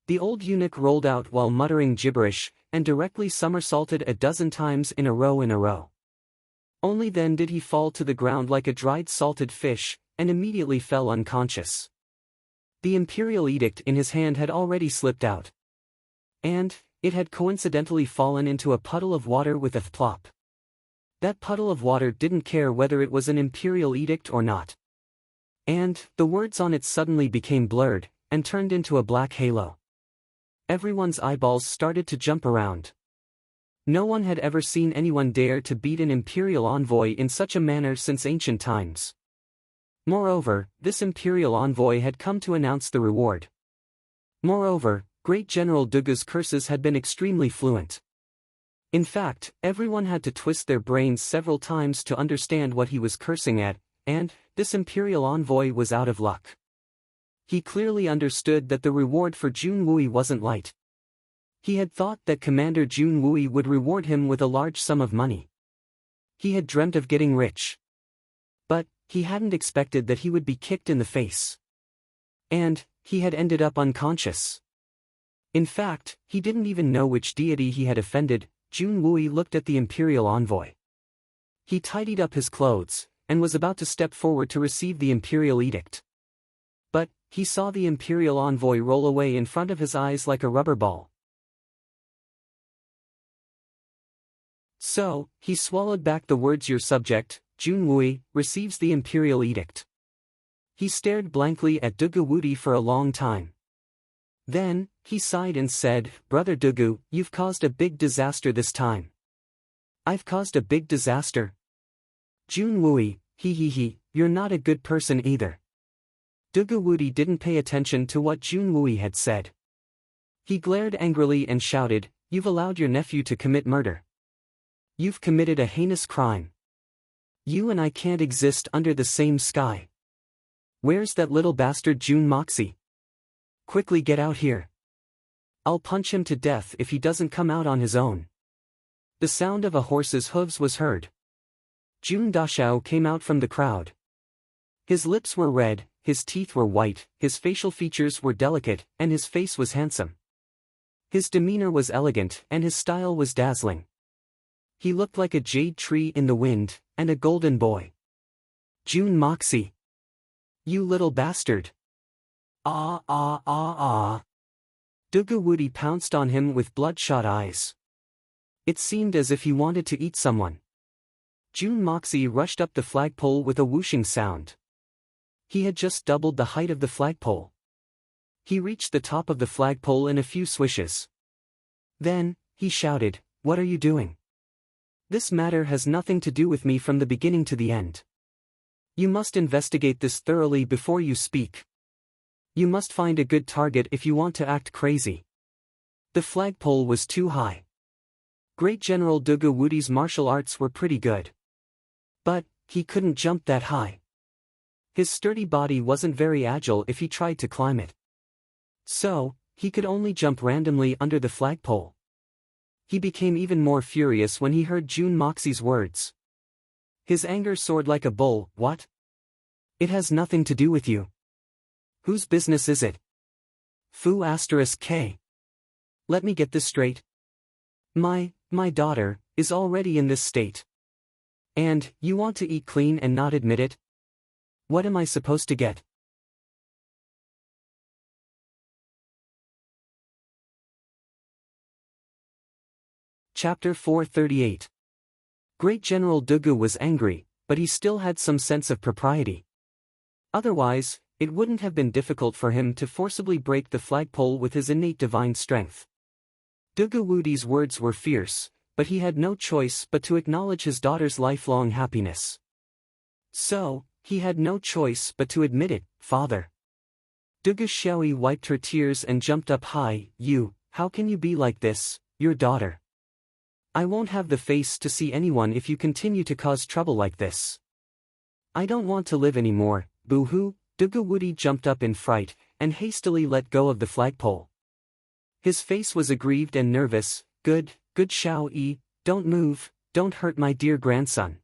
The old eunuch rolled out while muttering gibberish, and directly somersaulted a dozen times in a row. Only then did he fall to the ground like a dried salted fish, and immediately fell unconscious. The imperial edict in his hand had already slipped out. And, it had coincidentally fallen into a puddle of water with a plop. That puddle of water didn't care whether it was an imperial edict or not. And the words on it suddenly became blurred, and turned into a black halo. Everyone's eyeballs started to jump around. No one had ever seen anyone dare to beat an imperial envoy in such a manner since ancient times. Moreover, this imperial envoy had come to announce the reward. Moreover, Great General Dugu's curses had been extremely fluent. In fact, everyone had to twist their brains several times to understand what he was cursing at, and this imperial envoy was out of luck. He clearly understood that the reward for Jun Wui wasn't light. He had thought that Commander Jun Wui would reward him with a large sum of money. He had dreamt of getting rich. But he hadn't expected that he would be kicked in the face. And he had ended up unconscious. In fact, he didn't even know which deity he had offended. Jun Wui looked at the imperial envoy. He tidied up his clothes, and was about to step forward to receive the imperial edict. But he saw the imperial envoy roll away in front of his eyes like a rubber ball. So, he swallowed back the words, "Your subject, Jun Wui, receives the imperial edict." He stared blankly at Dugu Wudi for a long time. Then, he sighed and said, "Brother Dugu, you've caused a big disaster this time." "I've caused a big disaster?" "Jun Wui, you're not a good person either." Dugu Wudi didn't pay attention to what Jun Wui had said. He glared angrily and shouted, "You've allowed your nephew to commit murder. You've committed a heinous crime. You and I can't exist under the same sky. Where's that little bastard Jun Moxie? Quickly get out here. I'll punch him to death if he doesn't come out on his own." The sound of a horse's hooves was heard. Jun Dashao came out from the crowd. His lips were red, his teeth were white, his facial features were delicate, and his face was handsome. His demeanor was elegant, and his style was dazzling. He looked like a jade tree in the wind, and a golden boy. "Jun Moxie! You little bastard! Ah ah ah ah!" Dugu Wudi pounced on him with bloodshot eyes. It seemed as if he wanted to eat someone. Jun Moxie rushed up the flagpole with a whooshing sound. He had just doubled the height of the flagpole. He reached the top of the flagpole in a few swishes. Then, he shouted, "What are you doing? This matter has nothing to do with me from the beginning to the end. You must investigate this thoroughly before you speak. You must find a good target if you want to act crazy." The flagpole was too high. Great General Dugu Wudi's martial arts were pretty good. But he couldn't jump that high. His sturdy body wasn't very agile if he tried to climb it. So, he could only jump randomly under the flagpole. He became even more furious when he heard Jun Moxie's words. His anger soared like a bull. "What? It has nothing to do with you. Whose business is it? Fu *k. Let me get this straight. My daughter, is already in this state. And, you want to eat clean and not admit it? What am I supposed to get?" Chapter 438. Great General Dugu was angry, but he still had some sense of propriety. Otherwise, it wouldn't have been difficult for him to forcibly break the flagpole with his innate divine strength. Dugu Wudi's words were fierce, but he had no choice but to acknowledge his daughter's lifelong happiness. So, he had no choice but to admit it. "Father." Dugu Xiaoyi wiped her tears and jumped up high. How can you be like this, your daughter? I won't have the face to see anyone if you continue to cause trouble like this. I don't want to live anymore, boo-hoo." Dugu Wudi jumped up in fright, and hastily let go of the flagpole. His face was aggrieved and nervous. Good Xiao-yi, don't move, don't hurt my dear grandson.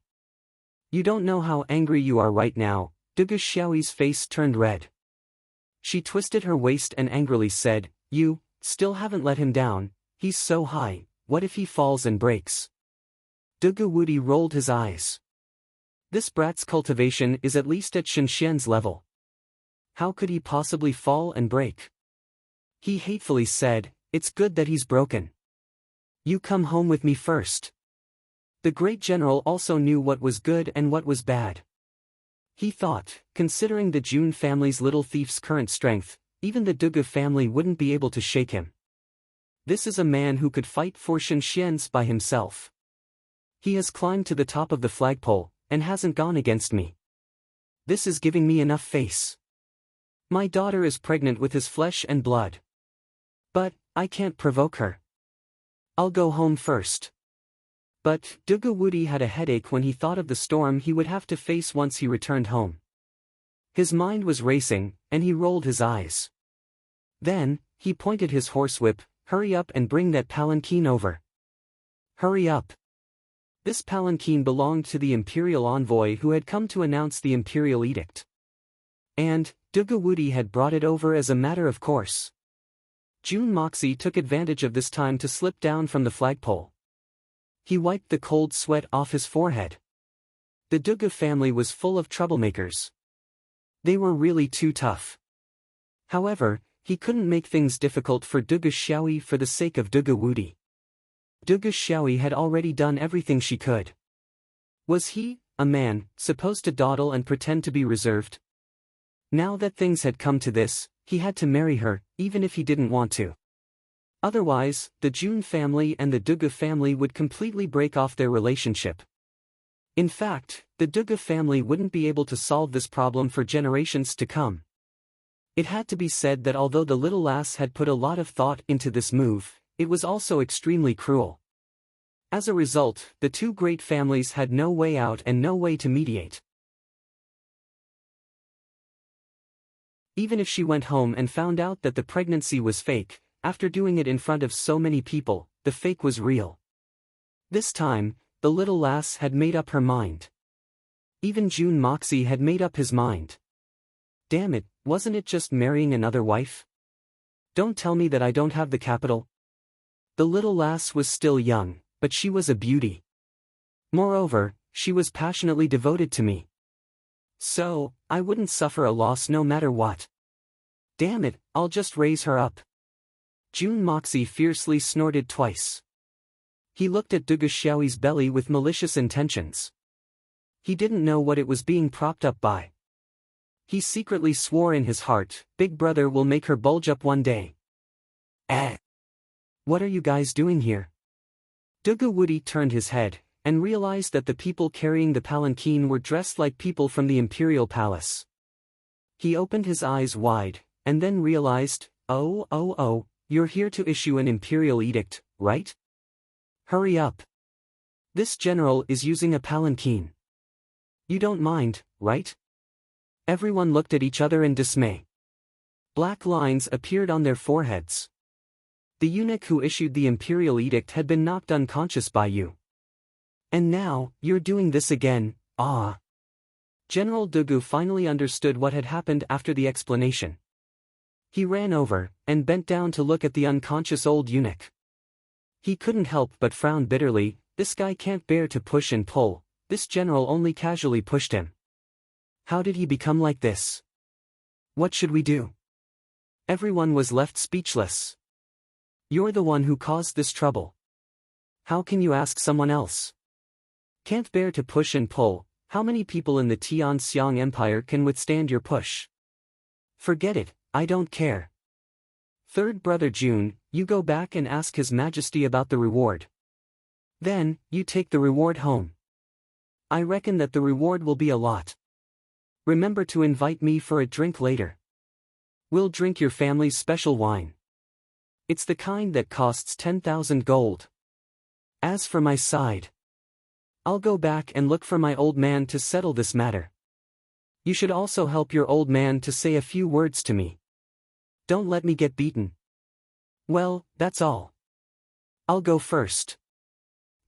You don't know how angry you are right now." Dugu Xiaoyi's face turned red. She twisted her waist and angrily said, "You still haven't let him down. He's so high, what if he falls and breaks?" Dugu Wudi rolled his eyes. This brat's cultivation is at least at Shenxian's level. How could he possibly fall and break? He hatefully said, "It's good that he's broken. You come home with me first." The great general also knew what was good and what was bad. He thought, considering the Jun family's little thief's current strength, even the Dugu family wouldn't be able to shake him. This is a man who could fight for Shenxians by himself. He has climbed to the top of the flagpole, and hasn't gone against me. This is giving me enough face. My daughter is pregnant with his flesh and blood. But, I can't provoke her. I'll go home first. But, Dugu Wudi had a headache when he thought of the storm he would have to face once he returned home. His mind was racing, and he rolled his eyes. Then, he pointed his horsewhip, "Hurry up and bring that palanquin over. Hurry up." This palanquin belonged to the imperial envoy who had come to announce the imperial edict. And, Dugu Wudi had brought it over as a matter of course. Jun Moxie took advantage of this time to slip down from the flagpole. He wiped the cold sweat off his forehead. The Dugu family was full of troublemakers. They were really too tough. However, he couldn't make things difficult for Dugu Xiaoyi for the sake of Dugu Wudi. Dugu Xiaoyi had already done everything she could. Was he, a man, supposed to dawdle and pretend to be reserved? Now that things had come to this, he had to marry her, even if he didn't want to. Otherwise, the Jun family and the Dugu family would completely break off their relationship. In fact, the Dugu family wouldn't be able to solve this problem for generations to come. It had to be said that although the little lass had put a lot of thought into this move, it was also extremely cruel. As a result, the two great families had no way out and no way to mediate. Even if she went home and found out that the pregnancy was fake, after doing it in front of so many people, the fake was real. This time, the little lass had made up her mind. Even Jun Moxie had made up his mind. Damn it, wasn't it just marrying another wife? Don't tell me that I don't have the capital. The little lass was still young, but she was a beauty. Moreover, she was passionately devoted to me. So, I wouldn't suffer a loss no matter what. Damn it, I'll just raise her up. Jun Moxie fiercely snorted twice. He looked at Dugu Xiaoyi's belly with malicious intentions. He didn't know what it was being propped up by. He secretly swore in his heart, Big Brother will make her bulge up one day. What are you guys doing here? Dugu Wudi turned his head, and realized that the people carrying the palanquin were dressed like people from the imperial palace. He opened his eyes wide, and then realized, oh, you're here to issue an imperial edict, right? Hurry up. This general is using a palanquin. You don't mind, right? Everyone looked at each other in dismay. Black lines appeared on their foreheads. The eunuch who issued the imperial edict had been knocked unconscious by you. And now, you're doing this again, ah. General Dugu finally understood what had happened after the explanation. He ran over, and bent down to look at the unconscious old eunuch. He couldn't help but frown bitterly. This guy can't bear to push and pull, this general only casually pushed him. How did he become like this? What should we do? Everyone was left speechless. You're the one who caused this trouble. How can you ask someone else? Can't bear to push and pull, how many people in the Tianxiang Empire can withstand your push? Forget it, I don't care. Third brother Jun, you go back and ask His Majesty about the reward. Then, you take the reward home. I reckon that the reward will be a lot. Remember to invite me for a drink later. We'll drink your family's special wine. It's the kind that costs 10,000 gold. As for my side, I'll go back and look for my old man to settle this matter. You should also help your old man to say a few words to me. Don't let me get beaten. Well, that's all. I'll go first.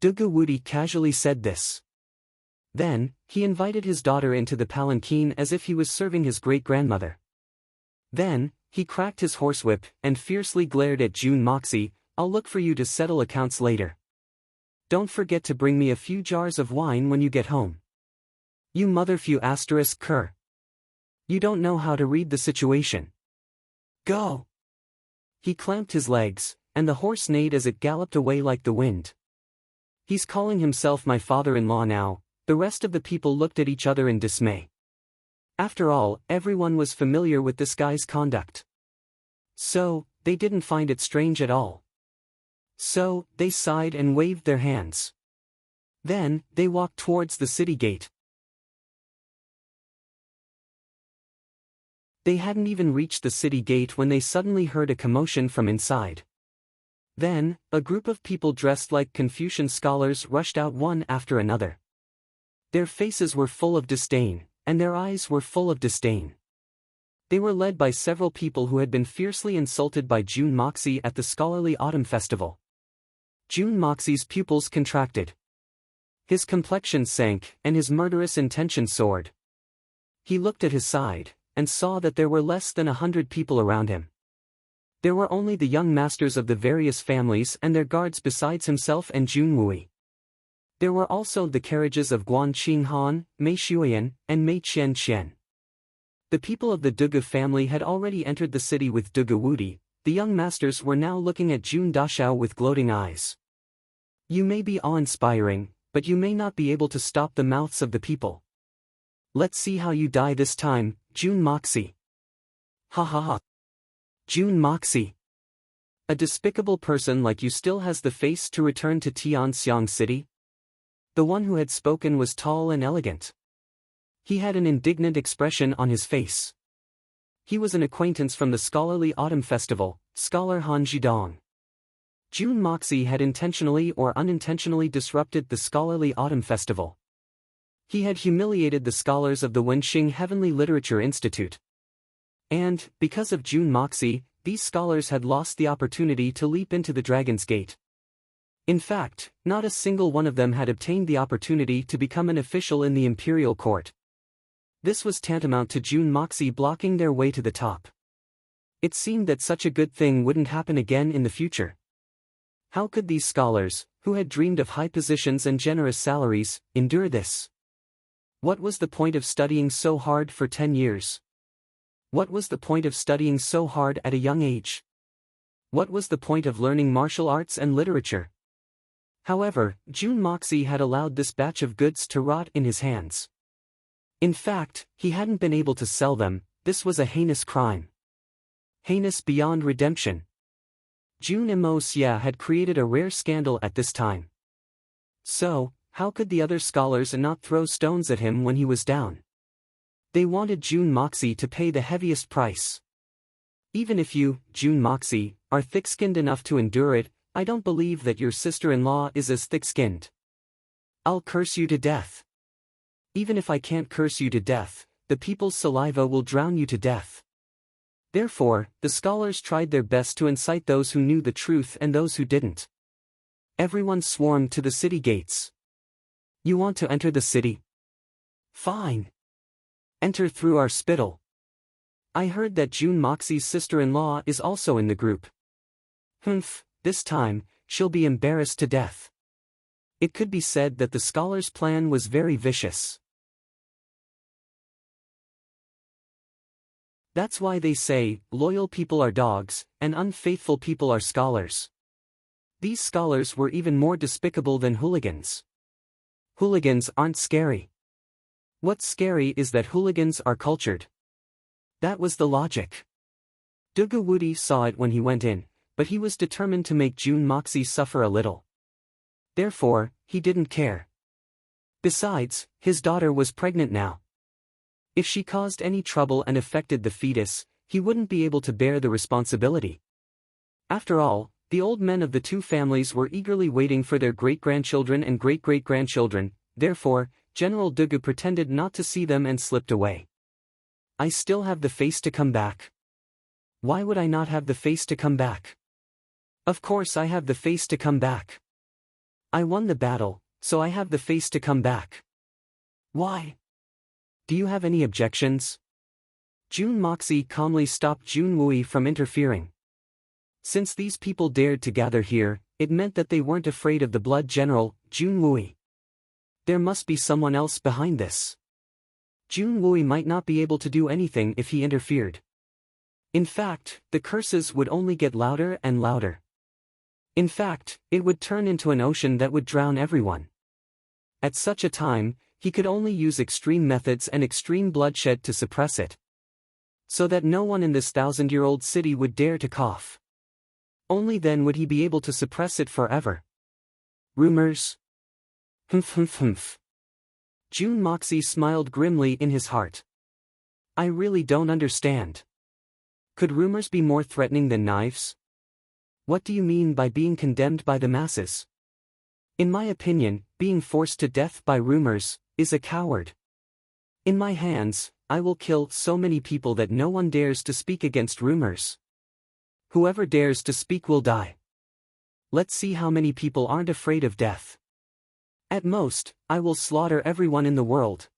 Dugu Wudi casually said this. Then, he invited his daughter into the palanquin as if he was serving his great-grandmother. Then, he cracked his horsewhip and fiercely glared at Jun Moxie, I'll look for you to settle accounts later. Don't forget to bring me a few jars of wine when you get home. You motherfew asterisk cur. You don't know how to read the situation. Go! He clamped his legs, and the horse neighed as it galloped away like the wind. He's calling himself my father-in-law now. The rest of the people looked at each other in dismay. After all, everyone was familiar with this guy's conduct. So, they didn't find it strange at all. So, they sighed and waved their hands. Then, they walked towards the city gate. They hadn't even reached the city gate when they suddenly heard a commotion from inside. Then, a group of people dressed like Confucian scholars rushed out one after another. Their faces were full of disdain, and their eyes were full of disdain. They were led by several people who had been fiercely insulted by Jun Moxie at the Scholarly Autumn Festival. Jun Moxie's pupils contracted. His complexion sank, and his murderous intention soared. He looked at his side, and saw that there were less than 100 people around him. There were only the young masters of the various families and their guards besides himself and Jun Wui. There were also the carriages of Guan Qinghan, Mei Shuyan, and Mei Qian. The people of the Dugu family had already entered the city with Dugu Wudi. The young masters were now looking at Jun Dashao with gloating eyes. You may be awe-inspiring, but you may not be able to stop the mouths of the people. Let's see how you die this time, Jun Moxie. Ha ha ha. Jun Moxie. A despicable person like you still has the face to return to Tianxiang City? The one who had spoken was tall and elegant. He had an indignant expression on his face. He was an acquaintance from the Scholarly Autumn Festival, Scholar Han Jidong. Jun Moxie had intentionally or unintentionally disrupted the Scholarly Autumn Festival. He had humiliated the scholars of the Wenxing Heavenly Literature Institute. And, because of Jun Moxie, these scholars had lost the opportunity to leap into the Dragon's Gate. In fact, not a single one of them had obtained the opportunity to become an official in the imperial court. This was tantamount to Jun Moxie blocking their way to the top. It seemed that such a good thing wouldn't happen again in the future. How could these scholars, who had dreamed of high positions and generous salaries, endure this? What was the point of studying so hard for 10 years? What was the point of studying so hard at a young age? What was the point of learning martial arts and literature? However, Jun Moxie had allowed this batch of goods to rot in his hands. In fact, he hadn't been able to sell them. This was a heinous crime. Heinous beyond redemption. Jun Mo Xia had created a rare scandal at this time. So, how could the other scholars not throw stones at him when he was down? They wanted Jun Moxie to pay the heaviest price. Even if you, Jun Moxie, are thick-skinned enough to endure it, I don't believe that your sister-in-law is as thick-skinned. I'll curse you to death. Even if I can't curse you to death, the people's saliva will drown you to death. Therefore, the scholars tried their best to incite those who knew the truth and those who didn't. Everyone swarmed to the city gates. You want to enter the city? Fine. Enter through our spittle. I heard that Jun Moxie's sister-in-law is also in the group. Humph, this time, she'll be embarrassed to death. It could be said that the scholars' plan was very vicious. That's why they say, loyal people are dogs, and unfaithful people are scholars. These scholars were even more despicable than hooligans. Hooligans aren't scary. What's scary is that hooligans are cultured. That was the logic. Dugu Wudi saw it when he went in, but he was determined to make Jun Moxie suffer a little. Therefore, he didn't care. Besides, his daughter was pregnant now. If she caused any trouble and affected the fetus, he wouldn't be able to bear the responsibility. After all, the old men of the two families were eagerly waiting for their great-grandchildren and great-great-grandchildren. Therefore, General Dugu pretended not to see them and slipped away. I still have the face to come back. Why would I not have the face to come back? Of course I have the face to come back. I won the battle, so I have the face to come back. Why? Do you have any objections? Jun Moxie calmly stopped Jun Wui from interfering. Since these people dared to gather here, it meant that they weren't afraid of the blood general, Jun Wui. There must be someone else behind this. Jun Wui might not be able to do anything if he interfered. In fact, the curses would only get louder and louder. In fact, it would turn into an ocean that would drown everyone. At such a time, He could only use extreme methods and extreme bloodshed to suppress it, so that no one in this 1,000-year-old city would dare to cough. Only then would he be able to suppress it forever. Rumors? Humph. June Moxie smiled grimly in his heart. I really don't understand. Could rumors be more threatening than knives? What do you mean by being condemned by the masses? In my opinion, being forced to death by rumors is a coward. In my hands, I will kill so many people that no one dares to speak against rumors. Whoever dares to speak will die. Let's see how many people aren't afraid of death. At most, I will slaughter everyone in the world.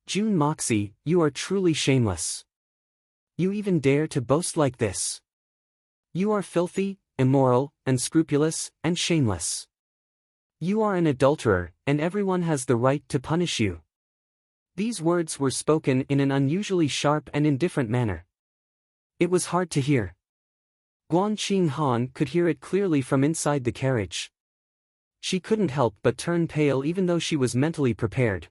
June Moxie, you are truly shameless. You even dare to boast like this. You are filthy, immoral, unscrupulous, and shameless. You are an adulterer, and everyone has the right to punish you. These words were spoken in an unusually sharp and indifferent manner. It was hard to hear. Guan Qinghan could hear it clearly from inside the carriage. She couldn't help but turn pale even though she was mentally prepared.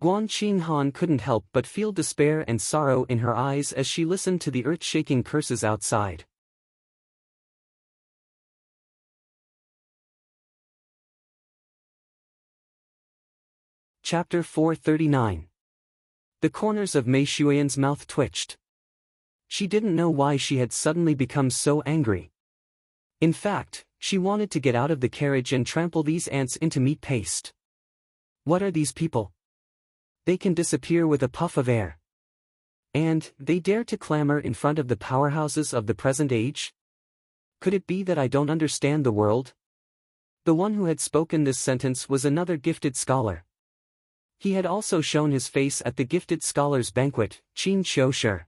Guan Qinghan couldn't help but feel despair and sorrow in her eyes as she listened to the earth-shaking curses outside. Chapter 439. The corners of Mei Shuiyan's mouth twitched. She didn't know why she had suddenly become so angry. In fact, she wanted to get out of the carriage and trample these ants into meat paste. What are these people? They can disappear with a puff of air. And they dare to clamor in front of the powerhouses of the present age? Could it be that I don't understand the world? The one who had spoken this sentence was another gifted scholar. He had also shown his face at the gifted scholars' banquet, Qin Qiushi.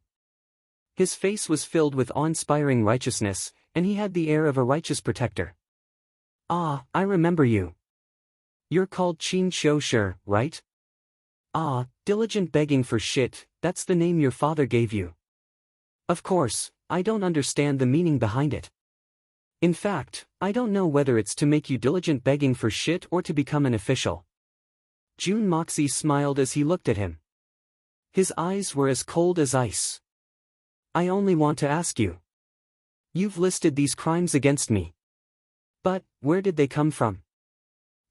His face was filled with awe-inspiring righteousness, and he had the air of a righteous protector. Ah, I remember you. You're called Qin Qiushi, right? Ah, diligent begging for shit, that's the name your father gave you. Of course, I don't understand the meaning behind it. In fact, I don't know whether it's to make you diligent begging for shit or to become an official. June Moxie smiled as he looked at him. His eyes were as cold as ice. I only want to ask you. You've listed these crimes against me. But, where did they come from?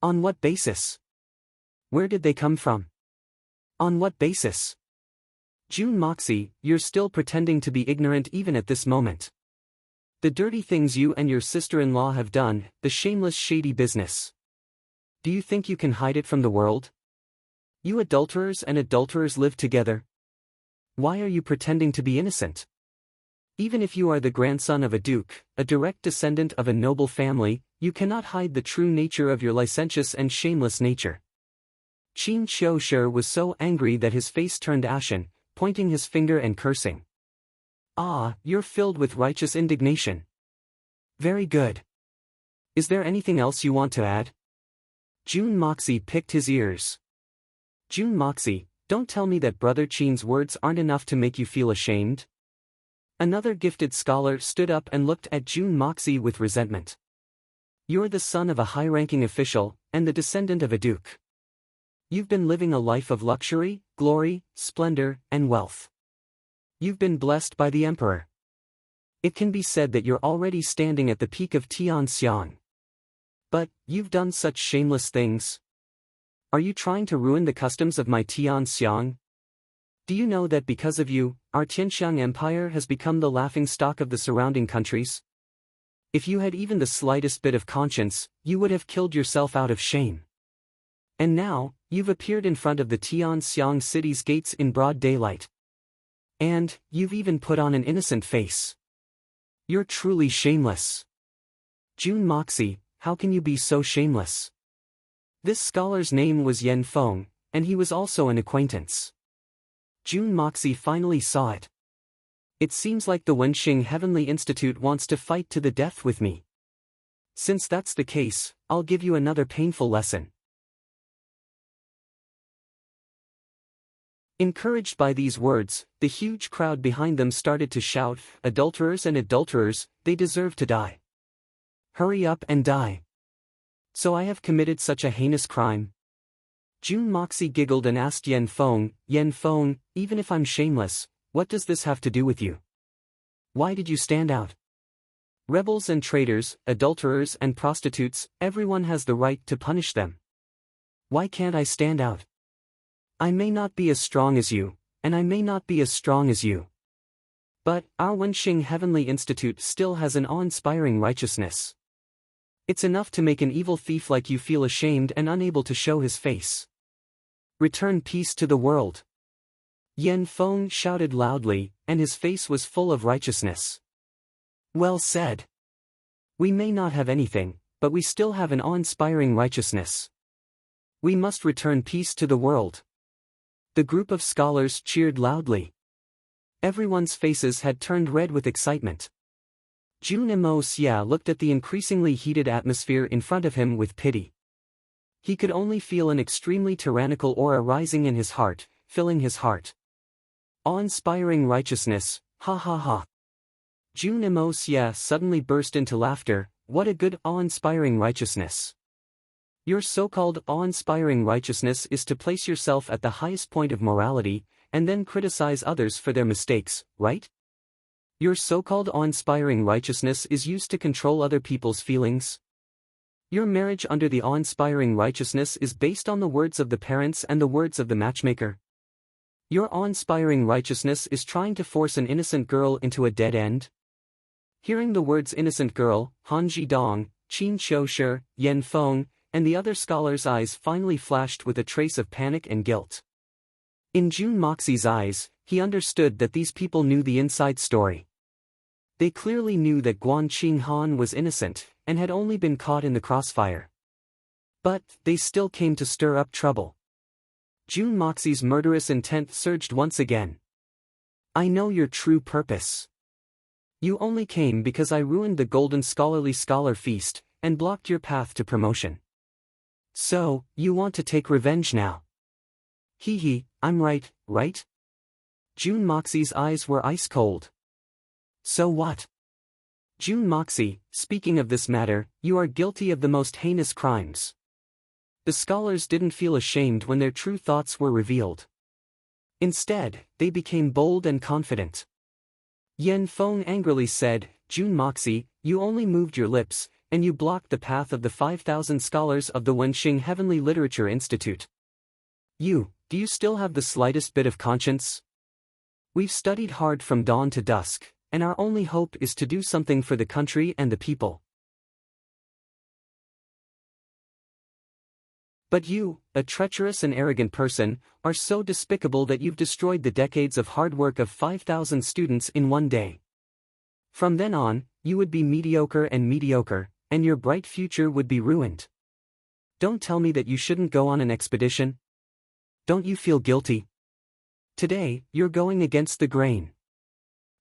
On what basis? Where did they come from? On what basis? June Moxie, you're still pretending to be ignorant even at this moment. The dirty things you and your sister-in-law have done, the shameless shady business. Do you think you can hide it from the world? You adulterers and adulterers live together. Why are you pretending to be innocent? Even if you are the grandson of a duke, a direct descendant of a noble family, you cannot hide the true nature of your licentious and shameless nature. Qin Qiushi was so angry that his face turned ashen, pointing his finger and cursing. Ah, you're filled with righteous indignation. Very good. Is there anything else you want to add? June Moxie picked his ears. June Moxie, don't tell me that Brother Qin's words aren't enough to make you feel ashamed. Another gifted scholar stood up and looked at June Moxie with resentment. You're the son of a high-ranking official, and the descendant of a duke. You've been living a life of luxury, glory, splendor, and wealth. You've been blessed by the emperor. It can be said that you're already standing at the peak of Tianxiang. But, you've done such shameless things. Are you trying to ruin the customs of my Tianxiang? Do you know that because of you, our Tianxiang Empire has become the laughingstock of the surrounding countries? If you had even the slightest bit of conscience, you would have killed yourself out of shame. And now, you've appeared in front of the Tianxiang city's gates in broad daylight. And, you've even put on an innocent face. You're truly shameless. June Moxie, how can you be so shameless? This scholar's name was Yen Feng, and he was also an acquaintance. June Moxie finally saw it. It seems like the Wenxing Heavenly Institute wants to fight to the death with me. Since that's the case, I'll give you another painful lesson. Encouraged by these words, the huge crowd behind them started to shout, "Adulterers and adulterers, they deserve to die. Hurry up and die. So I have committed such a heinous crime." June Moxie giggled and asked Yen Feng, even if I'm shameless, what does this have to do with you? Why did you stand out? Rebels and traitors, adulterers and prostitutes, everyone has the right to punish them. Why can't I stand out? I may not be as strong as you, and I may not be as strong as you. But, our Wenxing Heavenly Institute still has an awe-inspiring righteousness. It's enough to make an evil thief like you feel ashamed and unable to show his face. Return peace to the world. Yen Feng shouted loudly, and his face was full of righteousness. Well said. We may not have anything, but we still have an awe-inspiring righteousness. We must return peace to the world. The group of scholars cheered loudly. Everyone's faces had turned red with excitement. Jun Mo Xia looked at the increasingly heated atmosphere in front of him with pity. He could only feel an extremely tyrannical aura rising in his heart, filling his heart. Awe-inspiring righteousness, ha ha ha. Jun Mo Xia suddenly burst into laughter. What a good awe-inspiring righteousness. Your so-called awe-inspiring righteousness is to place yourself at the highest point of morality, and then criticize others for their mistakes, right? Your so-called awe-inspiring righteousness is used to control other people's feelings. Your marriage under the awe-inspiring righteousness is based on the words of the parents and the words of the matchmaker. Your awe-inspiring righteousness is trying to force an innocent girl into a dead end. Hearing the words innocent girl, Han Zhidong, Qin Qiushi, Yen Feng, and the other scholars' eyes finally flashed with a trace of panic and guilt. In Jun Moxie's eyes, he understood that these people knew the inside story. They clearly knew that Guan Qinghan was innocent, and had only been caught in the crossfire. But, they still came to stir up trouble. Jun Moxie's murderous intent surged once again. I know your true purpose. You only came because I ruined the Golden Scholarly Scholar Feast, and blocked your path to promotion. So, you want to take revenge now? Hee hee, I'm right, right? Jun Moxie's eyes were ice cold. So what? Jun Moxie, speaking of this matter, you are guilty of the most heinous crimes. The scholars didn't feel ashamed when their true thoughts were revealed. Instead, they became bold and confident. Yen Feng angrily said, Jun Moxie, you only moved your lips, and you blocked the path of the 5,000 scholars of the Wenxing Heavenly Literature Institute. Do you still have the slightest bit of conscience? We've studied hard from dawn to dusk, and our only hope is to do something for the country and the people. But you, a treacherous and arrogant person, are so despicable that you've destroyed the decades of hard work of 5,000 students in one day. From then on, you would be mediocre, and your bright future would be ruined. Don't tell me that you shouldn't go on an expedition. Don't you feel guilty? Today, you're going against the grain.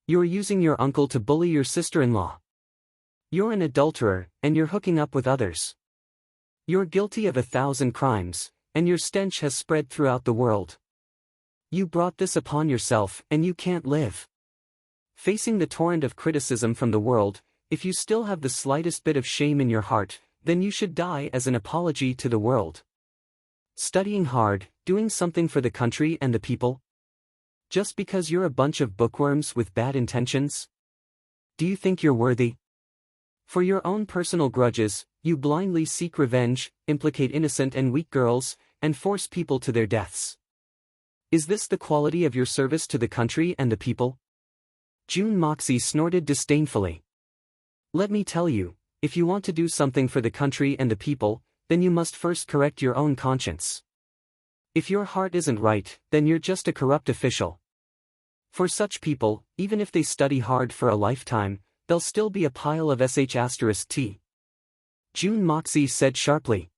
You're using your uncle to bully your sister-in-law. You're an adulterer, and you're hooking up with others. You're guilty of 1,000 crimes, and your stench has spread throughout the world. You brought this upon yourself, and you can't live. Facing the torrent of criticism from the world, if you still have the slightest bit of shame in your heart, then you should die as an apology to the world. Studying hard, doing something for the country and the people? Just because you're a bunch of bookworms with bad intentions? Do you think you're worthy? For your own personal grudges, you blindly seek revenge, implicate innocent and weak girls, and force people to their deaths. Is this the quality of your service to the country and the people? Jun Moxie snorted disdainfully. Let me tell you, if you want to do something for the country and the people, then you must first correct your own conscience. If your heart isn't right, then you're just a corrupt official. For such people, even if they study hard for a lifetime, they'll still be a pile of sh*t. Jun Moxie said sharply.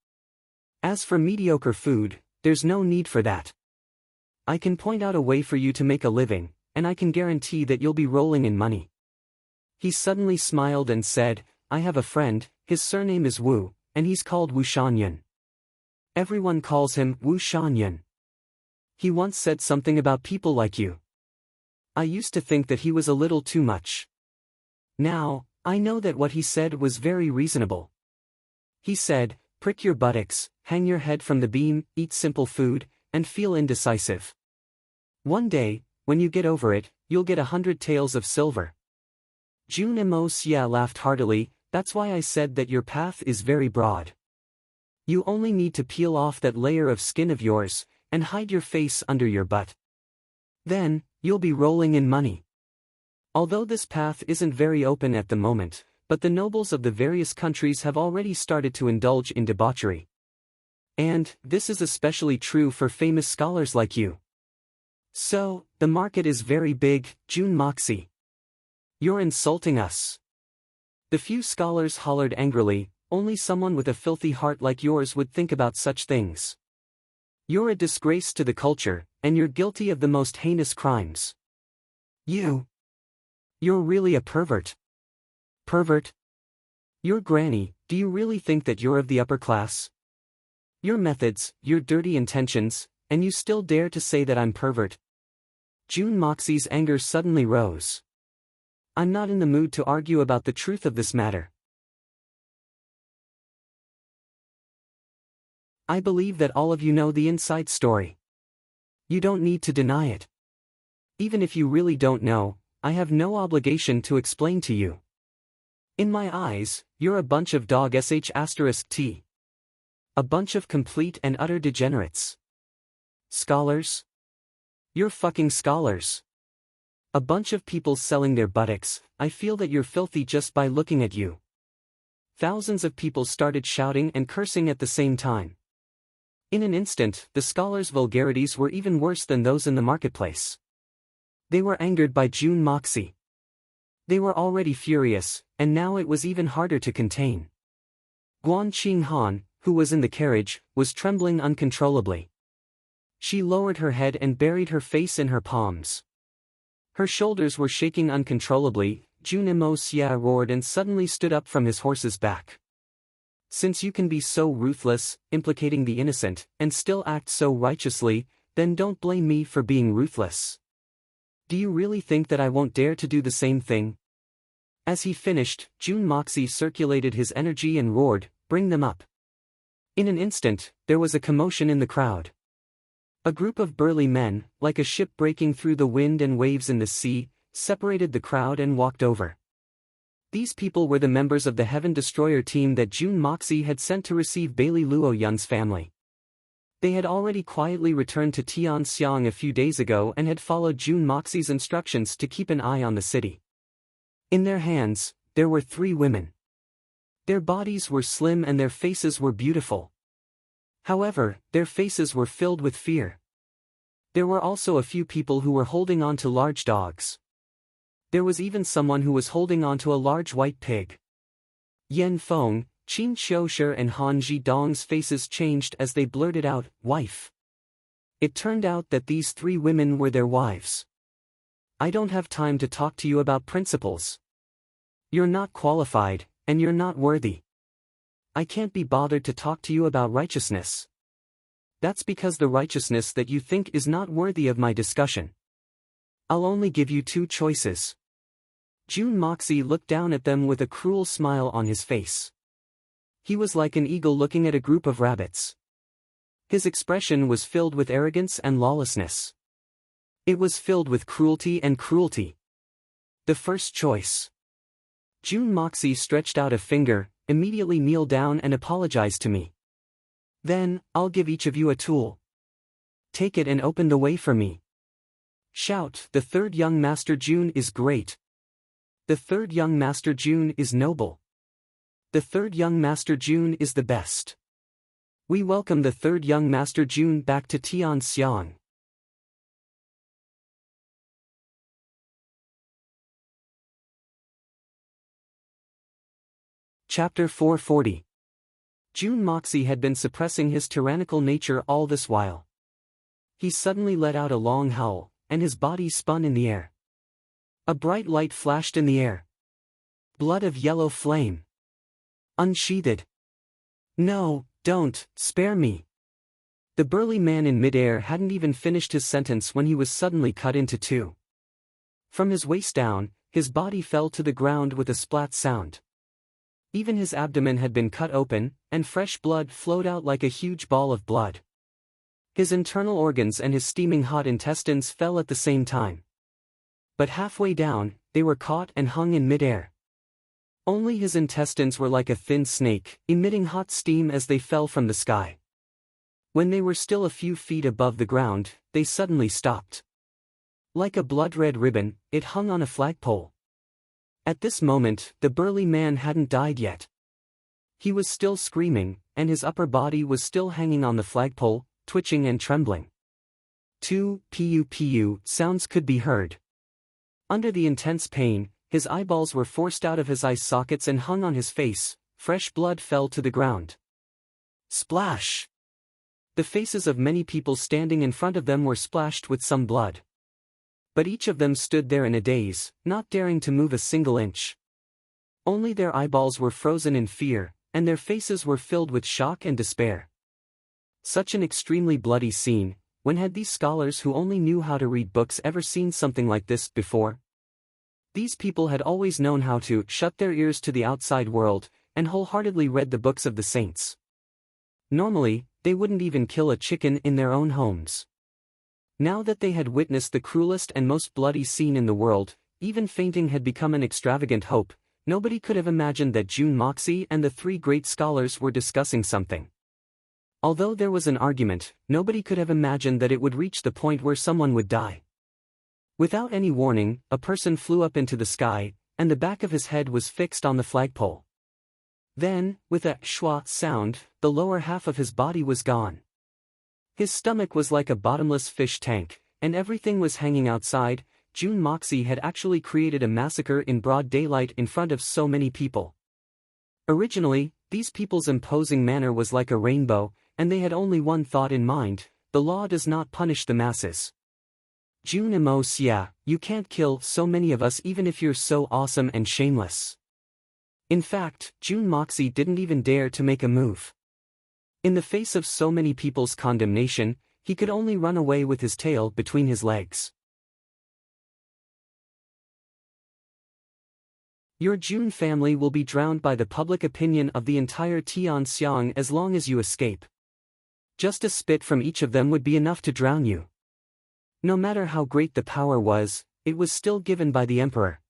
As for mediocre food, there's no need for that. I can point out a way for you to make a living, and I can guarantee that you'll be rolling in money. He suddenly smiled and said, I have a friend, his surname is Wu, and he's called Wu Shanyan. Everyone calls him Wu Shanyan. He once said something about people like you. I used to think that he was a little too much. Now, I know that what he said was very reasonable. He said, prick your buttocks, hang your head from the beam, eat simple food, and feel indecisive. One day, when you get over it, you'll get 100 taels of silver. June Mo Xia laughed heartily. That's why I said that your path is very broad. You only need to peel off that layer of skin of yours, and hide your face under your butt. Then, you'll be rolling in money. Although this path isn't very open at the moment, but the nobles of the various countries have already started to indulge in debauchery. And, this is especially true for famous scholars like you. So, the market is very big, June Moxie. You're insulting us. The few scholars hollered angrily. Only someone with a filthy heart like yours would think about such things. You're a disgrace to the culture, and you're guilty of the most heinous crimes. You're really a pervert. Pervert? Your granny, do you really think that you're of the upper class? Your methods, your dirty intentions, and you still dare to say that I'm pervert? June Moxie's anger suddenly rose. I'm not in the mood to argue about the truth of this matter. I believe that all of you know the inside story. You don't need to deny it. Even if you really don't know, I have no obligation to explain to you. In my eyes, you're a bunch of dog sh*t. A bunch of complete and utter degenerates. Scholars? You're fucking scholars. A bunch of people selling their buttocks. I feel that you're filthy just by looking at you. Thousands of people started shouting and cursing at the same time. In an instant, the scholars' vulgarities were even worse than those in the marketplace. They were angered by June Moxie. They were already furious, and now it was even harder to contain. Guan Qinghan, who was in the carriage, was trembling uncontrollably. She lowered her head and buried her face in her palms. Her shoulders were shaking uncontrollably. June Mo Xia roared and suddenly stood up from his horse's back. Since you can be so ruthless, implicating the innocent, and still act so righteously, then don't blame me for being ruthless. Do you really think that I won't dare to do the same thing? As he finished, June Moxie circulated his energy and roared, "Bring them up." In an instant, there was a commotion in the crowd. A group of burly men, like a ship breaking through the wind and waves in the sea, separated the crowd and walked over. These people were the members of the Heaven Destroyer team that June Moxie had sent to receive Bailey Luo Yun's family. They had already quietly returned to Tianxiang a few days ago and had followed June Moxie's instructions to keep an eye on the city. In their hands, there were 3 women. Their bodies were slim and their faces were beautiful. However, their faces were filled with fear. There were also a few people who were holding on to large dogs. There was even someone who was holding on to a large white pig. Yan Feng, Qin Xiushi and Han Zhidong's faces changed as they blurted out, "Wife." It turned out that these 3 women were their wives. I don't have time to talk to you about principles. You're not qualified, and you're not worthy. I can't be bothered to talk to you about righteousness. That's because the righteousness that you think is not worthy of my discussion. I'll only give you 2 choices. June Moxie looked down at them with a cruel smile on his face. He was like an eagle looking at a group of rabbits. His expression was filled with arrogance and lawlessness. It was filled with cruelty and cruelty. The first choice. June Moxie stretched out a finger, "Immediately kneel down and apologize to me. Then, I'll give each of you a tool. Take it and open the way for me." Shout, "The 3rd young Master June is great. The 3rd young Master June is noble. The 3rd young Master June is the best. We welcome the 3rd young Master June back to Tianxiang." Chapter 440. June Moxie had been suppressing his tyrannical nature all this while. He suddenly let out a long howl, and his body spun in the air. A bright light flashed in the air. Blood of yellow flame. Unsheathed. "No, don't, spare me." The burly man in midair hadn't even finished his sentence when he was suddenly cut into 2. From his waist down, his body fell to the ground with a splat sound. Even his abdomen had been cut open, and fresh blood flowed out like a huge ball of blood. His internal organs and his steaming hot intestines fell at the same time. But halfway down, they were caught and hung in midair. Only his intestines were like a thin snake, emitting hot steam as they fell from the sky. When they were still a few feet above the ground, they suddenly stopped. Like a blood-red ribbon, it hung on a flagpole. At this moment, the burly man hadn't died yet. He was still screaming, and his upper body was still hanging on the flagpole, twitching and trembling. Two pu sounds could be heard. Under the intense pain, his eyeballs were forced out of his eye sockets and hung on his face. Fresh blood fell to the ground. Splash! The faces of many people standing in front of them were splashed with some blood. But each of them stood there in a daze, not daring to move a single inch. Only their eyeballs were frozen in fear, and their faces were filled with shock and despair. Such an extremely bloody scene. When had these scholars who only knew how to read books ever seen something like this before? These people had always known how to shut their ears to the outside world, and wholeheartedly read the books of the saints. Normally, they wouldn't even kill a chicken in their own homes. Now that they had witnessed the cruelest and most bloody scene in the world, even fainting had become an extravagant hope. Nobody could have imagined that June Moxie and the three great scholars were discussing something. Although there was an argument, nobody could have imagined that it would reach the point where someone would die. Without any warning, a person flew up into the sky, and the back of his head was fixed on the flagpole. Then, with a schwa sound, the lower half of his body was gone. His stomach was like a bottomless fish tank, and everything was hanging outside. June Moxie had actually created a massacre in broad daylight in front of so many people. Originally, these people's imposing manner was like a rainbow, and they had only one thought in mind: the law does not punish the masses. June Moxie, you can't kill so many of us even if you're so awesome and shameless. In fact, June Moxie didn't even dare to make a move. In the face of so many people's condemnation, he could only run away with his tail between his legs. Your June family will be drowned by the public opinion of the entire Tianxiang as long as you escape. Just a spit from each of them would be enough to drown you. No matter how great the power was, it was still given by the emperor.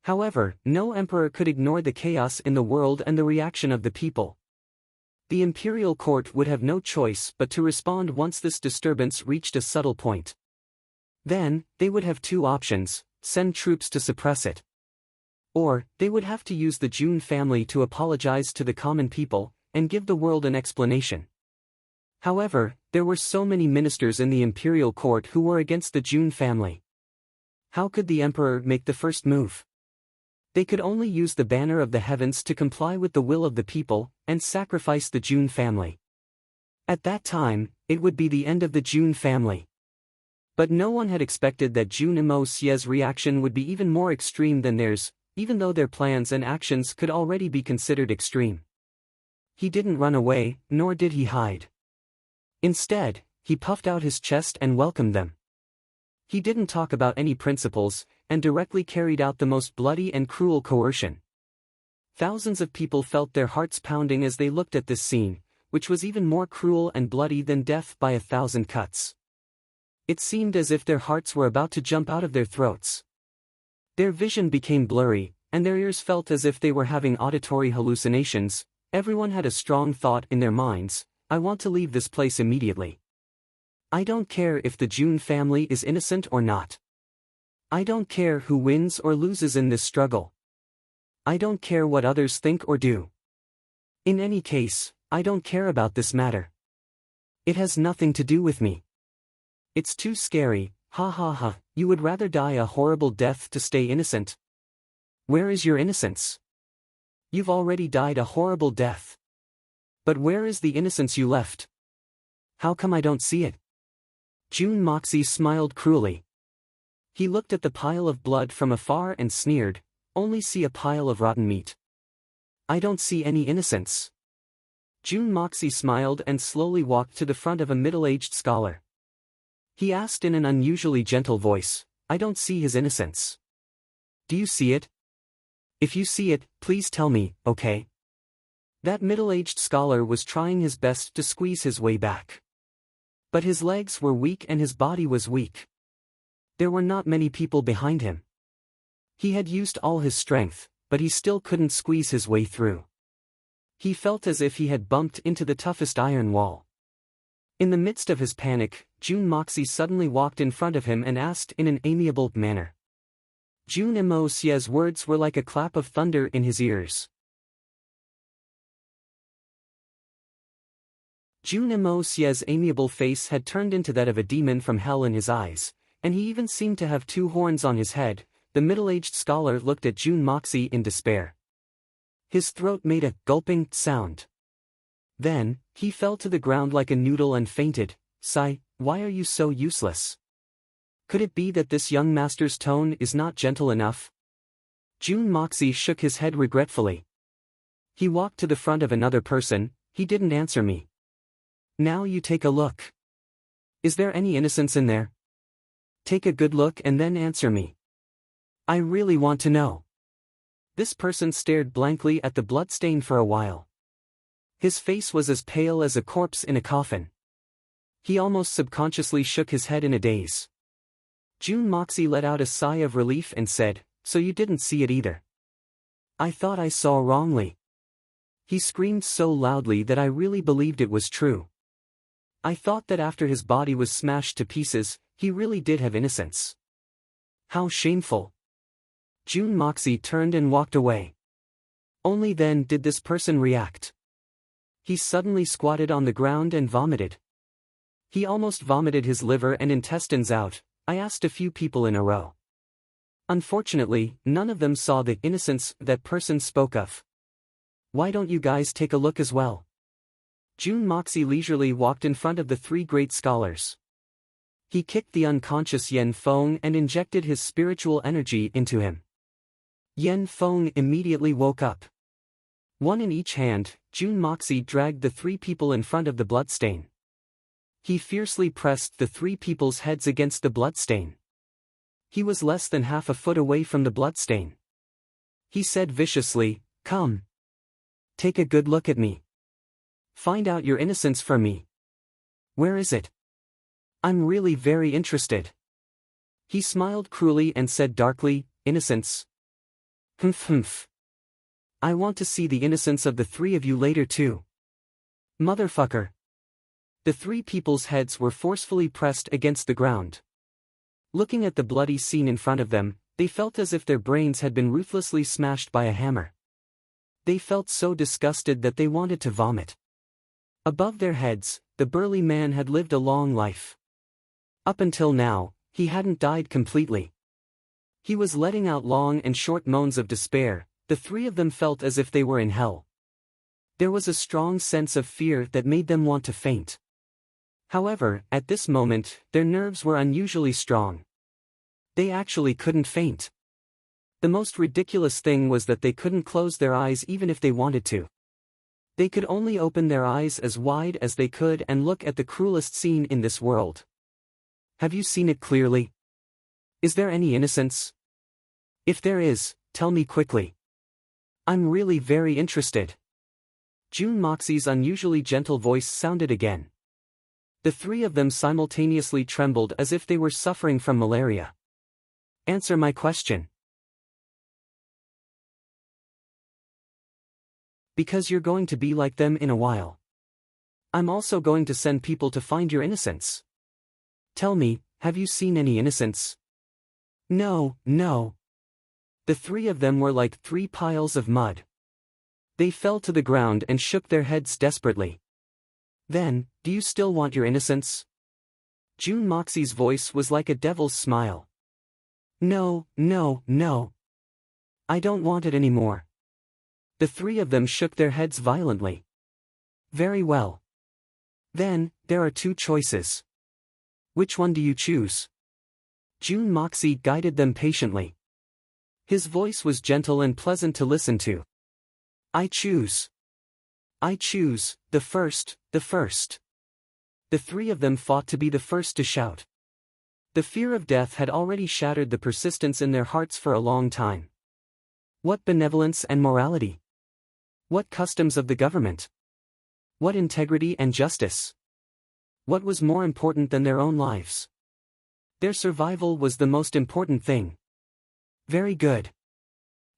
However, no emperor could ignore the chaos in the world and the reaction of the people. The imperial court would have no choice but to respond once this disturbance reached a subtle point. Then, they would have two options: send troops to suppress it. Or, they would have to use the June family to apologize to the common people, and give the world an explanation. However, there were so many ministers in the imperial court who were against the June family. How could the emperor make the first move? They could only use the banner of the heavens to comply with the will of the people, and sacrifice the June family. At that time, it would be the end of the June family. But no one had expected that June Moxie's reaction would be even more extreme than theirs, even though their plans and actions could already be considered extreme. He didn't run away, nor did he hide. Instead, he puffed out his chest and welcomed them. He didn't talk about any principles, and directly carried out the most bloody and cruel coercion. Thousands of people felt their hearts pounding as they looked at this scene, which was even more cruel and bloody than death by 1,000 cuts. It seemed as if their hearts were about to jump out of their throats. Their vision became blurry, and their ears felt as if they were having auditory hallucinations. Everyone had a strong thought in their minds: I want to leave this place immediately. I don't care if the June family is innocent or not. I don't care who wins or loses in this struggle. I don't care what others think or do. In any case, I don't care about this matter. It has nothing to do with me. It's too scary, ha ha ha. You would rather die a horrible death to stay innocent? Where is your innocence? You've already died a horrible death. But where is the innocence you left? How come I don't see it? June Moxie smiled cruelly. He looked at the pile of blood from afar and sneered, only see a pile of rotten meat. I don't see any innocence. June Moxie smiled and slowly walked to the front of a middle-aged scholar. He asked in an unusually gentle voice, I don't see his innocence. Do you see it? If you see it, please tell me, okay? That middle-aged scholar was trying his best to squeeze his way back. But his legs were weak and his body was weak. There were not many people behind him. He had used all his strength, but he still couldn't squeeze his way through. He felt as if he had bumped into the toughest iron wall. In the midst of his panic, Jun Moxie suddenly walked in front of him and asked in an amiable manner. Jun Moxie's words were like a clap of thunder in his ears. Jun Moxie's amiable face had turned into that of a demon from hell in his eyes, and he even seemed to have two horns on his head. The middle-aged scholar looked at Jun Moxie in despair. His throat made a gulping sound. Then, he fell to the ground like a noodle and fainted. Sigh, why are you so useless? Could it be that this young master's tone is not gentle enough? Jun Moxie shook his head regretfully. He walked to the front of another person. He didn't answer me. Now you take a look. Is there any innocence in there? Take a good look and then answer me. I really want to know. This person stared blankly at the bloodstain for a while. His face was as pale as a corpse in a coffin. He almost subconsciously shook his head in a daze. Jun Moxie let out a sigh of relief and said, "So you didn't see it either." "I thought I saw wrongly." He screamed so loudly that I really believed it was true. I thought that after his body was smashed to pieces, he really did have innocence. How shameful. Jun Moxie turned and walked away. Only then did this person react. He suddenly squatted on the ground and vomited. He almost vomited his liver and intestines out. I asked a few people in a row. Unfortunately, none of them saw the innocence that person spoke of. Why don't you guys take a look as well? Jun Moxie leisurely walked in front of the three great scholars. He kicked the unconscious Yen Feng and injected his spiritual energy into him. Yen Feng immediately woke up. One in each hand, Jun Moxie dragged the three people in front of the bloodstain. He fiercely pressed the three people's heads against the bloodstain. He was less than half a foot away from the bloodstain. He said viciously, "Come. Take a good look at me. Find out your innocence for me. Where is it? I'm really very interested." He smiled cruelly and said darkly, "Innocence? Humph. I want to see the innocence of the three of you later too. Motherfucker." The three people's heads were forcefully pressed against the ground. Looking at the bloody scene in front of them, they felt as if their brains had been ruthlessly smashed by a hammer. They felt so disgusted that they wanted to vomit. Above their heads, the burly man had lived a long life. Up until now, he hadn't died completely. He was letting out long and short moans of despair. The three of them felt as if they were in hell. There was a strong sense of fear that made them want to faint. However, at this moment, their nerves were unusually strong. They actually couldn't faint. The most ridiculous thing was that they couldn't close their eyes even if they wanted to. They could only open their eyes as wide as they could and look at the cruelest scene in this world. Have you seen it clearly? Is there any innocence? If there is, tell me quickly. I'm really very interested. Jun Moxie's unusually gentle voice sounded again. The three of them simultaneously trembled as if they were suffering from malaria. Answer my question. Because you're going to be like them in a while. I'm also going to send people to find your innocence. Tell me, have you seen any innocence? No. The three of them were like three piles of mud. They fell to the ground and shook their heads desperately. Then, do you still want your innocence? Jun Moxie's voice was like a devil's smile. No. I don't want it anymore. The three of them shook their heads violently. Very well. Then, there are two choices. Which one do you choose? Jun Moxie guided them patiently. His voice was gentle and pleasant to listen to. I choose the first. The three of them fought to be the first to shout. The fear of death had already shattered the persistence in their hearts for a long time. What benevolence and morality? What customs of the government? What integrity and justice? What was more important than their own lives? Their survival was the most important thing. Very good.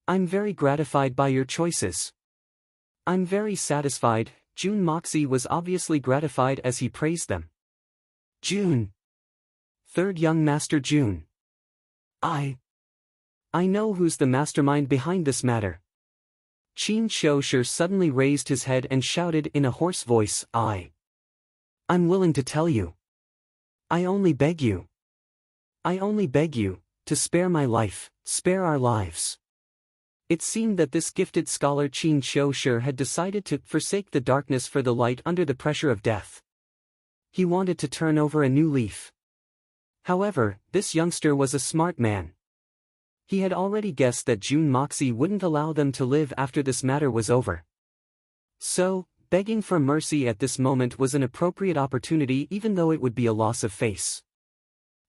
I'm very gratified by your choices. I'm very satisfied. June Moxie was obviously gratified as he praised them. June. Third young Master June. I know who's the mastermind behind this matter. Qin Shoushi suddenly raised his head and shouted in a hoarse voice, I'm willing to tell you. I only beg you, to spare my life, spare our lives. It seemed that this gifted scholar Qin Shoushi had decided to forsake the darkness for the light under the pressure of death. He wanted to turn over a new leaf. However, this youngster was a smart man. He had already guessed that June Moxie wouldn't allow them to live after this matter was over. So, begging for mercy at this moment was an appropriate opportunity, even though it would be a loss of face.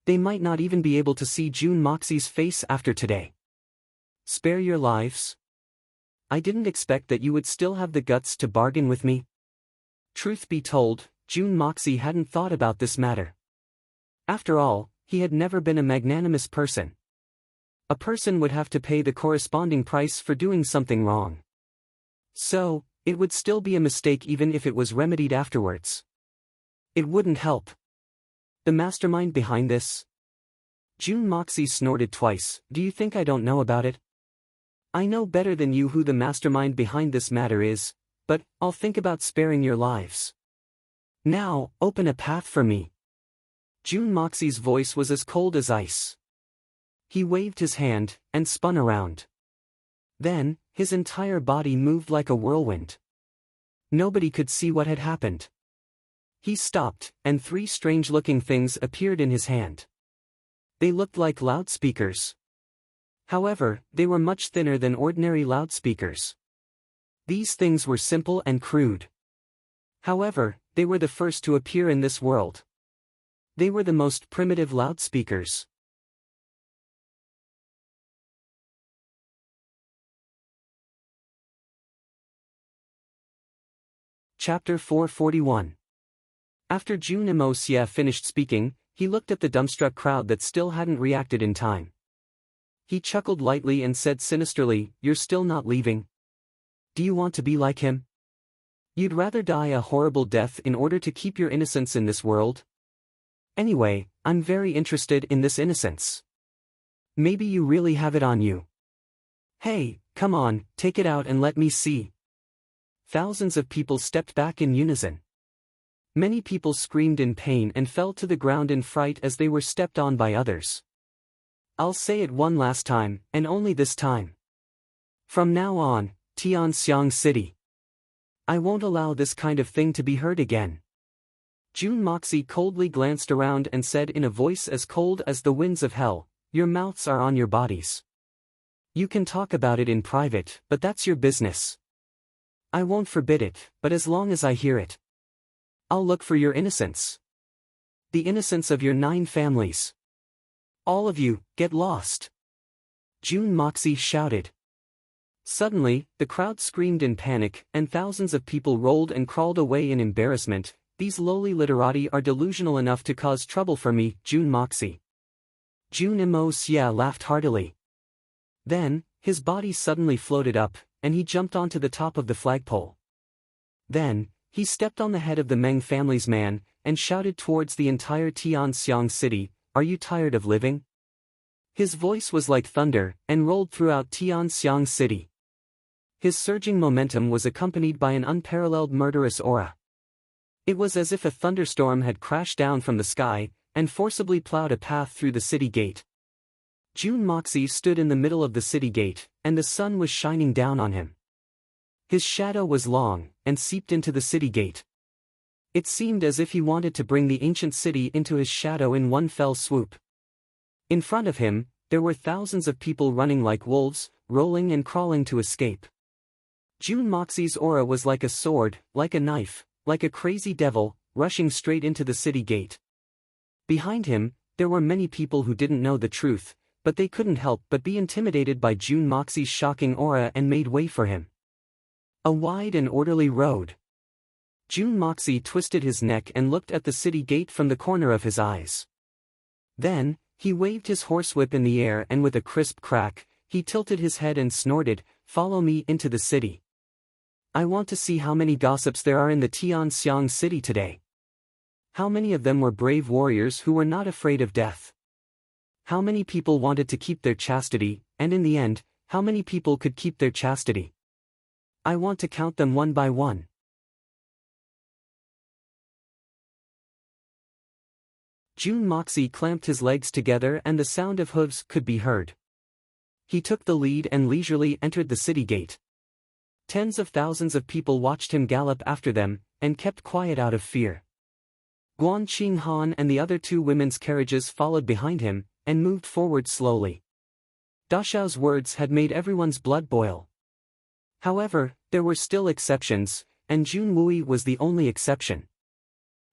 They might not even be able to see June Moxie's face after today. Spare your lives? I didn't expect that you would still have the guts to bargain with me. Truth be told, June Moxie hadn't thought about this matter. After all, he had never been a magnanimous person. A person would have to pay the corresponding price for doing something wrong. So, it would still be a mistake even if it was remedied afterwards. It wouldn't help. The mastermind behind this? June Moxie snorted twice. Do you think I don't know about it? I know better than you who the mastermind behind this matter is, but I'll think about sparing your lives. Now, open a path for me. June Moxie's voice was as cold as ice. He waved his hand, and spun around. Then, his entire body moved like a whirlwind. Nobody could see what had happened. He stopped, and three strange-looking things appeared in his hand. They looked like loudspeakers. However, they were much thinner than ordinary loudspeakers. These things were simple and crude. However, they were the first to appear in this world. They were the most primitive loudspeakers. Chapter 441. After Jun Imo-sia finished speaking, he looked at the dumbstruck crowd that still hadn't reacted in time. He chuckled lightly and said sinisterly, "You're still not leaving? Do you want to be like him? You'd rather die a horrible death in order to keep your innocence in this world? Anyway, I'm very interested in this innocence. Maybe you really have it on you. Hey, come on, take it out and let me see." Thousands of people stepped back in unison. Many people screamed in pain and fell to the ground in fright as they were stepped on by others. I'll say it one last time, and only this time. From now on, Tianxiang City. I won't allow this kind of thing to be heard again. June Moxie coldly glanced around and said in a voice as cold as the winds of hell, "Your mouths are on your bodies. You can talk about it in private, but that's your business. I won't forbid it, but as long as I hear it, I'll look for your innocence. The innocence of your 9 families. All of you, get lost." June Moxie shouted. Suddenly, the crowd screamed in panic, and thousands of people rolled and crawled away in embarrassment. "These lowly literati are delusional enough to cause trouble for me, June Moxie." Jun Imo-sia laughed heartily. Then, his body suddenly floated up, and he jumped onto the top of the flagpole. Then, he stepped on the head of the Meng family's man, and shouted towards the entire Tianxiang city, "Are you tired of living?" His voice was like thunder, and rolled throughout Tianxiang city. His surging momentum was accompanied by an unparalleled murderous aura. It was as if a thunderstorm had crashed down from the sky, and forcibly plowed a path through the city gate. June Moxie stood in the middle of the city gate, and the sun was shining down on him. His shadow was long, and seeped into the city gate. It seemed as if he wanted to bring the ancient city into his shadow in one fell swoop. In front of him, there were thousands of people running like wolves, rolling and crawling to escape. June Moxie's aura was like a sword, like a knife, like a crazy devil, rushing straight into the city gate. Behind him, there were many people who didn't know the truth, but they couldn't help but be intimidated by June Moxie's shocking aura and made way for him. A wide and orderly road. June Moxie twisted his neck and looked at the city gate from the corner of his eyes. Then, he waved his horsewhip in the air and with a crisp crack, he tilted his head and snorted, "Follow me into the city. I want to see how many gossips there are in the Tianxiang city today. How many of them were brave warriors who were not afraid of death? How many people wanted to keep their chastity, and in the end, how many people could keep their chastity? I want to count them one by one." June Moxie clamped his legs together and the sound of hooves could be heard. He took the lead and leisurely entered the city gate. Tens of thousands of people watched him gallop after them, and kept quiet out of fear. Guan Qinghan and the other two women's carriages followed behind him, and moved forward slowly. Dashao's words had made everyone's blood boil. However, there were still exceptions, and Jun Wui was the only exception.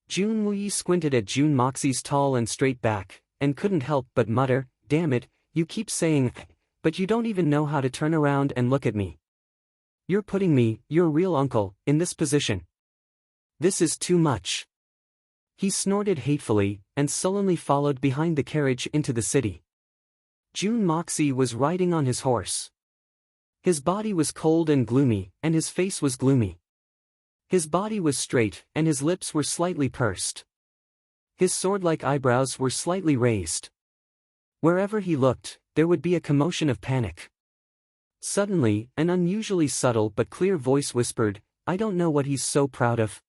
Jun Wui squinted at June Moxie's tall and straight back, and couldn't help but mutter, "Damn it, you keep saying but you don't even know how to turn around and look at me. You're putting me, your real uncle, in this position. This is too much." He snorted hatefully, and sullenly followed behind the carriage into the city. June Moxie was riding on his horse. His body was cold and gloomy, and his face was gloomy. His body was straight, and his lips were slightly pursed. His sword-like eyebrows were slightly raised. Wherever he looked, there would be a commotion of panic. Suddenly, an unusually subtle but clear voice whispered, "I don't know what he's so proud of.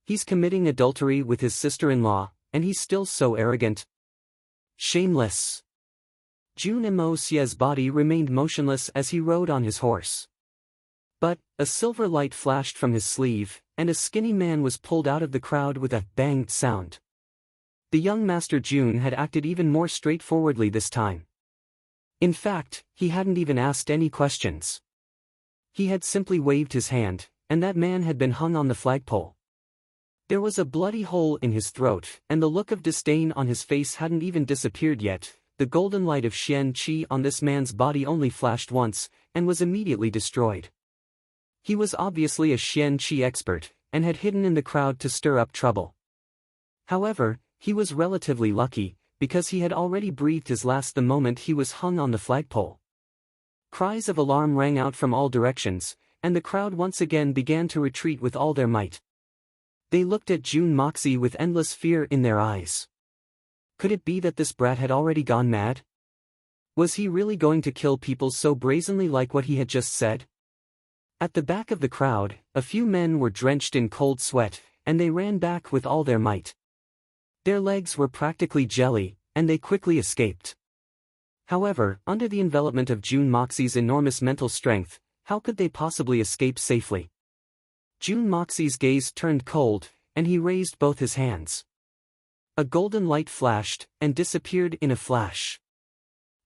He's committing adultery with his sister-in-law, and he's still so arrogant. Shameless." Jun Moxie's body remained motionless as he rode on his horse. But, a silver light flashed from his sleeve, and a skinny man was pulled out of the crowd with a banged sound. The young Master Jun had acted even more straightforwardly this time. In fact, he hadn't even asked any questions. He had simply waved his hand, and that man had been hung on the flagpole. There was a bloody hole in his throat, and the look of disdain on his face hadn't even disappeared yet. The golden light of Xian Qi on this man's body only flashed once, and was immediately destroyed. He was obviously a Xian Qi expert, and had hidden in the crowd to stir up trouble. However, he was relatively lucky, because he had already breathed his last the moment he was hung on the flagpole. Cries of alarm rang out from all directions, and the crowd once again began to retreat with all their might. They looked at June Moxie with endless fear in their eyes. Could it be that this brat had already gone mad? Was he really going to kill people so brazenly like what he had just said? At the back of the crowd, a few men were drenched in cold sweat, and they ran back with all their might. Their legs were practically jelly, and they quickly escaped. However, under the envelopment of June Moxie's enormous mental strength, how could they possibly escape safely? June Moxie's gaze turned cold, and he raised both his hands. A golden light flashed, and disappeared in a flash.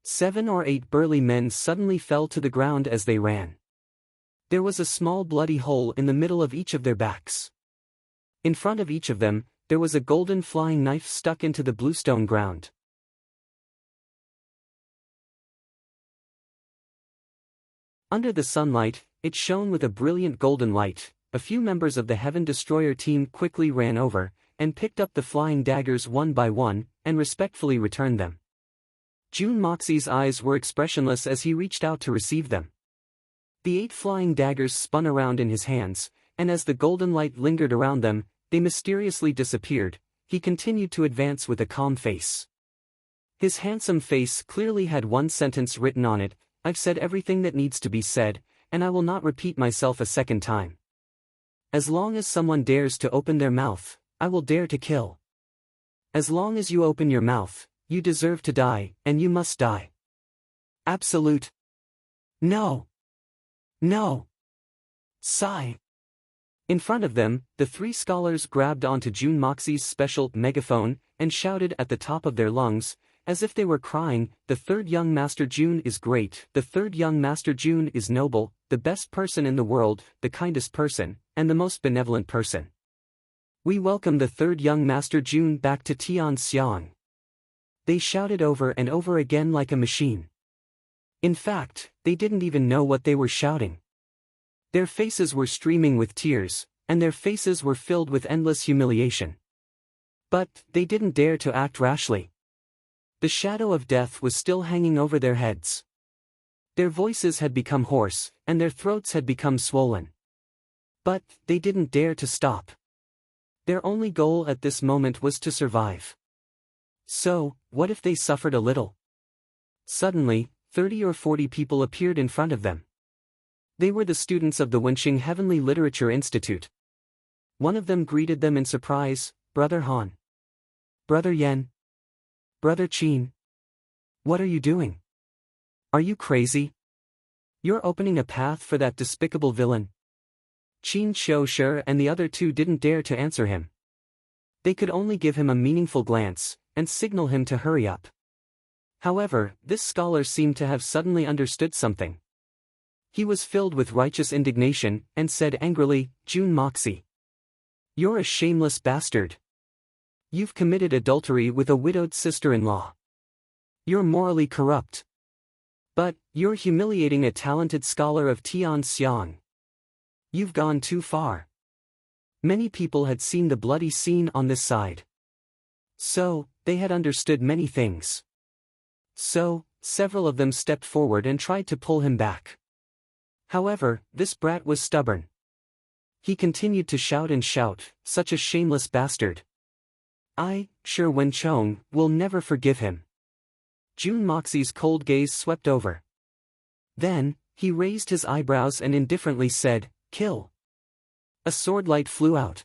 7 or 8 burly men suddenly fell to the ground as they ran. There was a small bloody hole in the middle of each of their backs. In front of each of them, there was a golden flying knife stuck into the bluestone ground. Under the sunlight, it shone with a brilliant golden light. A few members of the Heaven Destroyer team quickly ran over, and picked up the flying daggers one by one, and respectfully returned them. June Moxie's eyes were expressionless as he reached out to receive them. The 8 flying daggers spun around in his hands, and as the golden light lingered around them, they mysteriously disappeared. He continued to advance with a calm face. His handsome face clearly had one sentence written on it: "I've said everything that needs to be said, and I will not repeat myself a second time. As long as someone dares to open their mouth, I will dare to kill. As long as you open your mouth, you deserve to die, and you must die. Absolute. No. No. Sigh." In front of them, the 3 scholars grabbed onto June Moxie's special megaphone, and shouted at the top of their lungs, as if they were crying, "The third young Master June is great, the third young Master June is noble, the best person in the world, the kindest person, and the most benevolent person. We welcome the third young Master June back to Tianxiang." They shouted over and over again like a machine. In fact, they didn't even know what they were shouting. Their faces were streaming with tears, and their faces were filled with endless humiliation. But they didn't dare to act rashly. The shadow of death was still hanging over their heads. Their voices had become hoarse, and their throats had become swollen. But they didn't dare to stop. Their only goal at this moment was to survive. So, what if they suffered a little? Suddenly, 30 or 40 people appeared in front of them. They were the students of the Wenqing Heavenly Literature Institute. One of them greeted them in surprise, "Brother Han. Brother Yen. Brother Qin. What are you doing? Are you crazy? You're opening a path for that despicable villain." Qin Xiushi and the other two didn't dare to answer him. They could only give him a meaningful glance, and signal him to hurry up. However, this scholar seemed to have suddenly understood something. He was filled with righteous indignation, and said angrily, "Jun Moxie. You're a shameless bastard. You've committed adultery with a widowed sister-in-law. You're morally corrupt. But, you're humiliating a talented scholar of Tian Xiang. You've gone too far." Many people had seen the bloody scene on this side. So, they had understood many things. So, several of them stepped forward and tried to pull him back. However, this brat was stubborn. He continued to shout and shout, "Such a shameless bastard. I, Shi Wenchong, will never forgive him." Jun Moxie's cold gaze swept over. Then, he raised his eyebrows and indifferently said, "Kill." A sword light flew out.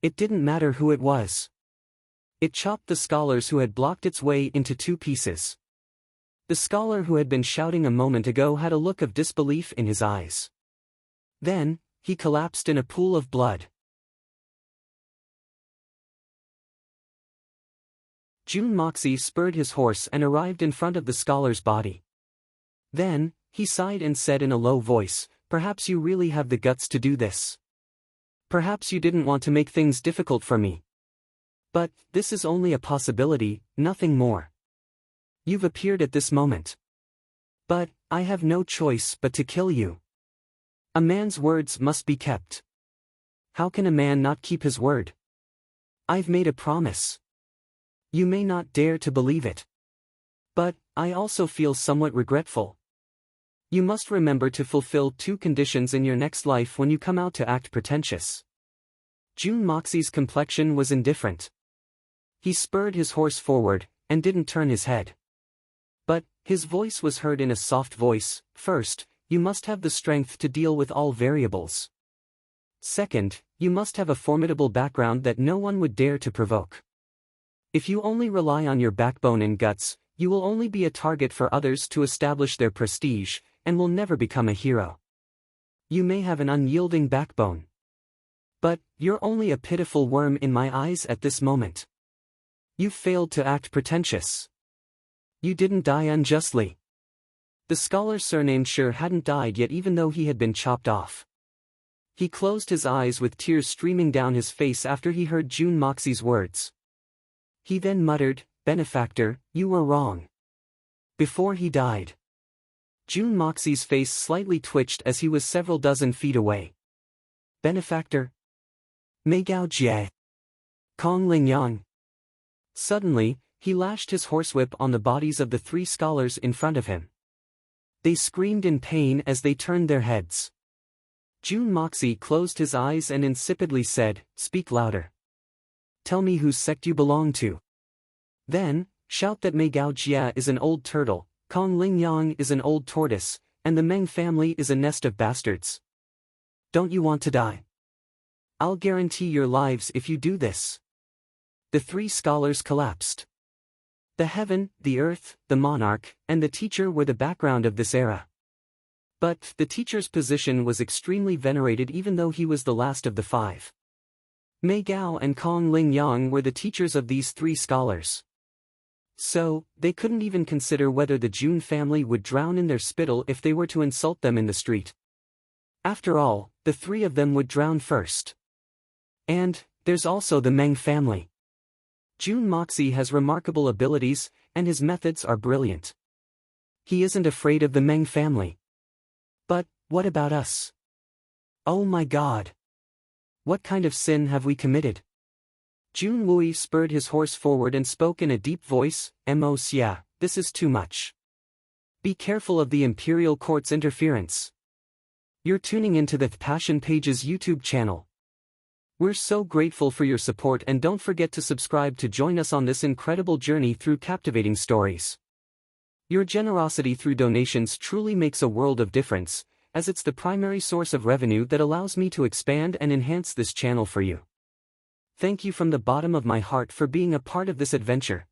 It didn't matter who it was. It chopped the scholars who had blocked its way into two pieces. The scholar who had been shouting a moment ago had a look of disbelief in his eyes. Then, he collapsed in a pool of blood. Jun Moxie spurred his horse and arrived in front of the scholar's body. Then, he sighed and said in a low voice, "Perhaps you really have the guts to do this. Perhaps you didn't want to make things difficult for me. But, this is only a possibility, nothing more. You've appeared at this moment. But, I have no choice but to kill you. A man's words must be kept. How can a man not keep his word? I've made a promise. You may not dare to believe it. But, I also feel somewhat regretful. You must remember to fulfill two conditions in your next life when you come out to act pretentious." Jun Moxie's complexion was indifferent. He spurred his horse forward, and didn't turn his head. But, his voice was heard in a soft voice. "First, you must have the strength to deal with all variables. Second, you must have a formidable background that no one would dare to provoke. If you only rely on your backbone and guts, you will only be a target for others to establish their prestige, and will never become a hero. You may have an unyielding backbone. But, you're only a pitiful worm in my eyes at this moment. You've failed to act pretentious. You didn't die unjustly." The scholar surnamed Shi hadn't died yet even though he had been chopped off. He closed his eyes with tears streaming down his face after he heard Jun Moxie's words. He then muttered, "Benefactor, you were wrong." Before he died, Jun Moxie's face slightly twitched as he was several dozen feet away. "Benefactor? Mei Gao Jie. Kong Lingyang." Suddenly, he lashed his horsewhip on the bodies of the three scholars in front of him. They screamed in pain as they turned their heads. Jun Moxie closed his eyes and insipidly said, "Speak louder. Tell me whose sect you belong to. Then, shout that Mei Gao Jia is an old turtle, Kong Lingyang is an old tortoise, and the Meng family is a nest of bastards. Don't you want to die? I'll guarantee your lives if you do this." The three scholars collapsed. The heaven, the earth, the monarch, and the teacher were the background of this era. But, the teacher's position was extremely venerated even though he was the last of the five. Mei Gao and Kong Lingyang were the teachers of these three scholars. So, they couldn't even consider whether the Jun family would drown in their spittle if they were to insult them in the street. After all, the three of them would drown first. And, there's also the Meng family. June Moxie has remarkable abilities, and his methods are brilliant. He isn't afraid of the Meng family. But, what about us? Oh my god! What kind of sin have we committed? Jun Wui spurred his horse forward and spoke in a deep voice, Xia, this is too much. Be careful of the Imperial Court's interference. You're tuning into the Passion Pages YouTube channel. We're so grateful for your support, and don't forget to subscribe to join us on this incredible journey through captivating stories. Your generosity through donations truly makes a world of difference, as it's the primary source of revenue that allows me to expand and enhance this channel for you. Thank you from the bottom of my heart for being a part of this adventure.